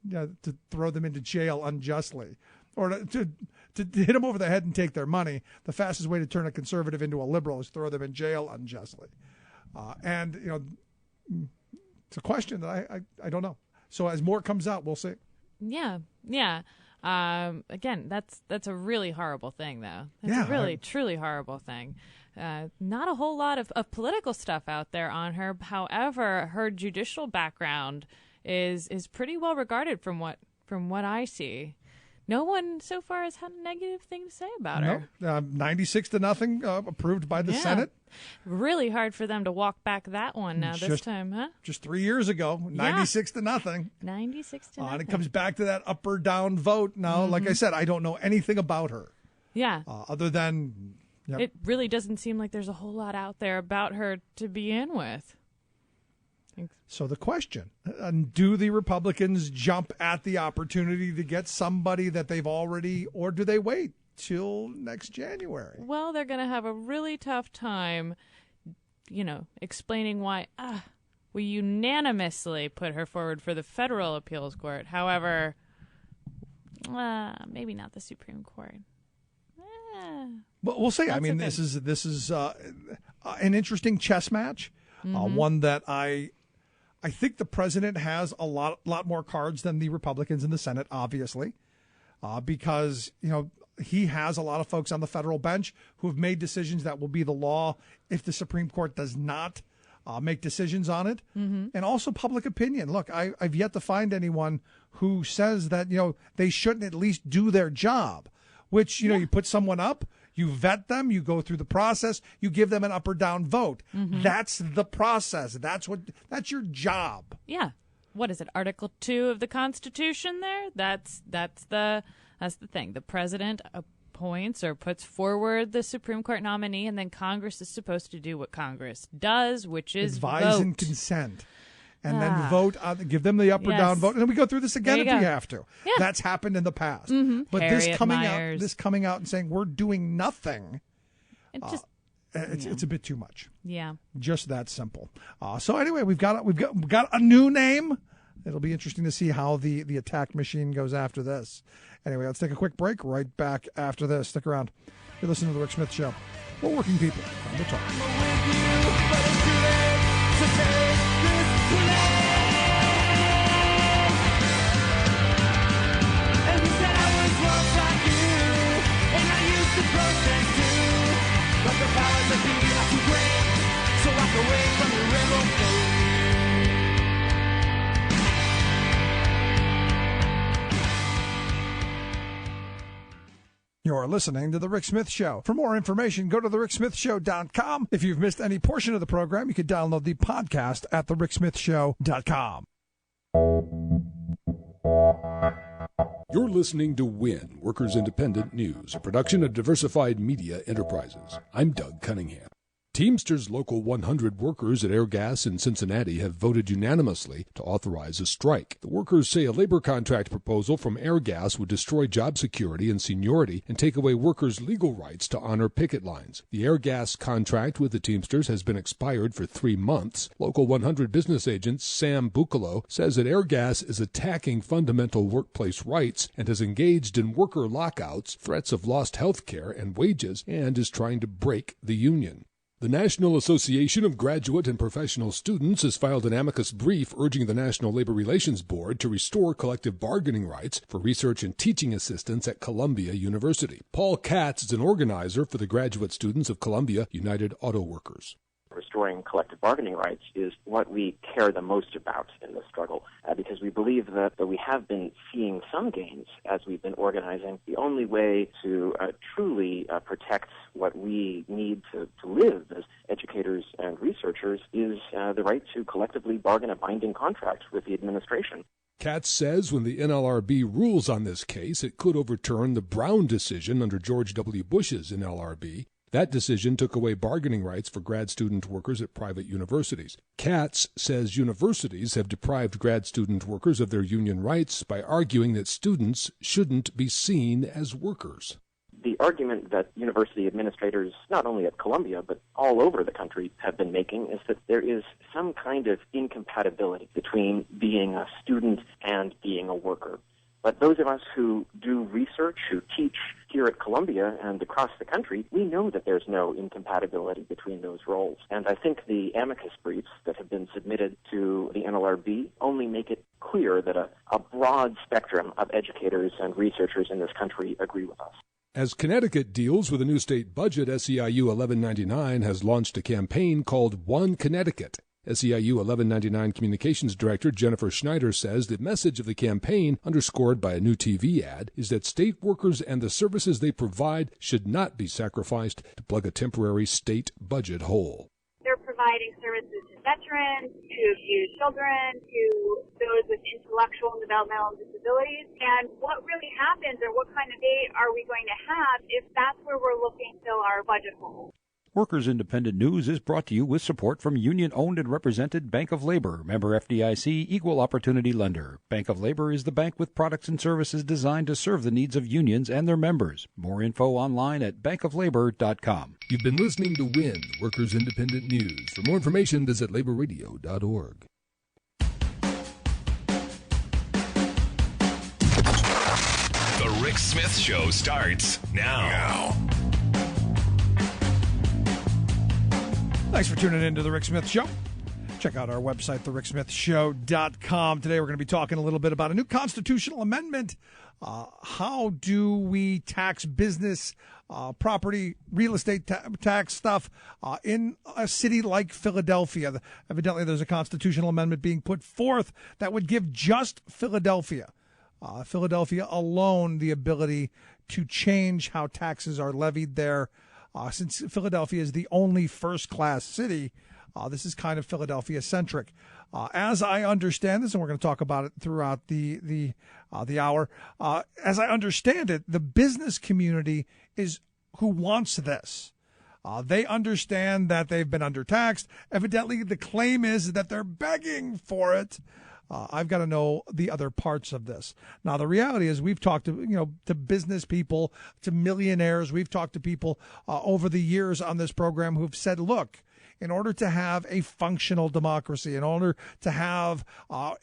throw them into jail unjustly, or to hit them over the head and take their money. The fastest way to turn a conservative into a liberal is throw them in jail unjustly. And it's a question that I don't know. So as more comes out, we'll see. Yeah. Again, that's a really horrible thing, though. That's a really, truly horrible thing. Not a whole lot of political stuff out there on her. However, her judicial background is pretty well regarded from what I see. No one so far has had a negative thing to say about her. 96-0, approved by the Senate. Really hard for them to walk back that one now this time, huh? Just 3 years ago, 96-0. 96-0. And it comes back to that up or down vote. Now, like I said, I don't know anything about her. Yeah. Other than... Yep. It really doesn't seem like there's a whole lot out there about her to begin with. So the question, do the Republicans jump at the opportunity to get somebody that they've already, or do they wait till next January? Well, they're going to have a really tough time, explaining why we unanimously put her forward for the federal appeals court. However, maybe not the Supreme Court. But we'll see. I mean, this is an interesting chess match, one that I think the president has a lot more cards than the Republicans in the Senate, obviously, because he has a lot of folks on the federal bench who have made decisions that will be the law if the Supreme Court does not make decisions on it, and also public opinion. Look, I've yet to find anyone who says that they shouldn't at least do their job. Which you put someone up, you vet them, you go through the process, you give them an up or down vote. That's the process. That's your job. Yeah. What is it? Article 2 of the Constitution there? That's the thing. The president appoints or puts forward the Supreme Court nominee, and then Congress is supposed to do what Congress does, which is advise vote. And consent. And then vote, give them the up or down vote, and then we go through this again if we have to. Yeah. That's happened in the past. But Harriet this coming out and saying we're doing nothing, It's a bit too much. Yeah. Just that simple. So anyway, we've got a new name. It'll be interesting to see how the attack machine goes after this. Anyway, let's take a quick break. Right back after this. Stick around. You're listening to The Rick Smith Show. We're working people on the talk. But the powers that be are too great, so walk away from your rebel faith. You're listening to The Rick Smith Show. For more information, go to thericksmithshow.com. If you've missed any portion of the program, you can download the podcast at thericksmithshow.com. You're listening to WIN, Workers Independent News, a production of Diversified Media Enterprises. I'm Doug Cunningham. Teamsters Local 100 workers at Airgas in Cincinnati have voted unanimously to authorize a strike. The workers say a labor contract proposal from Airgas would destroy job security and seniority and take away workers' legal rights to honor picket lines. The Airgas contract with the Teamsters has been expired for 3 months. Local 100 business agent Sam Buccolo says that Airgas is attacking fundamental workplace rights and has engaged in worker lockouts, threats of lost health care and wages, and is trying to break the union. The National Association of Graduate and Professional Students has filed an amicus brief urging the National Labor Relations Board to restore collective bargaining rights for research and teaching assistants at Columbia University. Paul Katz is an organizer for the graduate students of Columbia United Auto Workers. Restoring collective bargaining rights is what we care the most about in this struggle, because we believe that we have been seeing some gains as we've been organizing. The only way to truly protect what we need to live as educators and researchers is the right to collectively bargain a binding contract with the administration. Katz says when the NLRB rules on this case, it could overturn the Brown decision under George W. Bush's NLRB. That decision took away bargaining rights for grad student workers at private universities. Katz says universities have deprived grad student workers of their union rights by arguing that students shouldn't be seen as workers. The argument that university administrators, not only at Columbia, but all over the country, have been making is that there is some kind of incompatibility between being a student and being a worker. But those of us who do research, who teach here at Columbia and across the country, we know that there's no incompatibility between those roles. And I think the amicus briefs that have been submitted to the NLRB only make it clear that a broad spectrum of educators and researchers in this country agree with us. As Connecticut deals with a new state budget, SEIU 1199 has launched a campaign called One Connecticut. SEIU 1199 Communications Director Jennifer Schneider says the message of the campaign, underscored by a new TV ad, is that state workers and the services they provide should not be sacrificed to plug a temporary state budget hole. They're providing services to veterans, to abused children, to those with intellectual and developmental disabilities. And what really happens, or what kind of date are we going to have if that's where we're looking to fill our budget hole? Workers Independent News is brought to you with support from union-owned and represented Bank of Labor, member FDIC, equal opportunity lender. Bank of Labor is the bank with products and services designed to serve the needs of unions and their members. More info online at bankoflabor.com. You've been listening to WIN, Workers Independent News. For more information, visit laborradio.org. The Rick Smith Show starts now. Thanks for tuning in to The Rick Smith Show. Check out our website, thericksmithshow.com. Today we're going to be talking a little bit about a new constitutional amendment. How do we tax business, property, real estate tax stuff in a city like Philadelphia? Evidently, there's a constitutional amendment being put forth that would give just Philadelphia alone, the ability to change how taxes are levied there. Since Philadelphia is the only first-class city, this is kind of Philadelphia-centric. As I understand this, and we're going to talk about it throughout the hour, as I understand it, the business community is who wants this. They understand that they've been undertaxed. Evidently, the claim is that they're begging for it. I've got to know the other parts of this. Now, the reality is we've talked to business people, to millionaires. We've talked to people over the years on this program who've said, look, in order to have a functional democracy, in order to have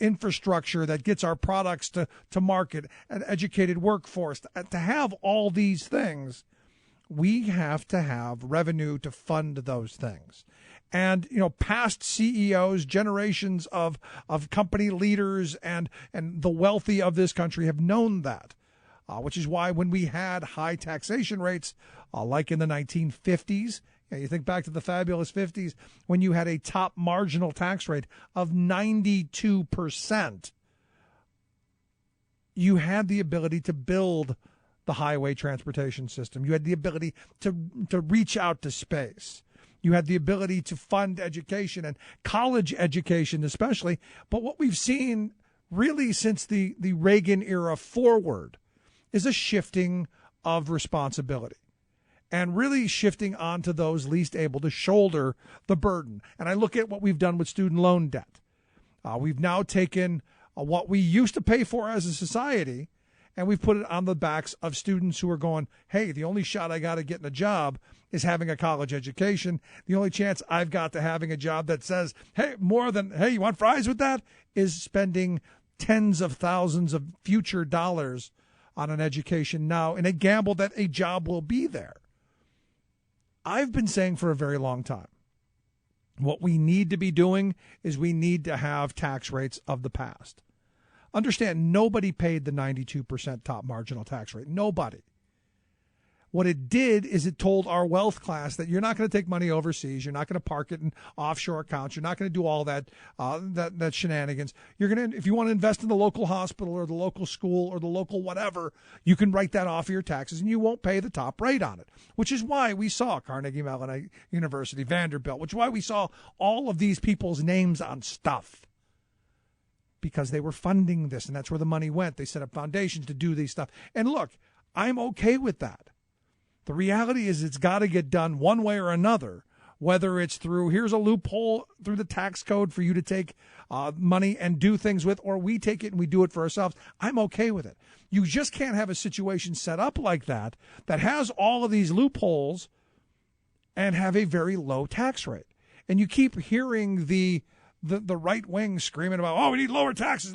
infrastructure that gets our products to market, an educated workforce, to have all these things, we have to have revenue to fund those things. And, past CEOs, generations of company leaders and the wealthy of this country have known that, which is why when we had high taxation rates, like in the 1950s, you think back to the fabulous 50s, when you had a top marginal tax rate of 92%, you had the ability to build the highway transportation system. You had the ability to reach out to space. You had the ability to fund education and college education especially. But what we've seen really since the Reagan era forward is a shifting of responsibility and really shifting onto those least able to shoulder the burden. And I look at what we've done with student loan debt. We've now taken what we used to pay for as a society, and we've put it on the backs of students who are going, hey, the only shot I got at getting a job is having a college education. The only chance I've got to having a job that says, hey, you want fries with that, is spending tens of thousands of future dollars on an education now in a gamble that a job will be there. I've been saying for a very long time, what we need to be doing is we need to have tax rates of the past. Understand, nobody paid the 92% top marginal tax rate. Nobody. What it did is it told our wealth class that you're not going to take money overseas. You're not going to park it in offshore accounts. You're not going to do all that that shenanigans. You're going to, if you want to invest in the local hospital or the local school or the local whatever, you can write that off of your taxes and you won't pay the top rate on it, which is why we saw Carnegie Mellon University, Vanderbilt, which is why we saw all of these people's names on stuff. Because they were funding this, and that's where the money went. They set up foundations to do these stuff. And look, I'm okay with that. The reality is it's got to get done one way or another, whether it's through, here's a loophole through the tax code for you to take money and do things with, or we take it and we do it for ourselves. I'm okay with it. You just can't have a situation set up like that has all of these loopholes and have a very low tax rate. And you keep hearing the right wing screaming about, we need lower taxes,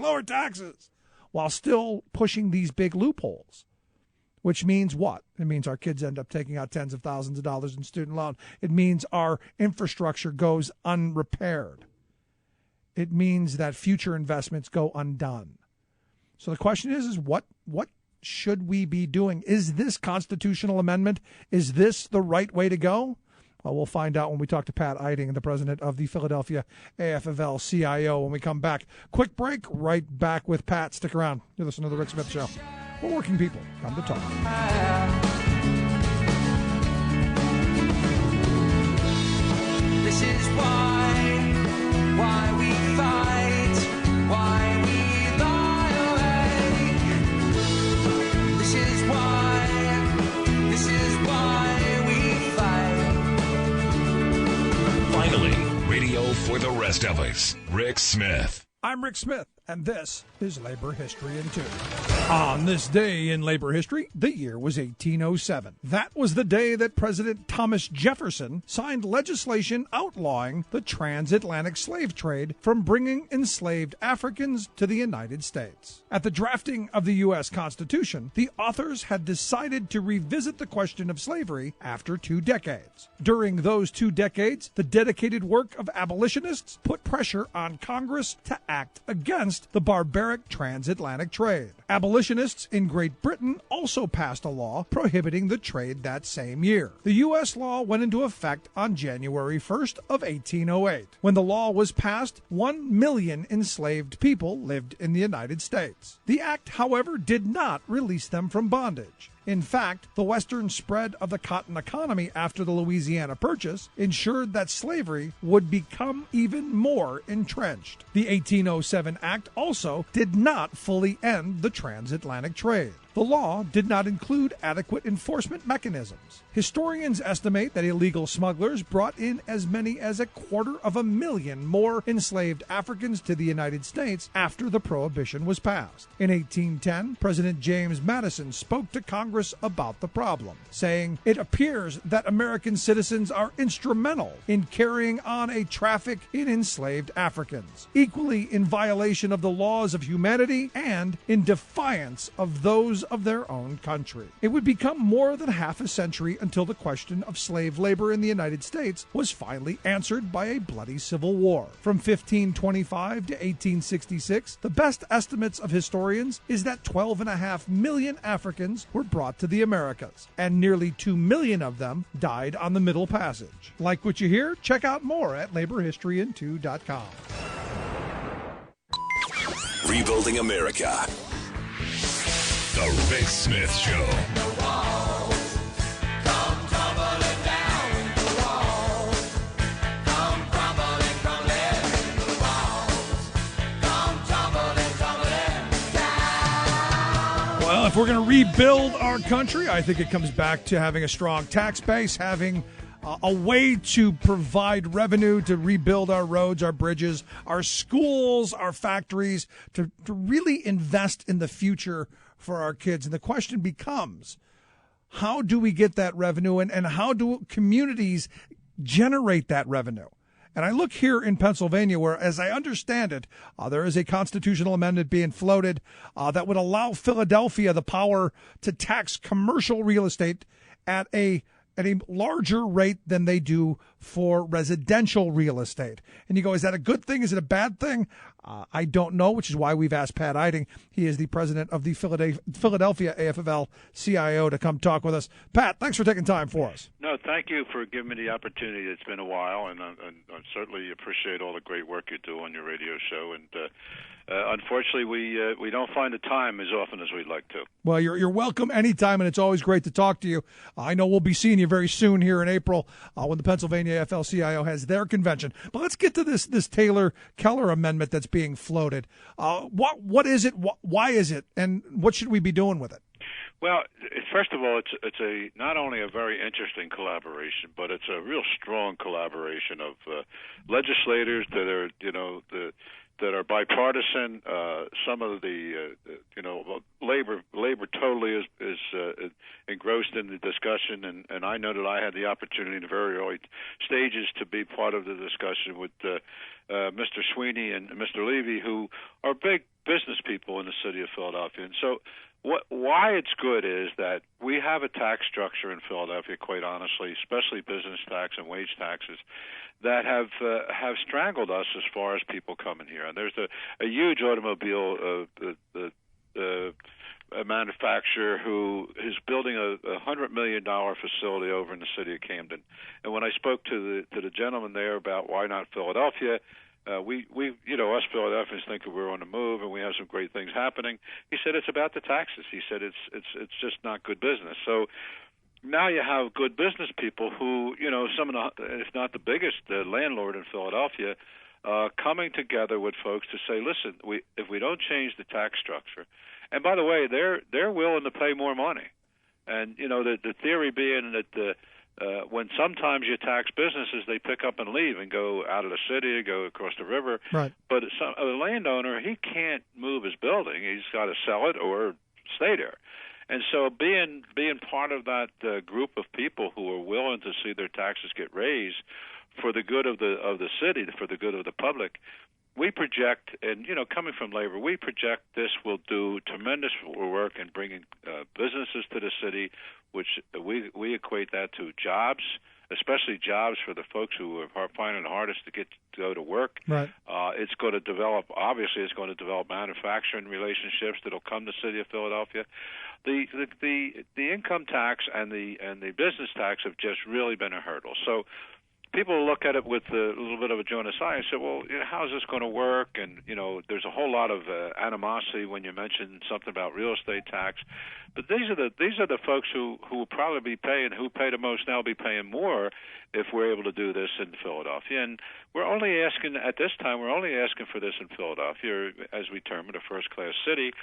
while still pushing these big loopholes, which means what? It means our kids end up taking out tens of thousands of dollars in student loan. It means our infrastructure goes unrepaired. It means that future investments go undone. So the question is what should we be doing? Is this constitutional amendment, is this the right way to go? Well, we'll find out when we talk to Pat Eiding, the president of the Philadelphia AFL-CIO, when we come back. Quick break, right back with Pat. Stick around. You're listening to The Rick Smith Show. Where working people come to talk. This is why we fight, why we lie awake. This is why we fight. Finally, radio for the rest of us. Rick Smith. I'm Rick Smith, and this is Labor History in 2. On this day in labor history, the year was 1807. That was the day that President Thomas Jefferson signed legislation outlawing the transatlantic slave trade from bringing enslaved Africans to the United States. At the drafting of the U.S. Constitution, the authors had decided to revisit the question of slavery after 2 decades. During those 2 decades, the dedicated work of abolitionists put pressure on Congress to act against the barbaric transatlantic trade. Abolitionists in Great Britain also passed a law prohibiting the trade that same year. The U.S. law went into effect on January 1st of 1808. When the law was passed, 1 million enslaved people lived in the United States. The act, however, did not release them from bondage. In fact, the western spread of the cotton economy after the Louisiana Purchase ensured that slavery would become even more entrenched. The 1807 Act also did not fully end the transatlantic trade. the law did not include adequate enforcement mechanisms. Historians estimate that illegal smugglers brought in as many as 250,000 more enslaved Africans to the United States after the Prohibition was passed. In 1810, President James Madison spoke to Congress about the problem, saying, "It appears that American citizens are instrumental in carrying on a traffic in enslaved Africans, equally in violation of the laws of humanity and in defiance of those of their own country." It would become more than half a century until the question of slave labor in the United States was finally answered by a bloody civil war. From 1525 to 1866, the best estimates of historians is that 12.5 million Africans were brought to the Americas, and nearly 2 million of them died on the Middle Passage. Like what you hear? Check out more at laborhistoryin2.com. Rebuilding America. The Rick Smith Show. Well, if we're going to rebuild our country, I think it comes back to having a strong tax base, having a way to provide revenue to rebuild our roads, our bridges, our schools, our factories, to really invest in the future for our kids. And the question becomes, how do we get that revenue, and how do communities generate that revenue? And I look here in Pennsylvania where, as I understand it, there is a constitutional amendment being floated that would allow Philadelphia the power to tax commercial real estate at a larger rate than they do for residential real estate. And you go, is that a good thing? Is it a bad thing? I don't know, which is why we've asked Pat Eiding. He is the president of the Philadelphia AFL-CIO to come talk with us. Pat, thanks for taking time for us. No, thank you for giving me the opportunity. It's been a while, and I certainly appreciate all the great work you do on your radio show. And unfortunately, we don't find the time as often as we'd like to. Well, you're welcome anytime, and it's always great to talk to you. I know we'll be seeing you very soon here in April when the Pennsylvania AFL-CIO has their convention. But let's get to this Taylor-Keller amendment that's being floated. What is it? Why is it? And what should we be doing with it? Well, first of all, it's a not only a very interesting collaboration, but it's a real strong collaboration of legislators that are, that are bipartisan. Some of the, labor totally is engrossed in the discussion, and I know that I had the opportunity in the very early stages to be part of the discussion with Mr. Sweeney and Mr. Levy, who are big business people in the city of Philadelphia. And so why it's good is that we have a tax structure in Philadelphia, quite honestly, especially business tax and wage taxes, that have strangled us as far as people coming here. And there's a huge automobile a manufacturer who is building a $100 million facility over in the city of Camden. And when I spoke to the gentleman there about why not Philadelphia, we us Philadelphians think that we're on the move and we have some great things happening. He said it's about the taxes. He said it's just not good business. So now you have good business people who, some of the, if not the biggest landlord in Philadelphia, coming together with folks to say, listen, if we don't change the tax structure, and by the way, they're willing to pay more money, and the theory being that when sometimes you tax businesses, they pick up and leave and go out of the city, go across the river. Right. But a landowner, he can't move his building; he's got to sell it or stay there. And so being part of that group of people who are willing to see their taxes get raised for the good of the city, for the good of the public, we project, and coming from labor, we project this will do tremendous work in bringing businesses to the city, which we equate that to jobs, especially jobs for the folks who are finding it hardest to go to work. Right. It's going to develop manufacturing relationships that'll come to the city of Philadelphia. The income tax and the business tax have just really been a hurdle. So people look at it with a little bit of a joint aside and say, well, how is this going to work? And, there's a whole lot of animosity when you mention something about real estate tax. But these are the folks who will probably be paying, who pay the most now, be paying more if we're able to do this in Philadelphia. And we're only asking, at this time, for this in Philadelphia, as we term it, a first-class city.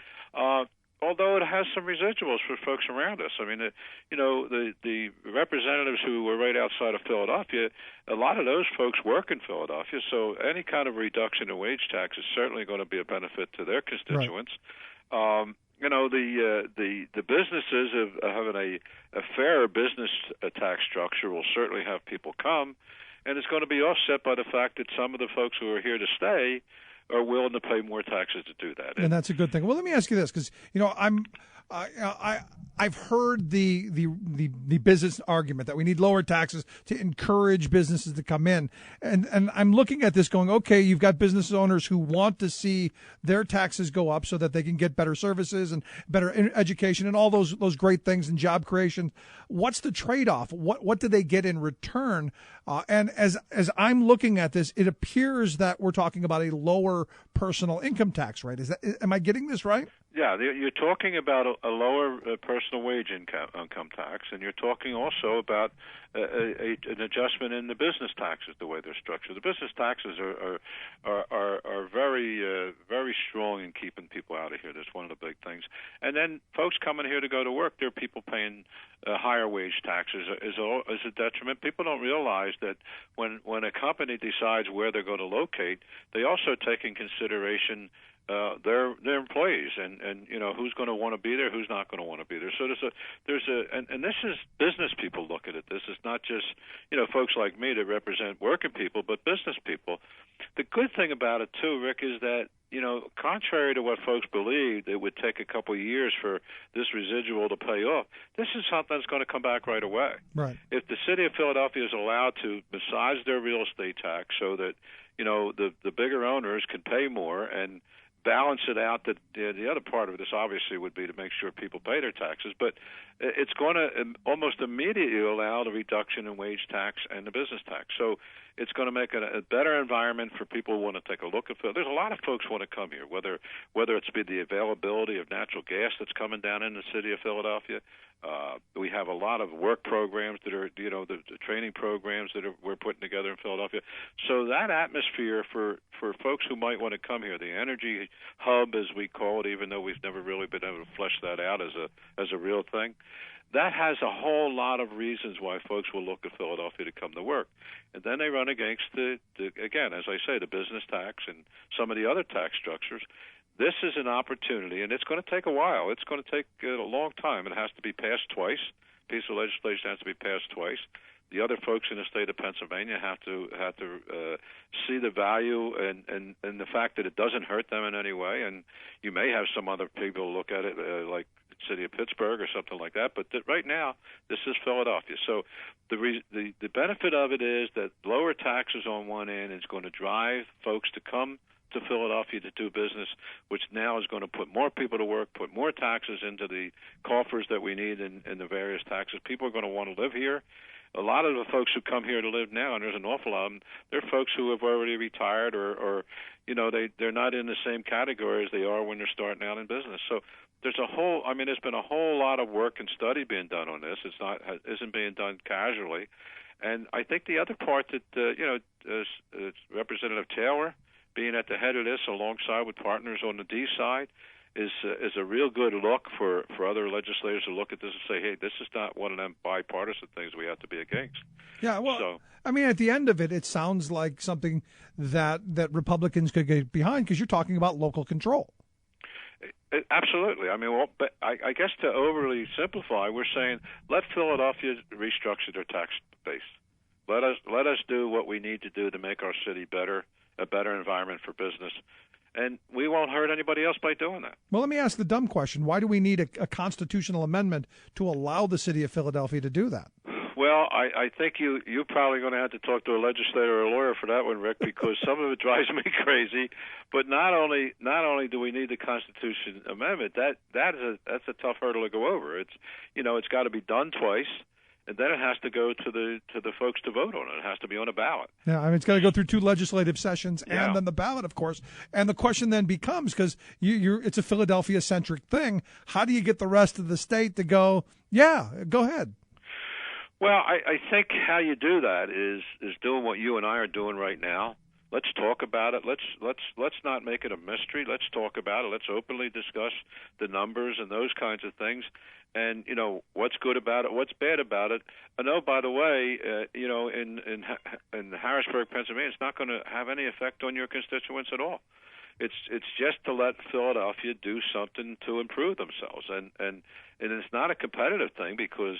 although it has some residuals for folks around us. I mean, the representatives who were right outside of Philadelphia, a lot of those folks work in Philadelphia, so any kind of reduction in wage tax is certainly going to be a benefit to their constituents. Right. The businesses of having a fairer business tax structure will certainly have people come, and it's going to be offset by the fact that some of the folks who are here to stay are willing to pay more taxes to do that. And that's a good thing. Well, let me ask you this, because I've heard the business argument that we need lower taxes to encourage businesses to come in, and I'm looking at this going, okay, you've got business owners who want to see their taxes go up so that they can get better services and better education and all those great things and job creation. What's the trade-off? What do they get in return? And as I'm looking at this, it appears that we're talking about a lower personal income tax rate. Am I getting this right? Yeah, you're talking about a lower personal wage income tax, and you're talking also about an adjustment in the business taxes, the way they're structured. The business taxes are very very strong in keeping people out of here. That's one of the big things. And then folks coming here to go to work, there are people paying higher wage taxes is a detriment. People don't realize that when a company decides where they're going to locate, they also take in consideration their employees and who's going to want to be there, who's not going to want to be there. So and this is business people looking at this. It's not just folks like me that represent working people, but business people. The good thing about it too, Rick, is that contrary to what folks believed, it would take a couple of years for this residual to pay off. This is something that's going to come back right away. Right. If the city of Philadelphia is allowed to massage their real estate tax so that the bigger owners can pay more and balance it out, that the other part of this obviously would be to make sure people pay their taxes, but it's going to almost immediately allow the reduction in wage tax and the business tax. So it's going to make a better environment for people who want to take a look at it. There's a lot of folks who want to come here, whether it's be the availability of natural gas that's coming down in the city of Philadelphia. We have a lot of work programs that are, the training programs that we're putting together in Philadelphia. So that atmosphere for folks who might want to come here, the energy hub, as we call it, even though we've never really been able to flesh that out as a real thing, that has a whole lot of reasons why folks will look at Philadelphia to come to work. And then they run against again, as I say, the business tax and some of the other tax structures. This is an opportunity, and it's going to take a while. It's going to take a long time. It has to be passed twice. A piece of legislation has to be passed twice. The other folks in the state of Pennsylvania have to see the value and the fact that it doesn't hurt them in any way. And you may have some other people look at it like the city of Pittsburgh or something like that. But right now, this is Philadelphia. So the benefit of it is that lower taxes on one end is going to drive folks to come to Philadelphia to do business, which now is going to put more people to work, put more taxes into the coffers that we need in the various taxes. People are going to want to live here. A lot of the folks who come here to live now, and there's an awful lot of them, they're folks who have already retired or they're not in the same category as they are when they're starting out in business. So there's been a whole lot of work and study being done on this. Isn't being done casually. And I think the other part that, Representative Taylor being at the head of this alongside with partners on the D side is a real good look for other legislators to look at this and say, hey, this is not one of them bipartisan things we have to be against. Yeah, well, at the end of it, it sounds like something that Republicans could get behind because you're talking about local control. Absolutely. But I guess to overly simplify, we're saying let Philadelphia restructure their tax base. Let us do what we need to do to make our city better, a better environment for business, and we won't hurt anybody else by doing that. Well, let me ask the dumb question. Why do we need a constitutional amendment to allow the city of Philadelphia to do that? Well, I think you're probably going to have to talk to a legislator or a lawyer for that one, Rick, because some of it drives me crazy. But not only do we need the Constitution amendment, that's a tough hurdle to go over. It's got to be done twice. And then it has to go to the folks to vote on it. It has to be on a ballot. Yeah, it's got to go through 2 legislative sessions and then the ballot, of course. And the question then becomes, because it's a Philadelphia-centric thing, how do you get the rest of the state to go, yeah, go ahead? Well, I think how you do that is doing what you and I are doing right now, Let's talk about it. Let's not make it a mystery. Let's talk about it. Let's openly discuss the numbers and those kinds of things. And what's good about it, what's bad about it. And by the way, in Harrisburg, Pennsylvania, it's not going to have any effect on your constituents at all. It's just to let Philadelphia do something to improve themselves, and it's not a competitive thing because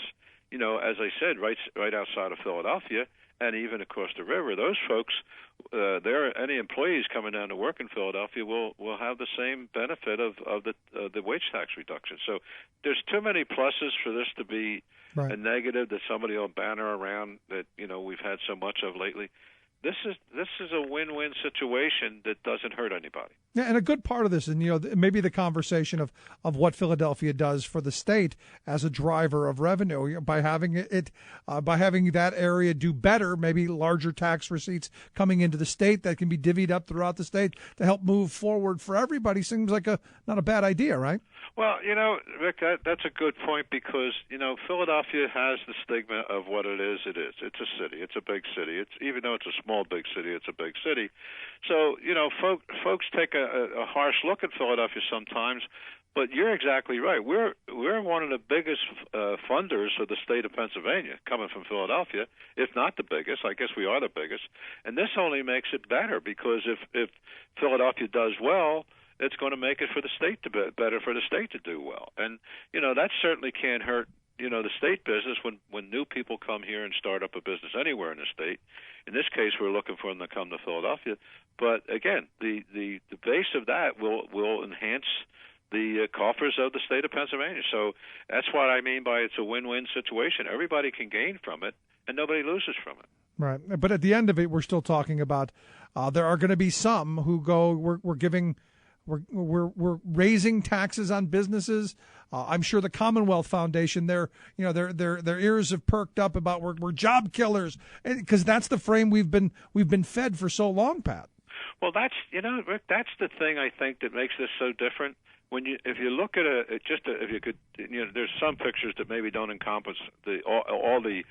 as I said, right outside of Philadelphia and even across the river, those folks, any employees coming down to work in Philadelphia will have the same benefit of the wage tax reduction. So there's too many pluses for this to be a negative that somebody will banner around that we've had so much of lately. This is a win-win situation that doesn't hurt anybody. Yeah, and a good part of this is, maybe the conversation of what Philadelphia does for the state as a driver of revenue by having by having that area do better, maybe larger tax receipts coming into the state that can be divvied up throughout the state to help move forward for everybody seems like not a bad idea, right? Well, Rick, that's a good point because, Philadelphia has the stigma of what it is. It is. It's a city. It's a big city. Even though it's a small big city, it's a big city. So, folks take a harsh look at Philadelphia sometimes, but you're exactly right. We're one of the biggest funders of the state of Pennsylvania, coming from Philadelphia, if not the biggest. I guess we are the biggest. And this only makes it better because if Philadelphia does well, it's going to make it for the state to be better for the state to do well. And, that certainly can't hurt, the state business when new people come here and start up a business anywhere in the state. In this case, we're looking for them to come to Philadelphia. But, again, the base of that will enhance the coffers of the state of Pennsylvania. So that's what I mean by it's a win-win situation. Everybody can gain from it, and nobody loses from it. Right. But at the end of it, we're still talking about there are going to be some who go, we're raising taxes on businesses. I'm sure the Commonwealth Foundation, their ears have perked up about we're job killers, because that's the frame we've been fed for so long, Pat. Well, that's Rick, that's the thing I think that makes this so different. If you look at if you could, there's some pictures that maybe don't encompass all the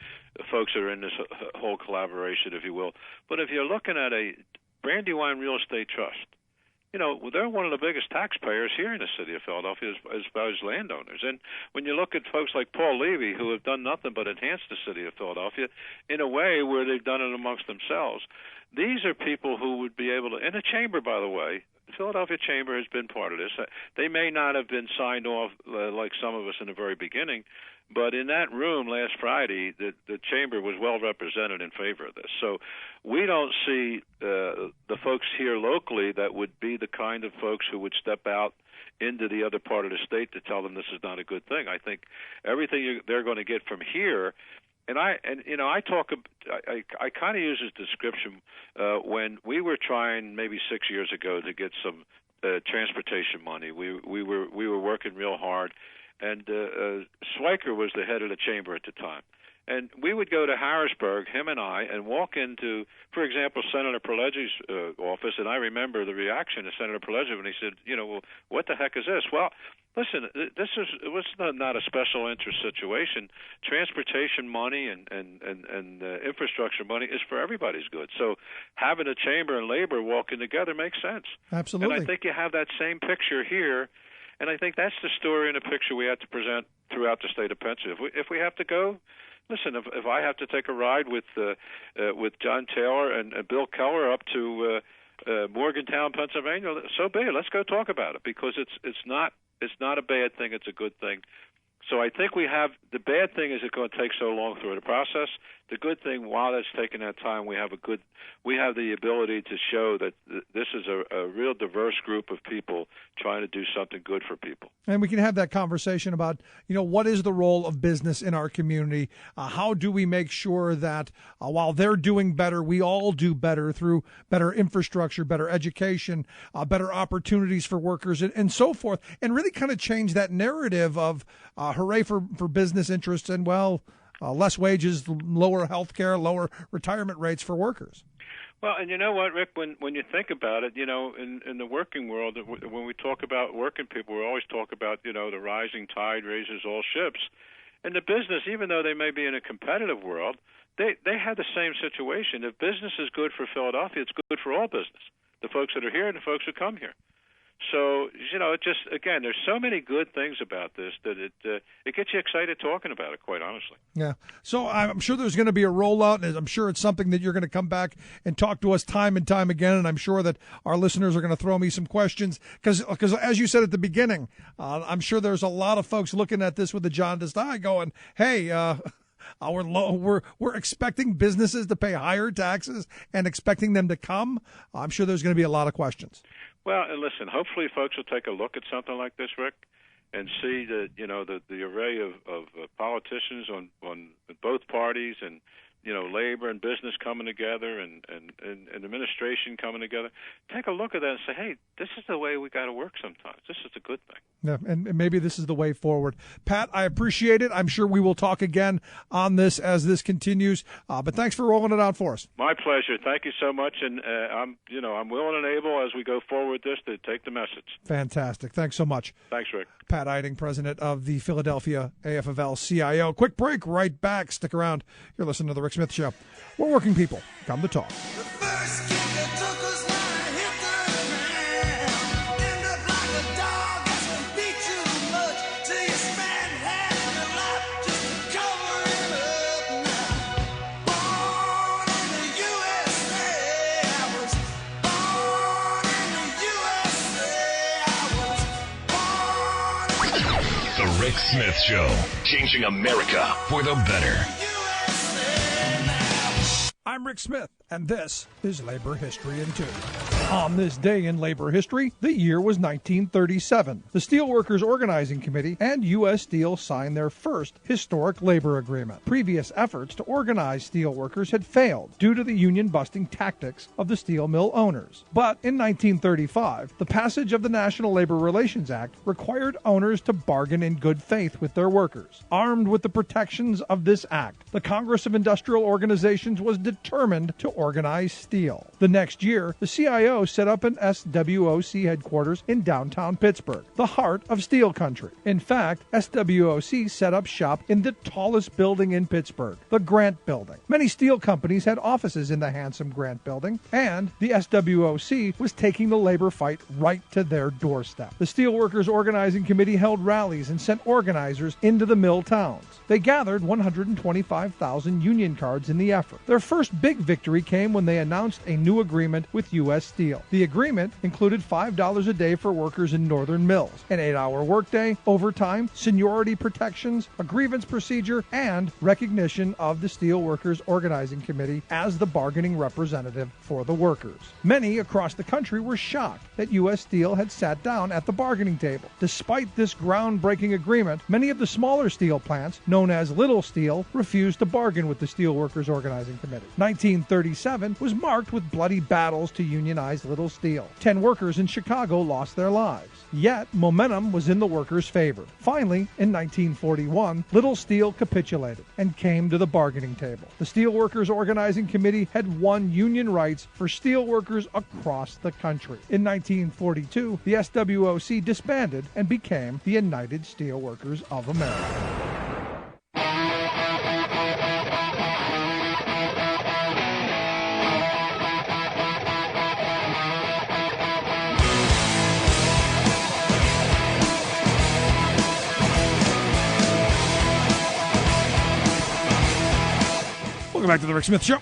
folks that are in this whole collaboration, if you will. But if you're looking at a Brandywine Real Estate Trust, they're one of the biggest taxpayers here in the city of Philadelphia as far as landowners. And when you look at folks like Paul Levy, who have done nothing but enhance the city of Philadelphia in a way where they've done it amongst themselves, these are people who would be able to, in a chamber, by the way, the Philadelphia Chamber has been part of this. They may not have been signed off like some of us in the very beginning, but in that room last Friday, the chamber was well represented in favor of this. So we don't see the folks here locally that would be the kind of folks who would step out into the other part of the state to tell them this is not a good thing. I think everything they're going to get from here. And I kind of use this description when we were trying maybe 6 years ago to get some transportation money. We were working real hard. And Schweiker was the head of the chamber at the time. And we would go to Harrisburg, him and I, and walk into, for example, Senator Pileggi's office. And I remember the reaction of Senator Pileggi when he said, well, what the heck is this? Well, listen, it was not a special interest situation. Transportation money and infrastructure money is for everybody's good. So having a chamber and labor walking together makes sense. Absolutely. And I think you have that same picture here. And I think that's the story and the picture we have to present throughout the state of Pennsylvania. If we have to go, listen, if I have to take a ride with John Taylor and Bill Keller up to Morgantown, Pennsylvania, so be it. Let's go talk about it because it's not a bad thing. It's a good thing. So I think we have the bad thing is it's going to take so long through the process. The good thing, while that's taking that time, we have the ability to show that this is a real diverse group of people trying to do something good for people. And we can have that conversation about, what is the role of business in our community? How do we make sure that while they're doing better, we all do better through better infrastructure, better education, better opportunities for workers, and so forth, and really kind of change that narrative of hooray for business interests and, less wages, lower health care, lower retirement rates for workers. Well, and you know what, Rick, when you think about it, in the working world, when we talk about working people, we always talk about, the rising tide raises all ships. And the business, even though they may be in a competitive world, they had the same situation. If business is good for Philadelphia, it's good for all business, the folks that are here and the folks who come here. So, it just, again, there's so many good things about this that it gets you excited talking about it, quite honestly. Yeah. So I'm sure there's going to be a rollout, and I'm sure it's something that you're going to come back and talk to us time and time again, and I'm sure that our listeners are going to throw me some questions, because as you said at the beginning, I'm sure there's a lot of folks looking at this with a jaundiced eye going, hey, we're expecting businesses to pay higher taxes and expecting them to come. I'm sure there's going to be a lot of questions. Well, and listen, hopefully folks will take a look at something like this, Rick, and see that, the array of politicians on both parties, and, labor and business coming together, and administration coming together. Take a look at that and say, hey, this is the way we got to work sometimes. This is a good thing. Yeah, and maybe this is the way forward. Pat, I appreciate it. I'm sure we will talk again on this as this continues. But thanks for rolling it out for us. My pleasure. Thank you so much. And I'm willing and able as we go forward with this to take the message. Fantastic. Thanks so much. Thanks, Rick. Pat Eiding, president of the Philadelphia AFL-CIO. Quick break, right back. Stick around. You're listening to The Rick Smith Show. We're working people. Come to talk. The Rick Smith Show, changing America for the better. I'm Rick Smith, and this is Labor History in 2. On this day in labor history, the year was 1937. The Steelworkers Organizing Committee and U.S. Steel signed their first historic labor agreement. Previous efforts to organize steelworkers had failed due to the union-busting tactics of the steel mill owners. But in 1935, the passage of the National Labor Relations Act required owners to bargain in good faith with their workers. Armed with the protections of this act, the Congress of Industrial Organizations was determined to organize steel. The next year, the CIO set up an SWOC headquarters in downtown Pittsburgh, the heart of steel country. In fact, SWOC set up shop in the tallest building in Pittsburgh, the Grant Building. Many steel companies had offices in the handsome Grant Building, and the SWOC was taking the labor fight right to their doorstep. The Steelworkers Organizing Committee held rallies and sent organizers into the mill towns. They gathered 125,000 union cards in the effort. Their first big victory came when they announced a new agreement with U.S. Steel. The agreement included $5 a day for workers in northern mills, an 8-hour workday, overtime, seniority protections, a grievance procedure, and recognition of the Steelworkers Organizing Committee as the bargaining representative for the workers. Many across the country were shocked that U.S. Steel had sat down at the bargaining table. Despite this groundbreaking agreement, many of the smaller steel plants, known as Little Steel, refused to bargain with the Steelworkers Organizing Committee. 1937 was marked with bloody battles to unionize Little Steel. 10 workers in Chicago lost their lives. Yet, momentum was in the workers' favor. Finally, in 1941, Little Steel capitulated and came to the bargaining table. The Steelworkers Organizing Committee had won union rights for steelworkers across the country. In 1942, the SWOC disbanded and became the United Steelworkers of America. Welcome back to The Rick Smith Show.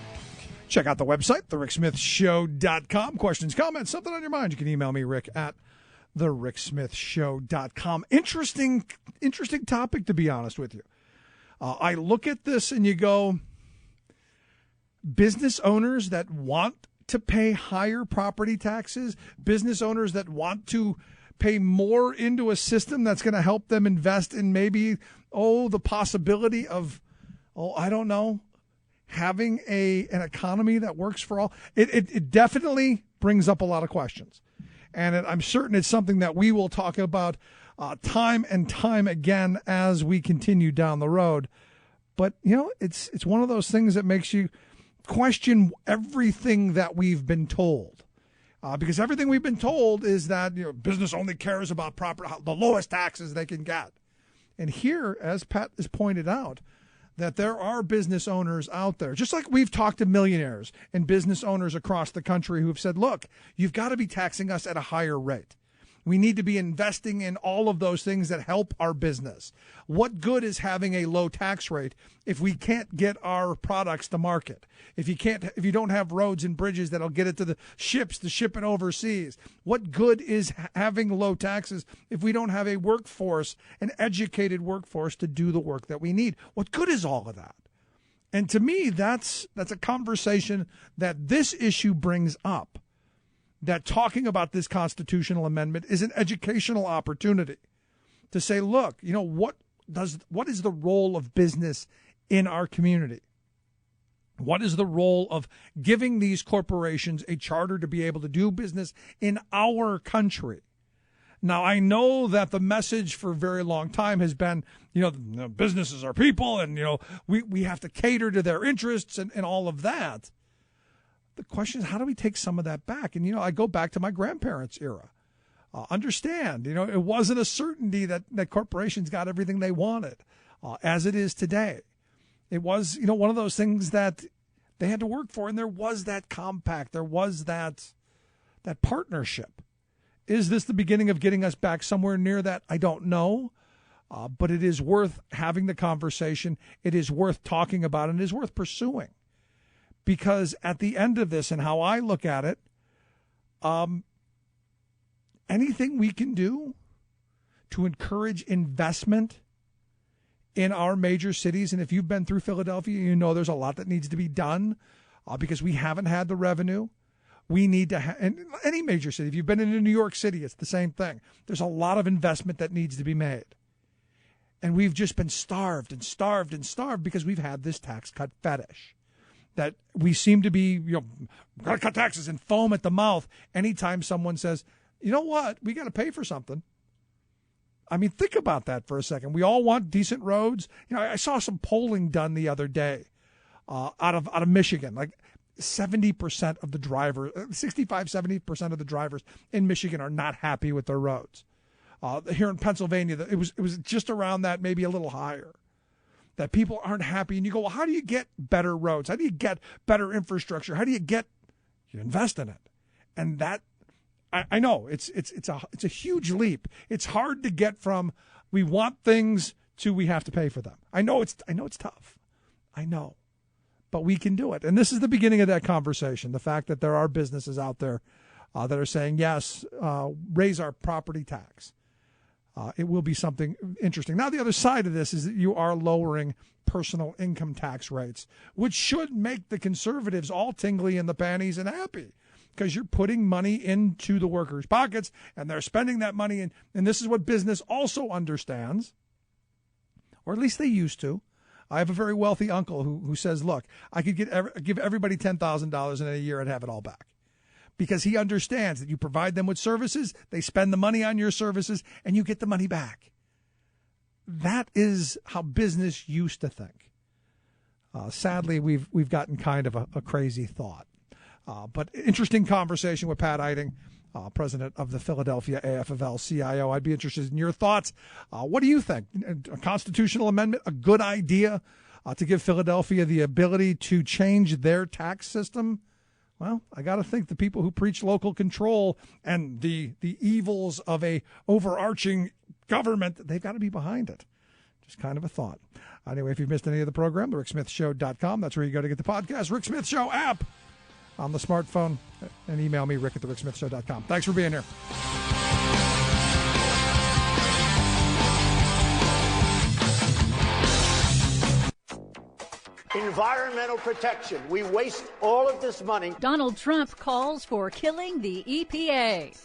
Check out the website, thericksmithshow.com. Questions, comments, something on your mind, you can email me, Rick, at thericksmithshow.com. Interesting topic, to be honest with you. I look at this and you go, business owners that want to pay higher property taxes, business owners that want to pay more into a system that's going to help them invest in maybe, the possibility of, I don't know, having an economy that works for all. It definitely brings up a lot of questions. And I'm certain it's something that we will talk about time and time again as we continue down the road. But, it's one of those things that makes you question everything that we've been told. Because everything we've been told is that business only cares about the lowest taxes they can get. And here, as Pat has pointed out, that there are business owners out there, just like we've talked to millionaires and business owners across the country who have said, look, you've got to be taxing us at a higher rate. We need to be investing in all of those things that help our business. What good is having a low tax rate if we can't get our products to market? If you don't have roads and bridges that'll get it to the ships to ship it overseas? What good is having low taxes if we don't have a workforce, an educated workforce to do the work that we need? What good is all of that? And to me, that's a conversation that this issue brings up. That talking about this constitutional amendment is an educational opportunity to say, look, what is the role of business in our community? What is the role of giving these corporations a charter to be able to do business in our country? Now, I know that the message for a very long time has been, businesses are people and, we have to cater to their interests and all of that. The question is, how do we take some of that back? And, I go back to my grandparents' era. Understand, it wasn't a certainty that corporations got everything they wanted as it is today. It was, one of those things that they had to work for. And there was that compact. There was that partnership. Is this the beginning of getting us back somewhere near that? I don't know. But it is worth having the conversation. It is worth talking about, and it is worth pursuing. Because at the end of this, and how I look at it, anything we can do to encourage investment in our major cities, and if you've been through Philadelphia, there's a lot that needs to be done because we haven't had the revenue. We need to and any major city. If you've been in New York City, it's the same thing. There's a lot of investment that needs to be made. And we've just been starved and starved and starved because we've had this tax cut fetish. That we seem to be, got to cut taxes and foam at the mouth anytime someone says, you know what, we got to pay for something. I mean, think about that for a second. We all want decent roads. I saw some polling done the other day out of Michigan. Like 70% of the drivers, 70% of the drivers in Michigan are not happy with their roads. Here in Pennsylvania, it was just around that, maybe a little higher. That people aren't happy. And you go, well, how do you get better roads? How do you get better infrastructure? How do you invest in it? And that, I know it's a huge leap. It's hard to get from we want things to we have to pay for them. I know it's tough. I know, but we can do it. And this is the beginning of that conversation. The fact that there are businesses out there that are saying, yes, raise our property tax. It will be something interesting. Now, the other side of this is that you are lowering personal income tax rates, which should make the conservatives all tingly in the panties and happy because you're putting money into the workers' pockets and they're spending that money. And this is what business also understands, or at least they used to. I have a very wealthy uncle who says, look, I could give everybody $10,000 in a year and have it all back. Because he understands that you provide them with services, they spend the money on your services, and you get the money back. That is how business used to think. Sadly, we've gotten kind of a crazy thought. But interesting conversation with Pat Eiding, president of the Philadelphia AFL-CIO. I'd be interested in your thoughts. What do you think? A constitutional amendment, a good idea to give Philadelphia the ability to change their tax system? Well, I got to think the people who preach local control and the evils of a overarching government, they've got to be behind it. Just kind of a thought. Anyway, if you've missed any of the program, the ricksmithshow.com. That's where you go to get the podcast. Rick Smith Show app on the smartphone. And email me, rick@thericksmithshow.com. Thanks for being here. Environmental protection. We waste all of this money. Donald Trump calls for killing the EPA.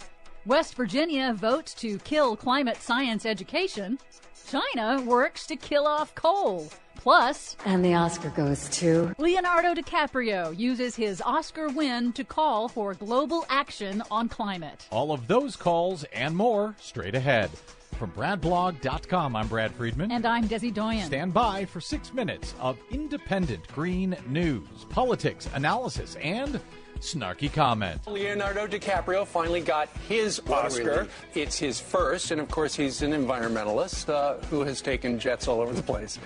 West Virginia votes to kill climate science education. China works to kill off coal. Plus, and the Oscar goes to Leonardo DiCaprio uses his Oscar win to call for global action on climate. All of those calls and more straight ahead. From BradBlog.com, I'm Brad Friedman. And I'm Desi Doyen. Stand by for 6 minutes of independent green news, politics, analysis, and snarky comment. Leonardo DiCaprio finally got his Oscar. It's his first, and of course he's an environmentalist who has taken jets all over the place,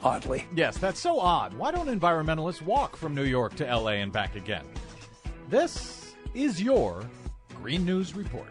oddly. Yes, that's so odd. Why don't environmentalists walk from New York to L.A. and back again? This is your Green News Report.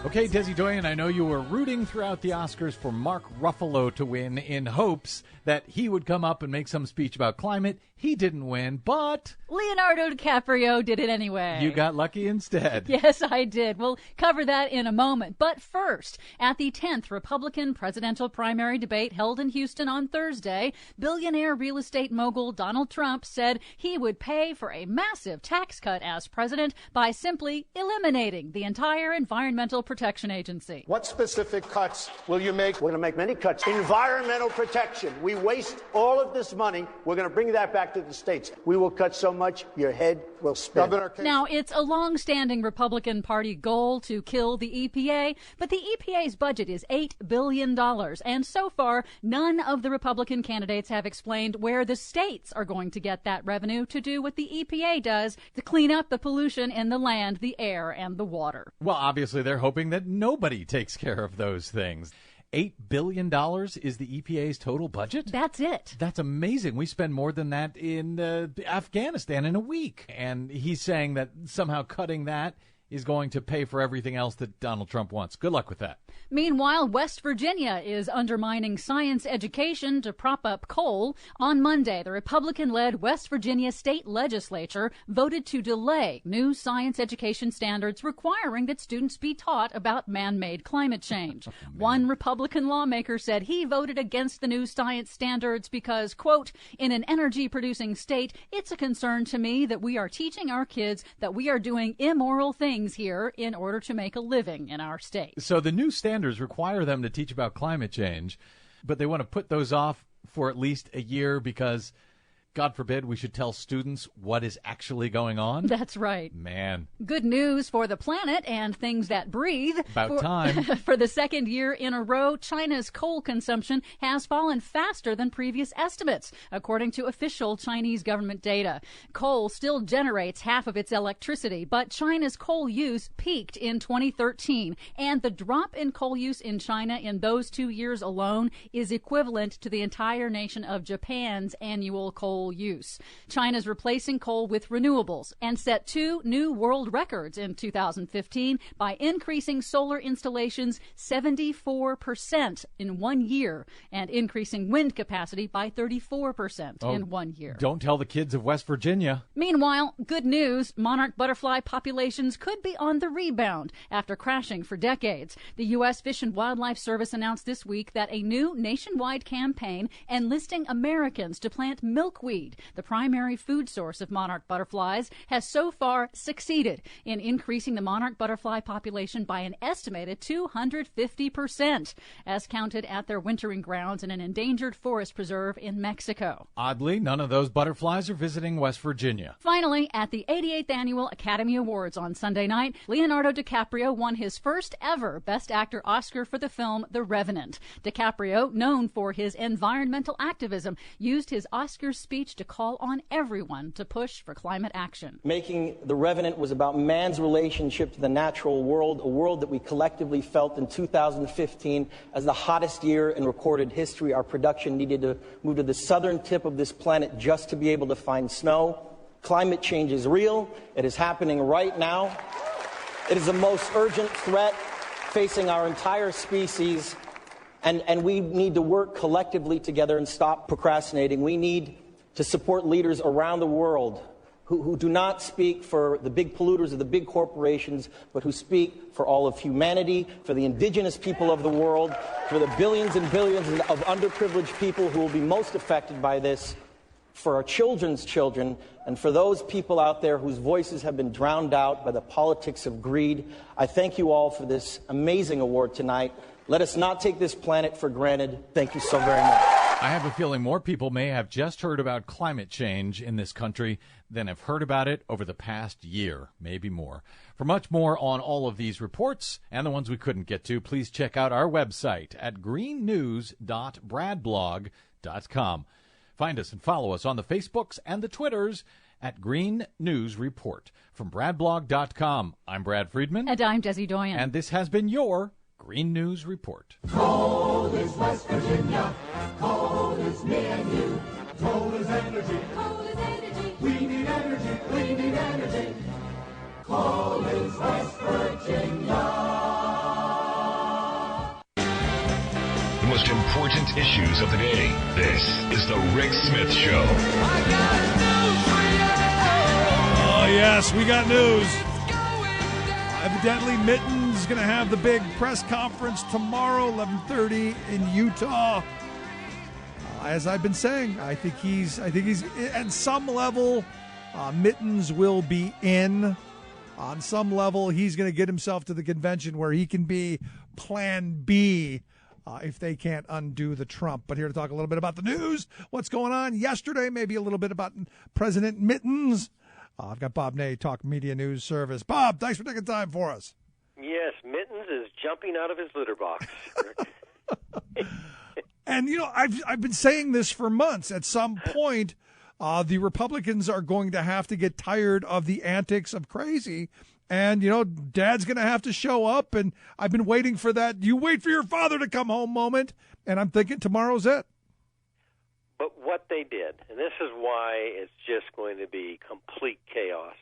Okay, Desi Doyen, I know you were rooting throughout the Oscars for Mark Ruffalo to win in hopes that he would come up and make some speech about climate. He didn't win, but Leonardo DiCaprio did it anyway. You got lucky instead. Yes, I did. We'll cover that in a moment. But first, at the 10th Republican presidential primary debate held in Houston on Thursday, billionaire real estate mogul Donald Trump said he would pay for a massive tax cut as president by simply eliminating the entire Environmental Protection Agency. What specific cuts will you make? We're going to make many cuts. Environmental protection. We waste all of this money. We're going to bring that back to the states. We will cut so much your head will spin. Now, it's a long-standing Republican Party goal to kill the EPA, but the EPA's budget is $8 billion, and so far, none of the Republican candidates have explained where the states are going to get that revenue to do what the EPA does to clean up the pollution in the land, the air, and the water. Well, obviously, they're hoping that nobody takes care of those things. $8 billion is the EPA's total budget? That's it. That's amazing. We spend more than that in Afghanistan in a week. And he's saying that somehow cutting that is going to pay for everything else that Donald Trump wants. Good luck with that. Meanwhile, West Virginia is undermining science education to prop up coal. On Monday, the Republican-led West Virginia state legislature voted to delay new science education standards requiring that students be taught about man-made climate change. One Republican lawmaker said he voted against the new science standards because, quote, in an energy-producing state, it's a concern to me that we are teaching our kids that we are doing immoral things here in order to make a living in our state. So the new standards require them to teach about climate change, but they want to put those off for at least a year because, God forbid, we should tell students what is actually going on? That's right. Man. Good news for the planet and things that breathe. About time. For the second year in a row, China's coal consumption has fallen faster than previous estimates, according to official Chinese government data. Coal still generates half of its electricity, but China's coal use peaked in 2013, and the drop in coal use in China in those 2 years alone is equivalent to the entire nation of Japan's annual coal use. China's replacing coal with renewables and set 2 new world records in 2015 by increasing solar installations 74% in 1 year and increasing wind capacity by 34% in 1 year. Don't tell the kids of West Virginia. Meanwhile, good news, monarch butterfly populations could be on the rebound after crashing for decades. The U.S. Fish and Wildlife Service announced this week that a new nationwide campaign enlisting Americans to plant milkweed, the primary food source of monarch butterflies, has so far succeeded in increasing the monarch butterfly population by an estimated 250%, as counted at their wintering grounds in an endangered forest preserve in Mexico. Oddly, none of those butterflies are visiting West Virginia. Finally, at the 88th Annual Academy Awards on Sunday night, Leonardo DiCaprio won his first ever Best Actor Oscar for the film The Revenant. DiCaprio, known for his environmental activism, used his Oscar speech to call on everyone to push for climate action. Making The Revenant was about man's relationship to the natural world, a world that we collectively felt in 2015 as the hottest year in recorded history. Our production needed to move to the southern tip of this planet just to be able to find snow. Climate change is real. It is happening right now. It is the most urgent threat facing our entire species, and we need to work collectively together and stop procrastinating. We need to support leaders around the world who do not speak for the big polluters or the big corporations, but who speak for all of humanity, for the indigenous people of the world, for the billions and billions of underprivileged people who will be most affected by this, for our children's children, and for those people out there whose voices have been drowned out by the politics of greed. I thank you all for this amazing award tonight. Let us not take this planet for granted. Thank you so very much. I have a feeling more people may have just heard about climate change in this country than have heard about it over the past year, maybe more. For much more on all of these reports and the ones we couldn't get to, please check out our website at greennews.bradblog.com. Find us and follow us on the Facebooks and the Twitters at Green News Report. From bradblog.com, I'm Brad Friedman. And I'm Desi Doyen. And this has been your Green News Report. Coal is West Virginia. Coal is me and you. Coal is energy. Coal is energy. We need energy. We need energy. Coal is West Virginia. The most important issues of the day. This is the Rick Smith Show. Oh, yes, we got news. Evidently, Mitten's going to have the big press conference tomorrow, 11:30 in Utah. As I've been saying, I think he's at some level. Mittens will be in. On some level, he's going to get himself to the convention where he can be Plan B if they can't undo the Trump. But here to talk a little bit about the news, what's going on yesterday, maybe a little bit about President Mittens. I've got Bob Ney, Talk Media News Service. Bob, thanks for taking time for us. Yes, Mittens is jumping out of his litter box. And, you know, I've been saying this for months. At some point, the Republicans are going to have to get tired of the antics of crazy. And, you know, Dad's going to have to show up. And I've been waiting for that "you wait for your father to come home" moment. And I'm thinking tomorrow's it. But what they did, and this is why it's just going to be complete chaos,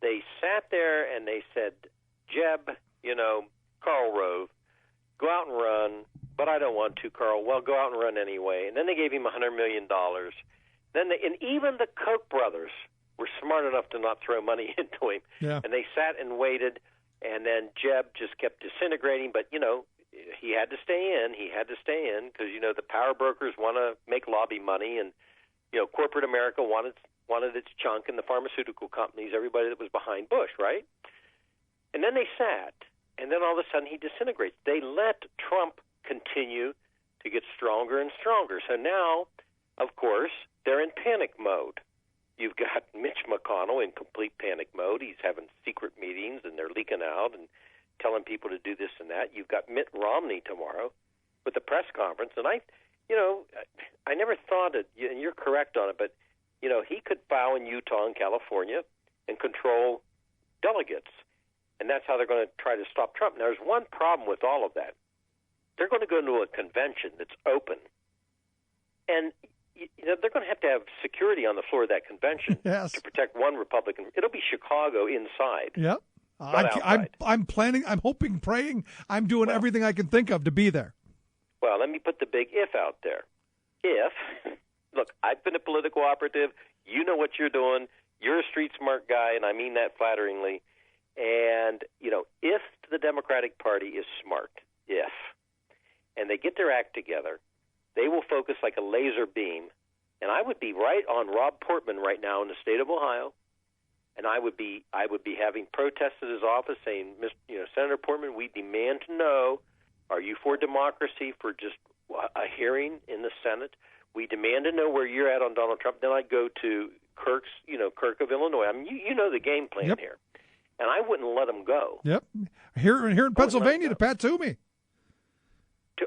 they sat there and they said, Jeb, you know, Karl Rove, go out and run, but I don't want to, Karl. Well, go out and run anyway. And then they gave him $100 million. And even the Koch brothers were smart enough to not throw money into him. Yeah. And they sat and waited, and then Jeb just kept disintegrating. But, you know, he had to stay in. He had to stay in because, you know, the power brokers want to make lobby money, and, you know, corporate America wanted its chunk, and the pharmaceutical companies, everybody that was behind Bush, right? And then they sat, and then all of a sudden he disintegrates. They let Trump continue to get stronger and stronger. So now, of course, they're in panic mode. You've got Mitch McConnell in complete panic mode. He's having secret meetings, and they're leaking out and telling people to do this and that. You've got Mitt Romney tomorrow with the press conference. And I never thought it, and you're correct on it, but, you know, he could file in Utah and California and control delegates. And that's how they're going to try to stop Trump. Now, there's one problem with all of that. They're going to go to a convention that's open. And you know, they're going to have security on the floor of that convention Yes. to protect one Republican. It'll be Chicago inside. Yep. I'm planning, I'm hoping, praying. I'm doing everything I can think of to be there. Well, let me put the big if out there. If, look, I've been a political operative. You know what you're doing. You're a street smart guy, and I mean that flatteringly. And, you know, if the Democratic Party is smart, and they get their act together, they will focus like a laser beam. And I would be right on Rob Portman right now in the state of Ohio. And I would be having protests at his office saying, you know, Senator Portman, we demand to know, are you for democracy, for just a hearing in the Senate? We demand to know where you're at on Donald Trump. Then I'd go to Kirk of Illinois. I mean, you know the game plan here. And I wouldn't let him go. Yep. Here in Pennsylvania to Pat Toomey.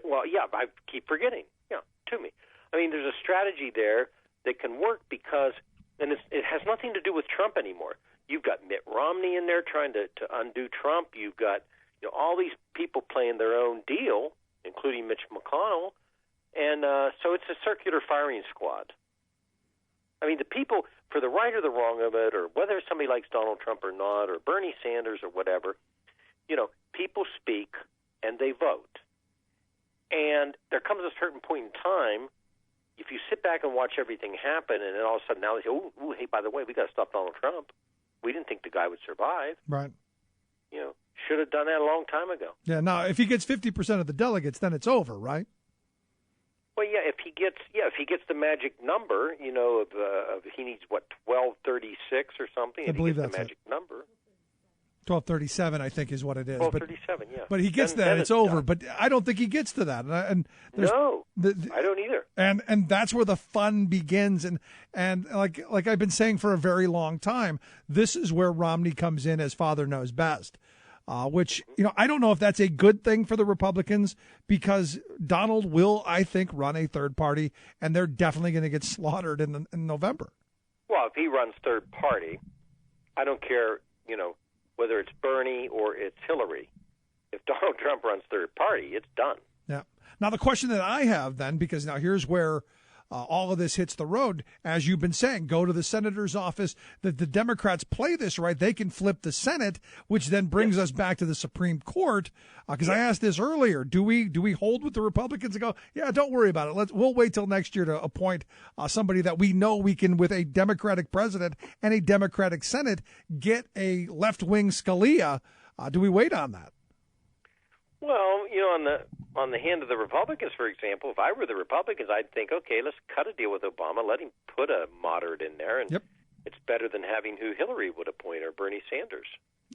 Well, yeah, I keep forgetting. Yeah, Toomey. I mean, there's a strategy there that can work because, and it has nothing to do with Trump anymore. You've got Mitt Romney in there trying to undo Trump. You've got, you know, all these people playing their own deal, including Mitch McConnell. And so it's a circular firing squad. I mean, the people, for the right or the wrong of it, or whether somebody likes Donald Trump or not, or Bernie Sanders or whatever, you know, people speak and they vote. And there comes a certain point in time, if you sit back and watch everything happen, and then all of a sudden now they say, oh, hey, by the way, we got to stop Donald Trump. We didn't think the guy would survive. Right. You know, should have done that a long time ago. Yeah, now, if he gets 50% of the delegates, then it's over, right? Well, yeah, if he gets the magic number, you know, of he needs 1236 or something. I believe he that's the magic number. 12:37, I think, is what it is. 12:37, yeah. But he gets Then that, it's over. done. But I don't think he gets to that. And there's, No, I don't either. And that's where the fun begins. And like I've been saying for a very long time, this is where Romney comes in as father knows best. Which, I don't know if that's a good thing for the Republicans, because Donald will, I think, run a third party, and they're definitely going to get slaughtered in November. Well, if he runs third party, I don't care, whether it's Bernie or it's Hillary. If Donald Trump runs third party, it's done. Yeah. Now, the question that I have then, because now here's where all of this hits the road, as you've been saying, go to the senator's office. That the Democrats play this right, they can flip the Senate, which then brings us back to the Supreme Court. Because I asked this earlier: do we hold with the Republicans and go, yeah, don't worry about it. We'll wait till next year to appoint somebody that we know we can, with a Democratic president and a Democratic Senate, get a left-wing Scalia. Do we wait on that? Well, on the hand of the Republicans, for example, if I were the Republicans, I'd think, okay, let's cut a deal with Obama, let him put a moderate in there, and it's better than having who Hillary would appoint or Bernie Sanders.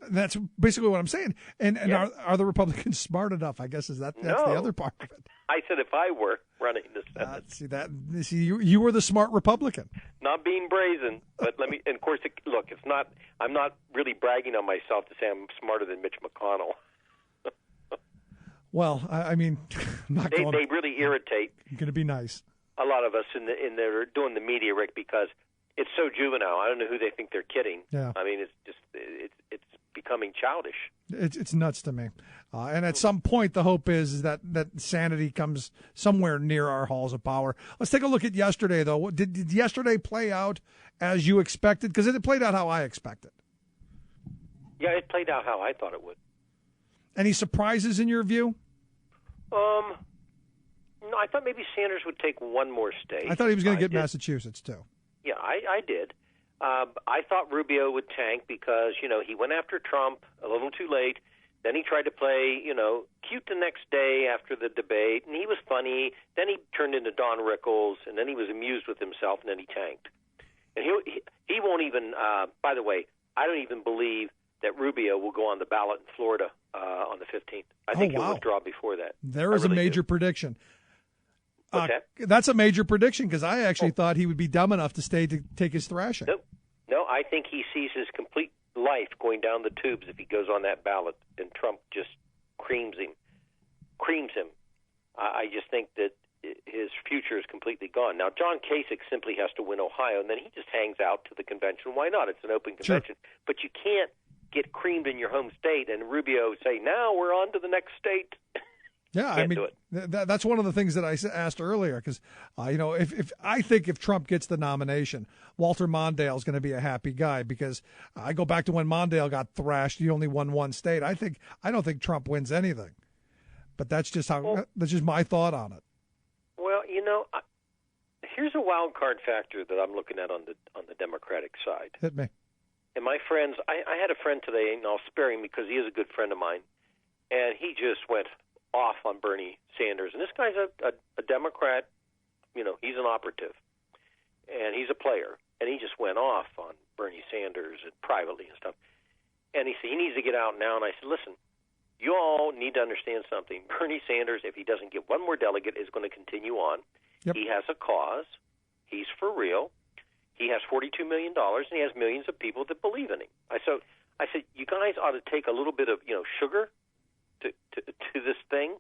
That's basically what I'm saying. And are the Republicans smart enough? I guess that's the other part of it. I said if I were running the Senate. You were the smart Republican. Not being brazen, but let me. And of course, look, it's not. I'm not really bragging on myself to say I'm smarter than Mitch McConnell. Well, I mean, they really irritate. You're going to be nice. A lot of us in their doing the media, Rick, because it's so juvenile. I don't know who they think they're kidding. Yeah. I mean, it's just it's becoming childish. It's nuts to me. And at some point, the hope is that sanity comes somewhere near our halls of power. Let's take a look at yesterday, though. Did yesterday play out as you expected? Because it played out how I expected. Yeah, it played out how I thought it would. Any surprises in your view? No, I thought maybe Sanders would take one more state. I thought he was going to get Massachusetts, too. Yeah, I did. I thought Rubio would tank because, he went after Trump a little too late. Then he tried to play, cute the next day after the debate, and he was funny. Then he turned into Don Rickles, and then he was amused with himself, and then he tanked. And he won't even, by the way, I don't even believe that Rubio will go on the ballot in Florida on the 15th. I think he'll withdraw before that. There is a major prediction. What's that? That's a major prediction, because I actually thought he would be dumb enough to stay to take his thrashing. No, I think he sees his complete life going down the tubes if he goes on that ballot, and Trump just creams him. I just think that his future is completely gone. Now, John Kasich simply has to win Ohio, and then he just hangs out to the convention. Why not? It's an open convention. Sure. But you can't get creamed in your home state and Rubio say, now we're on to the next state. Yeah, I mean, that's one of the things that I asked earlier, because, if Trump gets the nomination, Walter Mondale is going to be a happy guy, because I go back to when Mondale got thrashed. He only won one state. I don't think Trump wins anything, but that's just my thought on it. Well, here's a wild card factor that I'm looking at on the Democratic side. Hit me. And my friends, I had a friend today, and I'll spare him because he is a good friend of mine, and he just went off on Bernie Sanders. And this guy's a Democrat, he's an operative, and he's a player, and he just went off on Bernie Sanders privately and stuff. And he said he needs to get out now, and I said, listen, you all need to understand something. Bernie Sanders, if he doesn't get one more delegate, is going to continue on. Yep. He has a cause. He's for real. He has $42 million, and he has millions of people that believe in him. I said, you guys ought to take a little bit of, sugar to this thing.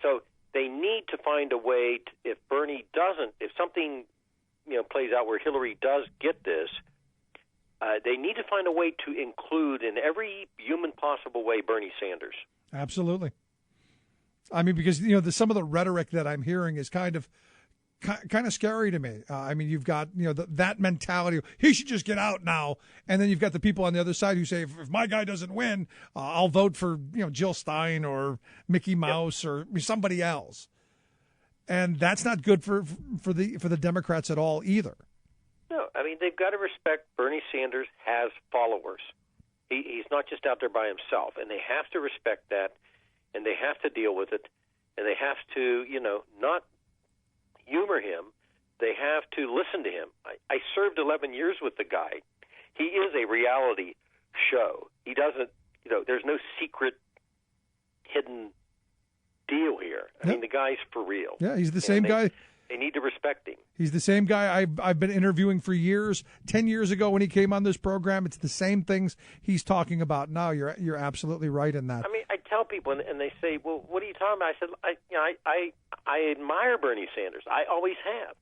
So they need to find a way if Bernie doesn't, if something, plays out where Hillary does get this, they need to find a way to include in every human possible way Bernie Sanders. Absolutely. I mean, because, some of the rhetoric that I'm hearing is kind of scary to me. I mean, you've got, that mentality, he should just get out now. And then you've got the people on the other side who say, if my guy doesn't win, I'll vote for, Jill Stein or Mickey Mouse or somebody else. And that's not good for the Democrats at all either. No, I mean, they've got to respect Bernie Sanders has followers. He's not just out there by himself, and they have to respect that, and they have to deal with it, and they have to, not humor him. They have to listen to him. I served 11 years with the guy. He is a reality show. he doesn't, there's no secret, hidden deal here. I mean, the guy's for real. Yeah, he's the same guy. They need to respect him. He's the same guy I've been interviewing for years. 10 years ago when he came on this program, it's the same things he's talking about now. You're absolutely right in that. I mean, I tell people, and they say, "Well, what are you talking about?" I said, I admire Bernie Sanders. I always have.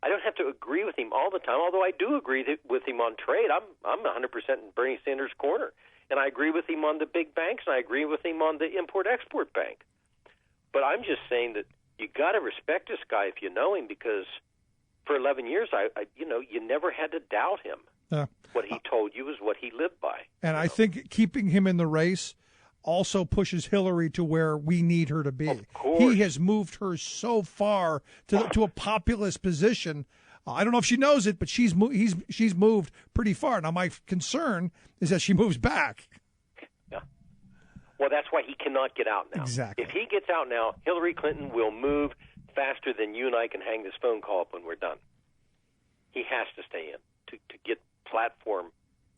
I don't have to agree with him all the time, although I do agree with him on trade. I'm 100% in Bernie Sanders' corner, and I agree with him on the big banks, and I agree with him on the Import-Export Bank. But I'm just saying that you got to respect this guy if you know him, because for 11 years, you never had to doubt him. What he told you is what he lived by. And I think keeping him in the race also pushes Hillary to where we need her to be. Of course. He has moved her so far to a populist position. I don't know if she knows it, but she's moved pretty far. Now, my concern is that she moves back. Well, that's why he cannot get out now. Exactly. If he gets out now, Hillary Clinton will move faster than you and I can hang this phone call up when we're done. He has to stay in to get platform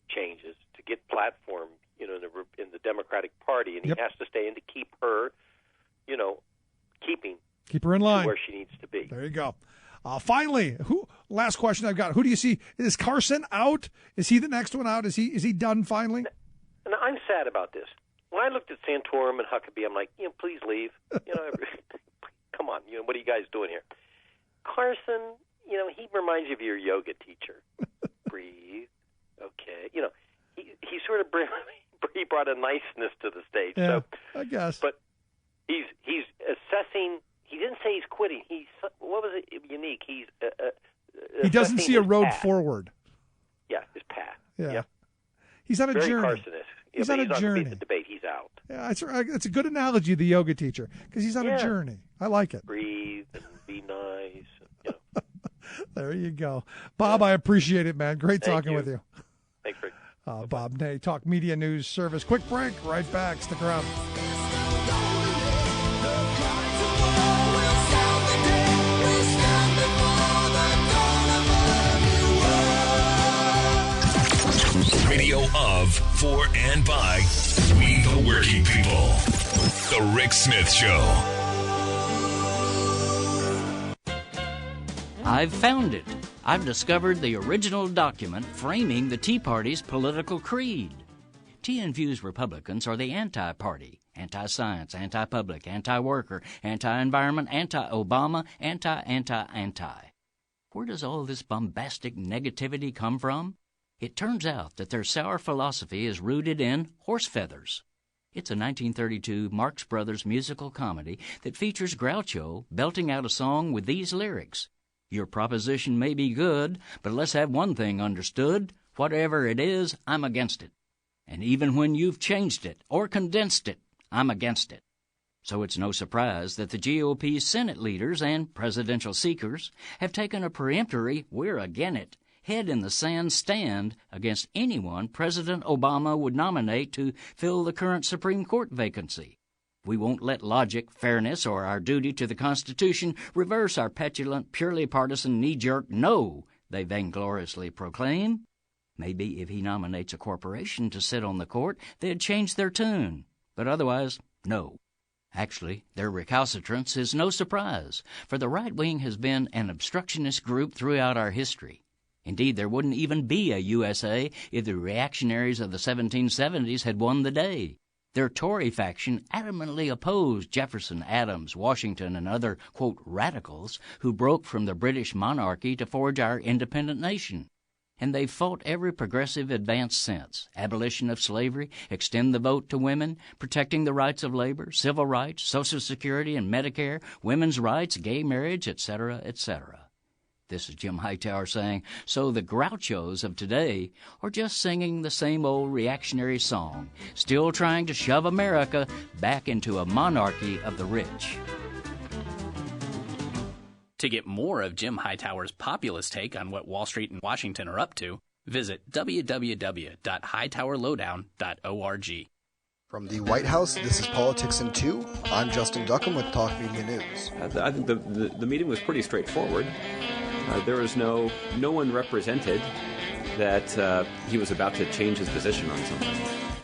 changes, to get platform, in the Democratic Party, and he has to stay in to keep her, keep her in line where she needs to be. There you go. Finally, last question I've got. Who do you see? Is Carson out? Is he the next one out? Is he done finally? And I'm sad about this. When I looked at Santorum and Huckabee, I'm like, please leave. Come on, what are you guys doing here? Carson, he reminds you of your yoga teacher. Breathe. Okay. He sort of he brought a niceness to the stage. Yeah, so, I guess. But he's assessing. He didn't say he's quitting. What was it? Unique. He's he doesn't see a road path forward. Yeah, his path. Yeah. Yep. He's on a Very journey. Carson-esque. He's on a journey. The debate, he's out. Yeah, it's a good analogy, the yoga teacher, because he's on a journey. I like it. Breathe and be nice. There you go. Bob, I appreciate it, man. Great talking with you. Thanks, Rick. Bob Ney, Talk Media News Service. Quick break. Right back. Stick around. Radio of, for, and by we the working people. The Rick Smith Show. I've found it. I've discovered the original document framing the Tea Party's political creed. TNView's Republicans are the anti-party, anti-science, anti-public, anti-worker, anti-environment, anti-Obama, anti-anti-anti. Where does all this bombastic negativity come from? It turns out that their sour philosophy is rooted in horse feathers. It's a 1932 Marx Brothers musical comedy that features Groucho belting out a song with these lyrics. Your proposition may be good, but let's have one thing understood. Whatever it is, I'm against it. And even when you've changed it or condensed it, I'm against it. So it's no surprise that the GOP's Senate leaders and presidential seekers have taken a peremptory "we're agin it" head-in-the-sand stand against anyone President Obama would nominate to fill the current Supreme Court vacancy. We won't let logic, fairness, or our duty to the Constitution reverse our petulant, purely partisan, knee-jerk no, they vaingloriously proclaim. Maybe if he nominates a corporation to sit on the court, they'd change their tune. But otherwise, no. Actually, their recalcitrance is no surprise, for the right wing has been an obstructionist group throughout our history. Indeed, there wouldn't even be a USA if the reactionaries of the 1770s had won the day. Their Tory faction adamantly opposed Jefferson, Adams, Washington, and other, quote, radicals who broke from the British monarchy to forge our independent nation. And they've fought every progressive advance since: abolition of slavery, extend the vote to women, protecting the rights of labor, civil rights, Social Security and Medicare, women's rights, gay marriage, etc., etc. This is Jim Hightower saying, so the Grouchos of today are just singing the same old reactionary song, still trying to shove America back into a monarchy of the rich. To get more of Jim Hightower's populist take on what Wall Street and Washington are up to, visit www.hightowerlowdown.org. From the White House, this is Politics in 2. I'm Justin Duckham with Talk Media News. I think the meeting was pretty straightforward. There was no one represented that he was about to change his position on something.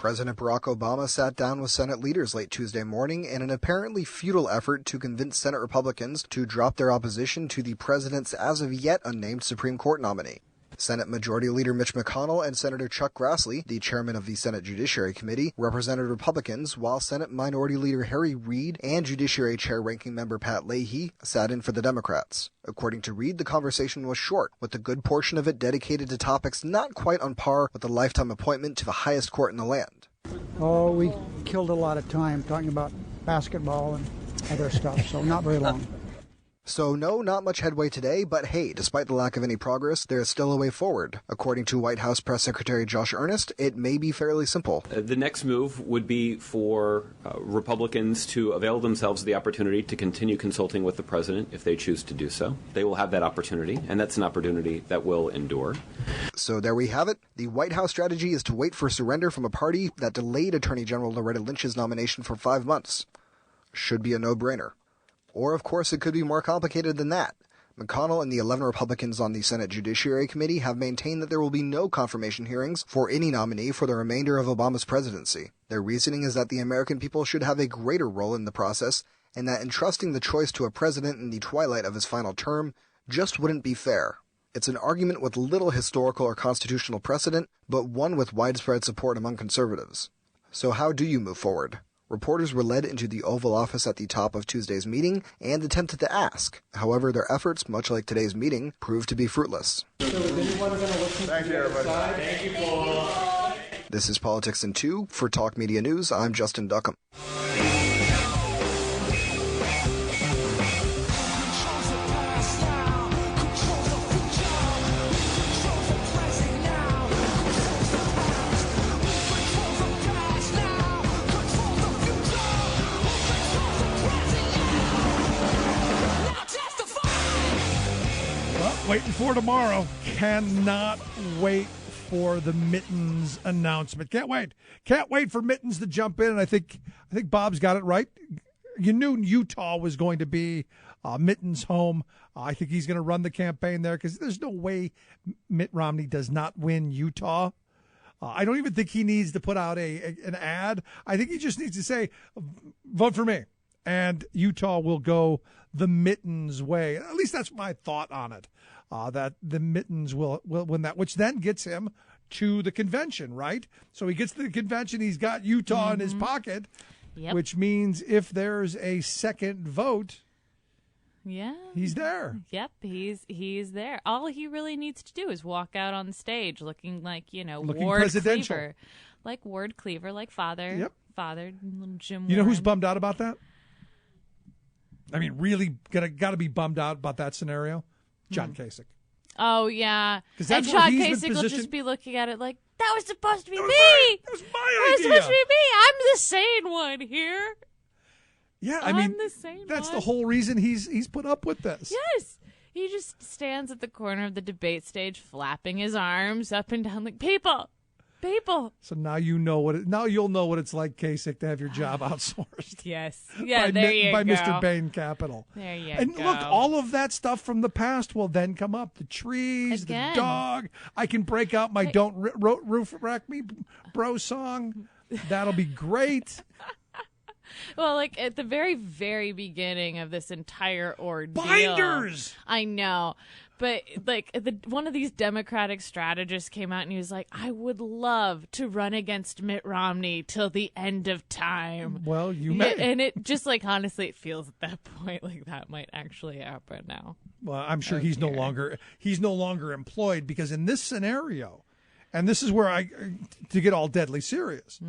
President Barack Obama sat down with Senate leaders late Tuesday morning in an apparently futile effort to convince Senate Republicans to drop their opposition to the president's as-of-yet unnamed Supreme Court nominee. Senate Majority Leader Mitch McConnell and Senator Chuck Grassley, the chairman of the Senate Judiciary Committee, represented Republicans, while Senate Minority Leader Harry Reid and Judiciary Chair Ranking Member Pat Leahy sat in for the Democrats. According to Reid, the conversation was short, with a good portion of it dedicated to topics not quite on par with a lifetime appointment to the highest court in the land. Oh, we killed a lot of time talking about basketball and other stuff, so not very long. So no, not much headway today, but hey, despite the lack of any progress, there is still a way forward. According to White House Press Secretary Josh Earnest, it may be fairly simple. The next move would be for Republicans to avail themselves of the opportunity to continue consulting with the president if they choose to do so. They will have that opportunity, and that's an opportunity that will endure. So there we have it. The White House strategy is to wait for surrender from a party that delayed Attorney General Loretta Lynch's nomination for 5 months. Should be a no-brainer. Or, of course, it could be more complicated than that. McConnell and the 11 Republicans on the Senate Judiciary Committee have maintained that there will be no confirmation hearings for any nominee for the remainder of Obama's presidency. Their reasoning is that the American people should have a greater role in the process, and that entrusting the choice to a president in the twilight of his final term just wouldn't be fair. It's an argument with little historical or constitutional precedent, but one with widespread support among conservatives. So how do you move forward? Reporters were led into the Oval Office at the top of Tuesday's meeting and attempted to ask. However, their efforts, much like today's meeting, proved to be fruitless. So is anyone going to listen to the other side? Thank you, Paul. This is Politics in 2. For Talk Media News, I'm Justin Duckham. Waiting for tomorrow. Cannot wait for the Mittens announcement. Can't wait. Can't wait for Mittens to jump in. And I think Bob's got it right. You knew Utah was going to be Mittens' home. I think he's going to run the campaign there because there's no way Mitt Romney does not win Utah. I don't even think he needs to put out an ad. I think he just needs to say, vote for me. And Utah will go the Mittens way. At least that's my thought on it. That the Mittens will win that, which then gets him to the convention, right? So he gets to the convention, he's got Utah in his pocket, which means if there's a second vote, he's there. Yep, he's there. All he really needs to do is walk out on stage looking like, Ward Cleaver. Like Ward Cleaver, like Father, little Jim You know Warren. who's bummed out about that? I mean, really got to be bummed out about that scenario? John Kasich. Oh, yeah. And John Kasich will just be looking at it like, that was supposed to be me. That was my idea. That was supposed to be me. I'm the sane one here. Yeah, I mean, that's the whole reason he's put up with this. Yes. He just stands at the corner of the debate stage, flapping his arms up and down like, people. So now you'll know what it's like, Kasich, to have your job outsourced. Yes. Yeah, by go. Mr. Bain Capital. There you and go. Look, all of that stuff from the past will then come up. The trees, the dog. I can break out my Don't Roof Rack Me Bro song. That'll be great. Well, like at the very, very beginning of this entire ordeal. Binders! I know. But like one of these Democratic strategists came out and he was like, I would love to run against Mitt Romney till the end of time. Well, you may. And it just like, honestly, it feels at that point like that might actually happen now. Well, I'm sure he's no longer employed because in this scenario, and this is where to get all deadly serious,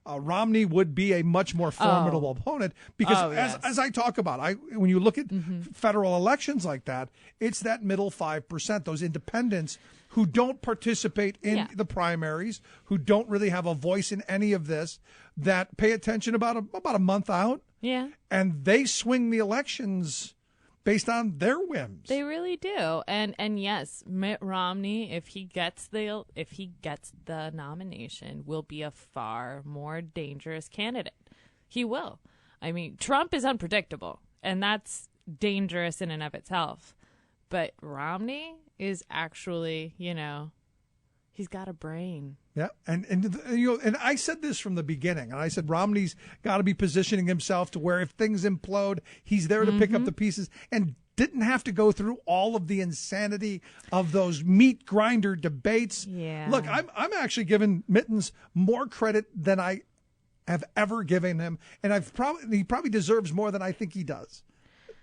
Romney would be a much more formidable opponent because as I talk about, when you look at federal elections like that, it's that middle 5%, those independents who don't participate in the primaries, who don't really have a voice in any of this, that pay attention about a month out. Yeah. And they swing the elections based on their whims. They really do. And yes, Mitt Romney, if he gets the nomination, will be a far more dangerous candidate. He will. I mean, Trump is unpredictable, and that's dangerous in and of itself. But Romney is actually, he's got a brain. Yeah, and I said this from the beginning, and I said Romney's got to be positioning himself to where if things implode, he's there to pick up the pieces, and didn't have to go through all of the insanity of those meat grinder debates. Yeah. Look, I'm actually giving Mittens more credit than I have ever given him, and he probably deserves more than I think he does.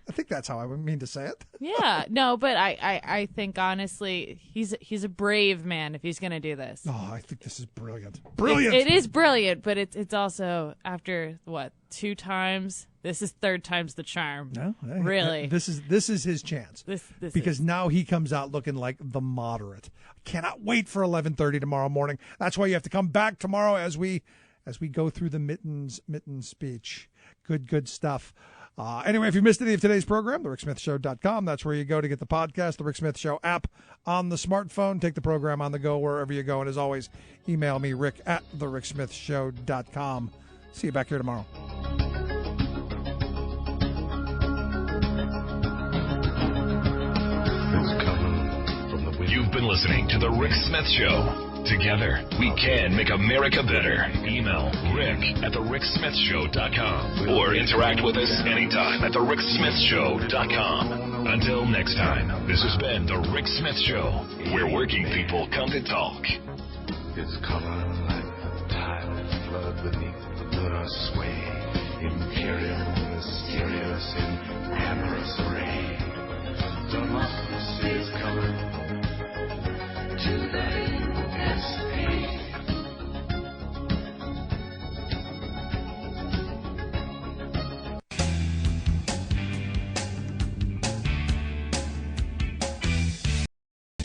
I think that's how I would mean to say it. Yeah, no, but I think honestly he's a brave man if he's going to do this. Oh, I think this is brilliant. Brilliant. It is brilliant, but it's also after 2 times. This is 3rd time's the charm. No, really. This is his chance. This because now he comes out looking like the moderate. I cannot wait for 11:30 tomorrow morning. That's why you have to come back tomorrow as we go through the Mittens speech. Good stuff. Anyway, if you missed any of today's program, thericksmithshow.com. That's where you go to get the podcast, the Rick Smith Show app on the smartphone. Take the program on the go wherever you go. And as always, email me, rick@thericksmithshow.com. See you back here tomorrow. You've been listening to The Rick Smith Show. Together, we can make America better. Email rick@thericksmithshow.com or interact with us anytime at thericksmithshow.com. Until next time, this has been The Rick Smith Show, where working people come to talk. It's color like the tide of flood beneath the lunar sway.